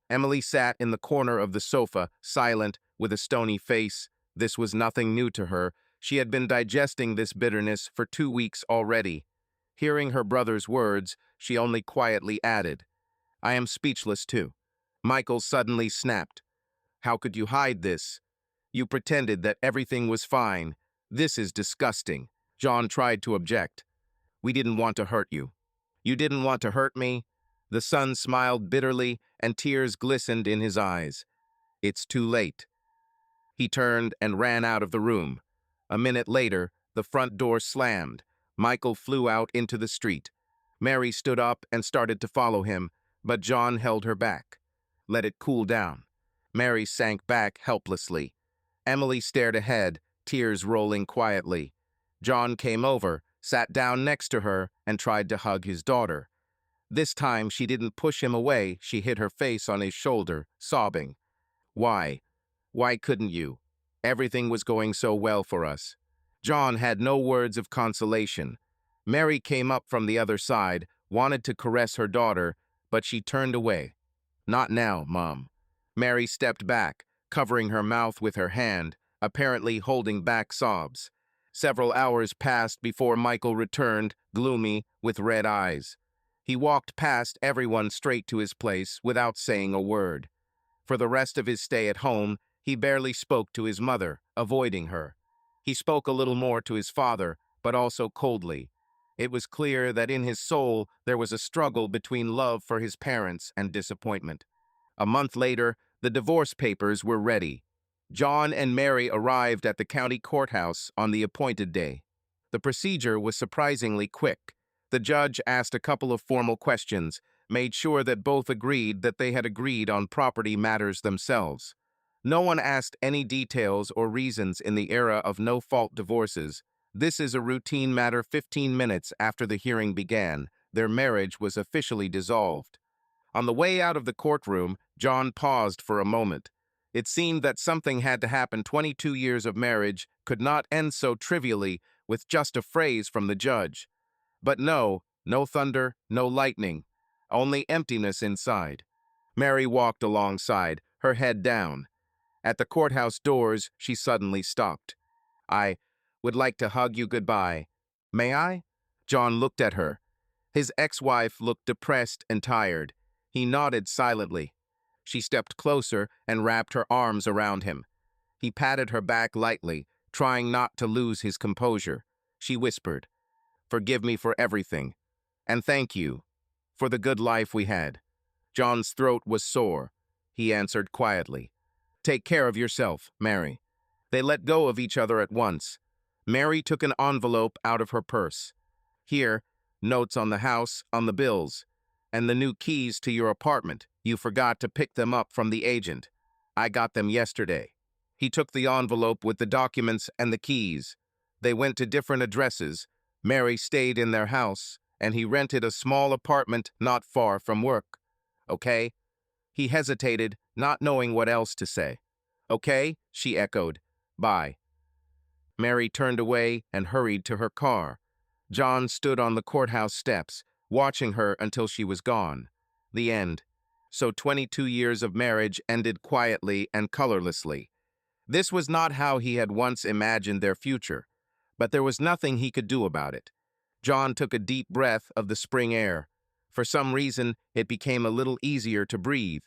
S1: Emily sat in the corner of the sofa, silent, with a stony face. This was nothing new to her. She had been digesting this bitterness for 2 weeks already. Hearing her brother's words, she only quietly added, "I am speechless too." Michael suddenly snapped. "How could you hide this? You pretended that everything was fine. This is disgusting." John tried to object. "We didn't want to hurt you." "You didn't want to hurt me?" The son smiled bitterly, and tears glistened in his eyes. "It's too late." He turned and ran out of the room. A minute later, the front door slammed. Michael flew out into the street. Mary stood up and started to follow him, but John held her back. "Let it cool down." Mary sank back helplessly. Emily stared ahead, tears rolling quietly. John came over, sat down next to her, and tried to hug his daughter. This time she didn't push him away, she hid her face on his shoulder, sobbing. Why? Why couldn't you? Everything was going so well for us. John had no words of consolation. Mary came up from the other side, wanted to caress her daughter, but she turned away. Not now, Mom. Mary stepped back, covering her mouth with her hand, apparently holding back sobs. Several hours passed before Michael returned, gloomy, with red eyes. He walked past everyone straight to his place without saying a word. For the rest of his stay at home, he barely spoke to his mother, avoiding her. He spoke a little more to his father, but also coldly. It was clear that in his soul there was a struggle between love for his parents and disappointment. A month later, the divorce papers were ready. John and Mary arrived at the county courthouse on the appointed day. The procedure was surprisingly quick. The judge asked a couple of formal questions, made sure that both agreed that they had agreed on property matters themselves. No one asked any details or reasons in the era of no-fault divorces. This is a routine matter. 15 minutes after the hearing began, their marriage was officially dissolved. On the way out of the courtroom, John paused for a moment. It seemed that something had to happen. 22 years of marriage could not end so trivially with just a phrase from the judge. But no thunder, no lightning, only emptiness inside. Mary walked alongside, her head down. At the courthouse doors, she suddenly stopped. I would like to hug you goodbye. May I? John looked at her. His ex-wife looked depressed and tired. He nodded silently. She stepped closer and wrapped her arms around him. He patted her back lightly, trying not to lose his composure. She whispered, "Forgive me for everything, and thank you for the good life we had." John's throat was sore. He answered quietly, "Take care of yourself, Mary." They let go of each other at once. Mary took an envelope out of her purse. "Here, notes on the house, on the bills, and the new keys to your apartment. You forgot to pick them up from the agent. I got them yesterday." He took the envelope with the documents and the keys. They went to different addresses. Mary stayed in their house, and he rented a small apartment not far from work. "Okay?" He hesitated, not knowing what else to say. "Okay," she echoed. "Bye." Mary turned away and hurried to her car. John stood on the courthouse steps, watching her until she was gone. The end. So 22 years of marriage ended quietly and colorlessly. This was not how he had once imagined their future, but there was nothing he could do about it. John took a deep breath of the spring air. For some reason, it became a little easier to breathe.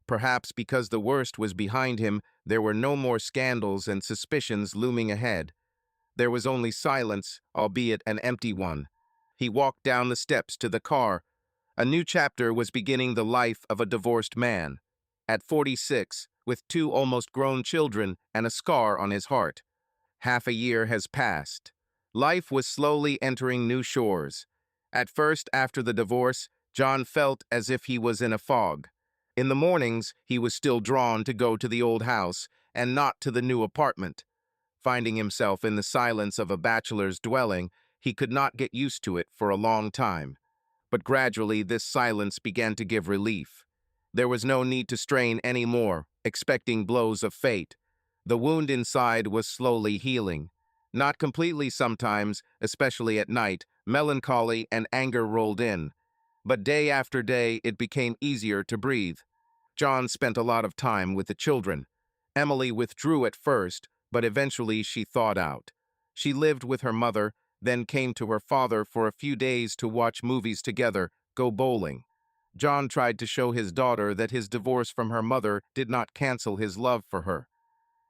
S1: Perhaps because the worst was behind him, there were no more scandals and suspicions looming ahead. There was only silence, albeit an empty one. He walked down the steps to the car. A new chapter was beginning the life of a divorced man. At 46, with 2 almost grown children and a scar on his heart. Half a year has passed. Life was slowly entering new shores. At first, after the divorce, John felt as if he was in a fog. In the mornings, he was still drawn to go to the old house and not to the new apartment. Finding himself in the silence of a bachelor's dwelling, he could not get used to it for a long time. But gradually, this silence began to give relief. There was no need to strain any more, expecting blows of fate. The wound inside was slowly healing. Not completely sometimes, especially at night, melancholy and anger rolled in. But day after day, it became easier to breathe. John spent a lot of time with the children. Emily withdrew at first, but eventually she thawed out. She lived with her mother, then came to her father for a few days to watch movies together, go bowling. John tried to show his daughter that his divorce from her mother did not cancel his love for her.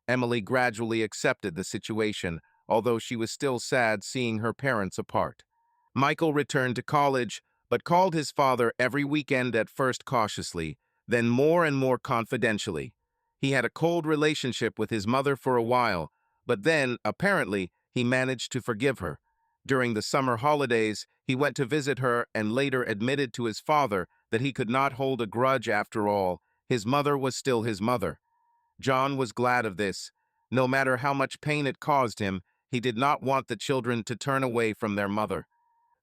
S1: Emily gradually accepted the situation, although she was still sad seeing her parents apart. Michael returned to college, but called his father every weekend, at first cautiously, then more and more confidentially. He had a cold relationship with his mother for a while, but then, apparently, he managed to forgive her. During the summer holidays, he went to visit her and later admitted to his father that he could not hold a grudge after all. His mother was still his mother. John was glad of this. No matter how much pain it caused him, he did not want the children to turn away from their mother.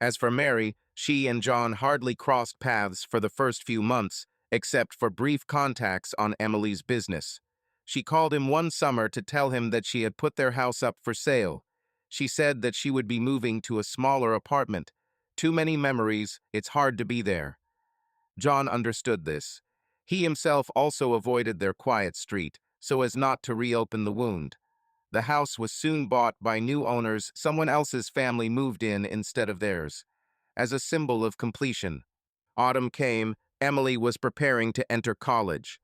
S1: As for Mary, she and John hardly crossed paths for the first few months, except for brief contacts on Emily's business. She called him one summer to tell him that she had put their house up for sale. She said that she would be moving to a smaller apartment. Too many memories, it's hard to be there. John understood this. He himself also avoided their quiet street, so as not to reopen the wound. The house was soon bought by new owners. Someone else's family moved in instead of theirs. As a symbol of completion. Autumn came. Emily was preparing to enter college.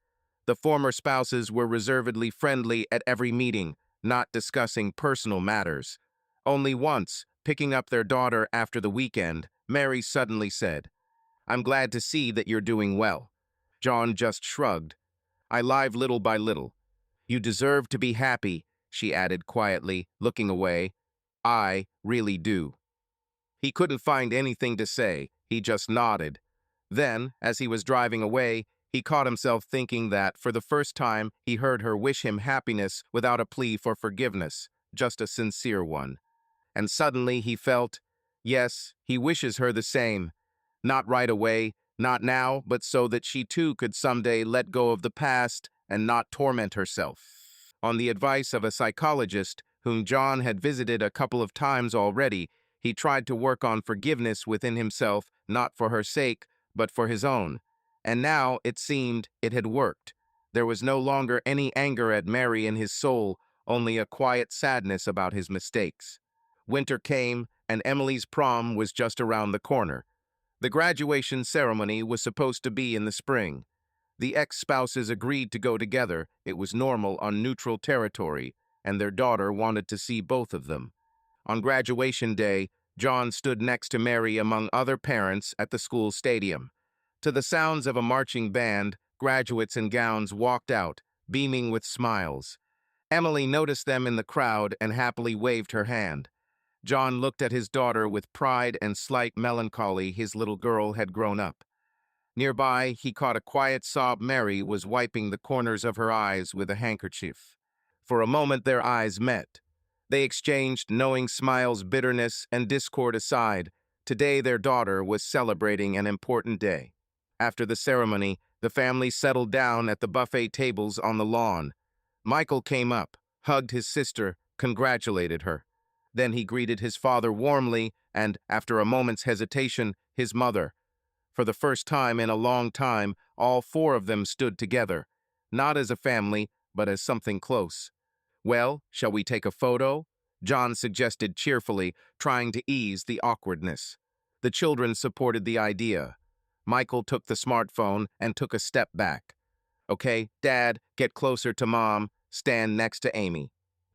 S1: The former spouses were reservedly friendly at every meeting, not discussing personal matters. Only once, picking up their daughter after the weekend, Mary suddenly said, "I'm glad to see that you're doing well." John just shrugged. "I live little by little." "You deserve to be happy," she added quietly, looking away. "I really do." He couldn't find anything to say. He just nodded. Then, as he was driving away, he caught himself thinking that, for the first time, he heard her wish him happiness without a plea for forgiveness, just a sincere one. And suddenly he felt, yes, he wishes her the same. Not right away, not now, but so that she too could someday let go of the past and not torment herself. On the advice of a psychologist, whom John had visited a couple of times already, he tried to work on forgiveness within himself, not for her sake, but for his own. And now, it seemed, it had worked. There was no longer any anger at Mary in his soul, only a quiet sadness about his mistakes. Winter came, and Emily's prom was just around the corner. The graduation ceremony was supposed to be in the spring. The ex-spouses agreed to go together. It was normal on neutral territory, and their daughter wanted to see both of them. On graduation day, John stood next to Mary among other parents at the school stadium. To the sounds of a marching band, graduates in gowns walked out, beaming with smiles. Emily noticed them in the crowd and happily waved her hand. John looked at his daughter with pride and slight melancholy. His little girl had grown up. Nearby, he caught a quiet sob. Mary was wiping the corners of her eyes with a handkerchief. For a moment their eyes met. They exchanged knowing smiles, bitterness and discord aside. Today their daughter was celebrating an important day. After the ceremony, the family settled down at the buffet tables on the lawn. Michael came up, hugged his sister, congratulated her. Then he greeted his father warmly and, after a moment's hesitation, his mother. For the first time in a long time, all four of them stood together, not as a family, but as something close. "Well, shall we take a photo?" John suggested cheerfully, trying to ease the awkwardness. The children supported the idea. Michael took the smartphone and took a step back. "Okay, Dad, get closer to Mom. Stand next to Amy."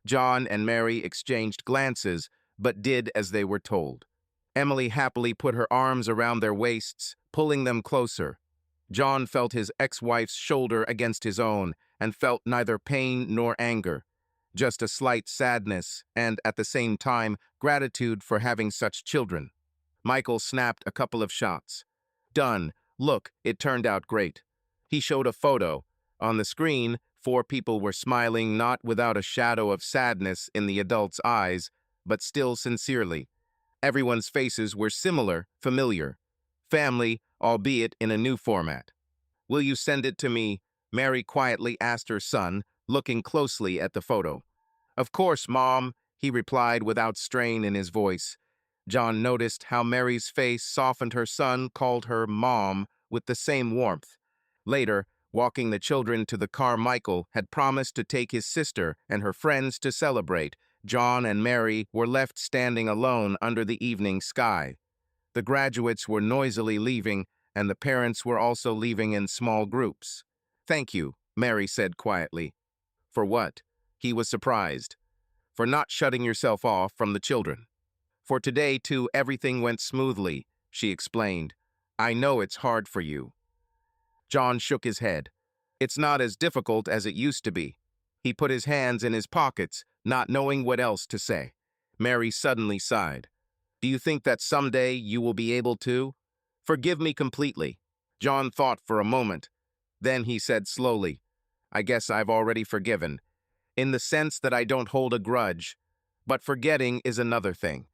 S1: John and Mary exchanged glances, but did as they were told. Emily happily put her arms around their waists, pulling them closer. John felt his ex-wife's shoulder against his own and felt neither pain nor anger, just a slight sadness and, at the same time, gratitude for having such children. Michael snapped a couple of shots. "Done. Look, it turned out great." He showed a photo. On the screen, four people were smiling, not without a shadow of sadness in the adults' eyes, but still sincerely. Everyone's faces were similar, familiar. Family, albeit in a new format. "Will you send it to me?" Mary quietly asked her son, looking closely at the photo. "Of course, Mom," he replied without strain in his voice. John noticed how Mary's face softened. Her son called her Mom with the same warmth. Later, walking the children to the car, Michael had promised to take his sister and her friends to celebrate. John and Mary were left standing alone under the evening sky. The graduates were noisily leaving, and the parents were also leaving in small groups. "Thank you," Mary said quietly. "For what?" He was surprised. "For not shutting yourself off from the children." "For today, too, everything went smoothly," she explained. "I know it's hard for you." John shook his head. "It's not as difficult as it used to be." He put his hands in his pockets, not knowing what else to say. Mary suddenly sighed. "Do you think that someday you will be able to forgive me completely?" John thought for a moment. Then he said slowly, "I guess I've already forgiven. in the sense that I don't hold a grudge. But forgetting is another thing.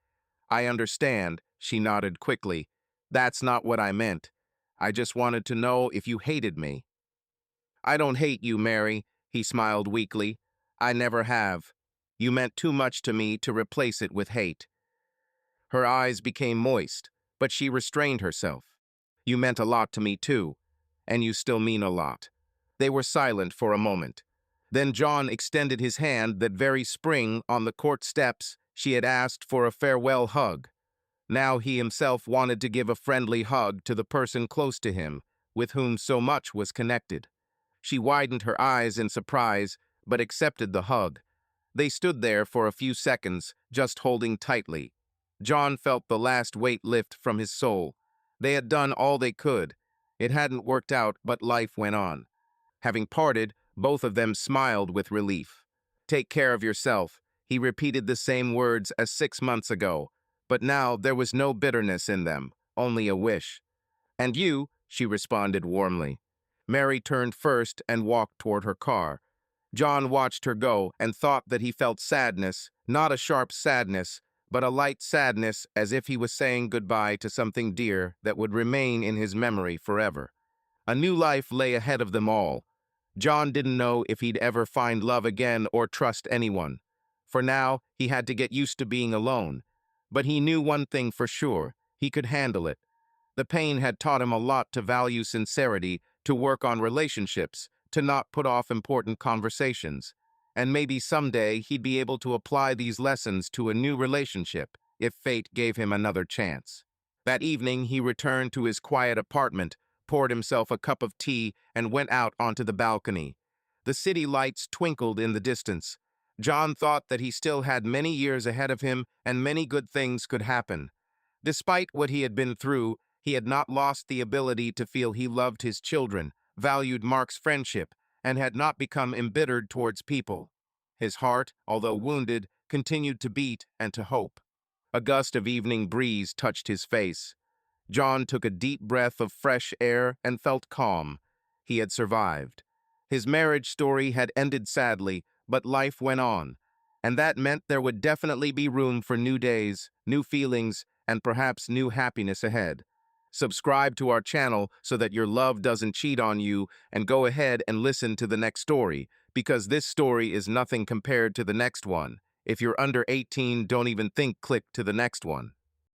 S1: I understand, she nodded quickly. That's not what I meant. I just wanted to know if you hated me. I don't hate you, Mary, he smiled weakly. I never have. You meant too much to me to replace it with hate. Her eyes became moist, but she restrained herself. You meant a lot to me, too, and you still mean a lot. They were silent for a moment. Then John extended his hand that very spring on the court steps she had asked for a farewell hug. Now he himself wanted to give a friendly hug to the person close to him, with whom so much was connected. She widened her eyes in surprise, but accepted the hug. They stood there for a few seconds, just holding tightly. John felt the last weight lift from his soul. They had done all they could. It hadn't worked out, but life went on. Having parted, both of them smiled with relief. Take care of yourself. He repeated the same words as 6 months ago, but now there was no bitterness in them, only a wish. And you, she responded warmly. Mary turned first and walked toward her car. John watched her go and thought that he felt sadness, not a sharp sadness, but a light sadness, as if he was saying goodbye to something dear that would remain in his memory forever. A new life lay ahead of them all. John didn't know if he'd ever find love again or trust anyone. For now, he had to get used to being alone. But he knew one thing for sure: he could handle it. The pain had taught him a lot: to value sincerity, to work on relationships, to not put off important conversations. And maybe someday he'd be able to apply these lessons to a new relationship, if fate gave him another chance. That evening, he returned to his quiet apartment, poured himself a cup of tea, and went out onto the balcony. The city lights twinkled in the distance. John thought that he still had many years ahead of him and many good things could happen. Despite what he had been through, he had not lost the ability to feel he loved his children, valued Mark's friendship, and had not become embittered towards people. His heart, although wounded, continued to beat and to hope. A gust of evening breeze touched his face. John took a deep breath of fresh air and felt calm. He had survived. His marriage story had ended sadly, but life went on, and that meant there would definitely be room for new days, new feelings, and perhaps new happiness ahead. Subscribe to our channel so that your love doesn't cheat on you, and go ahead and listen to the next story, because this story is nothing compared to the next one. If you're under 18, don't even think click to the next one.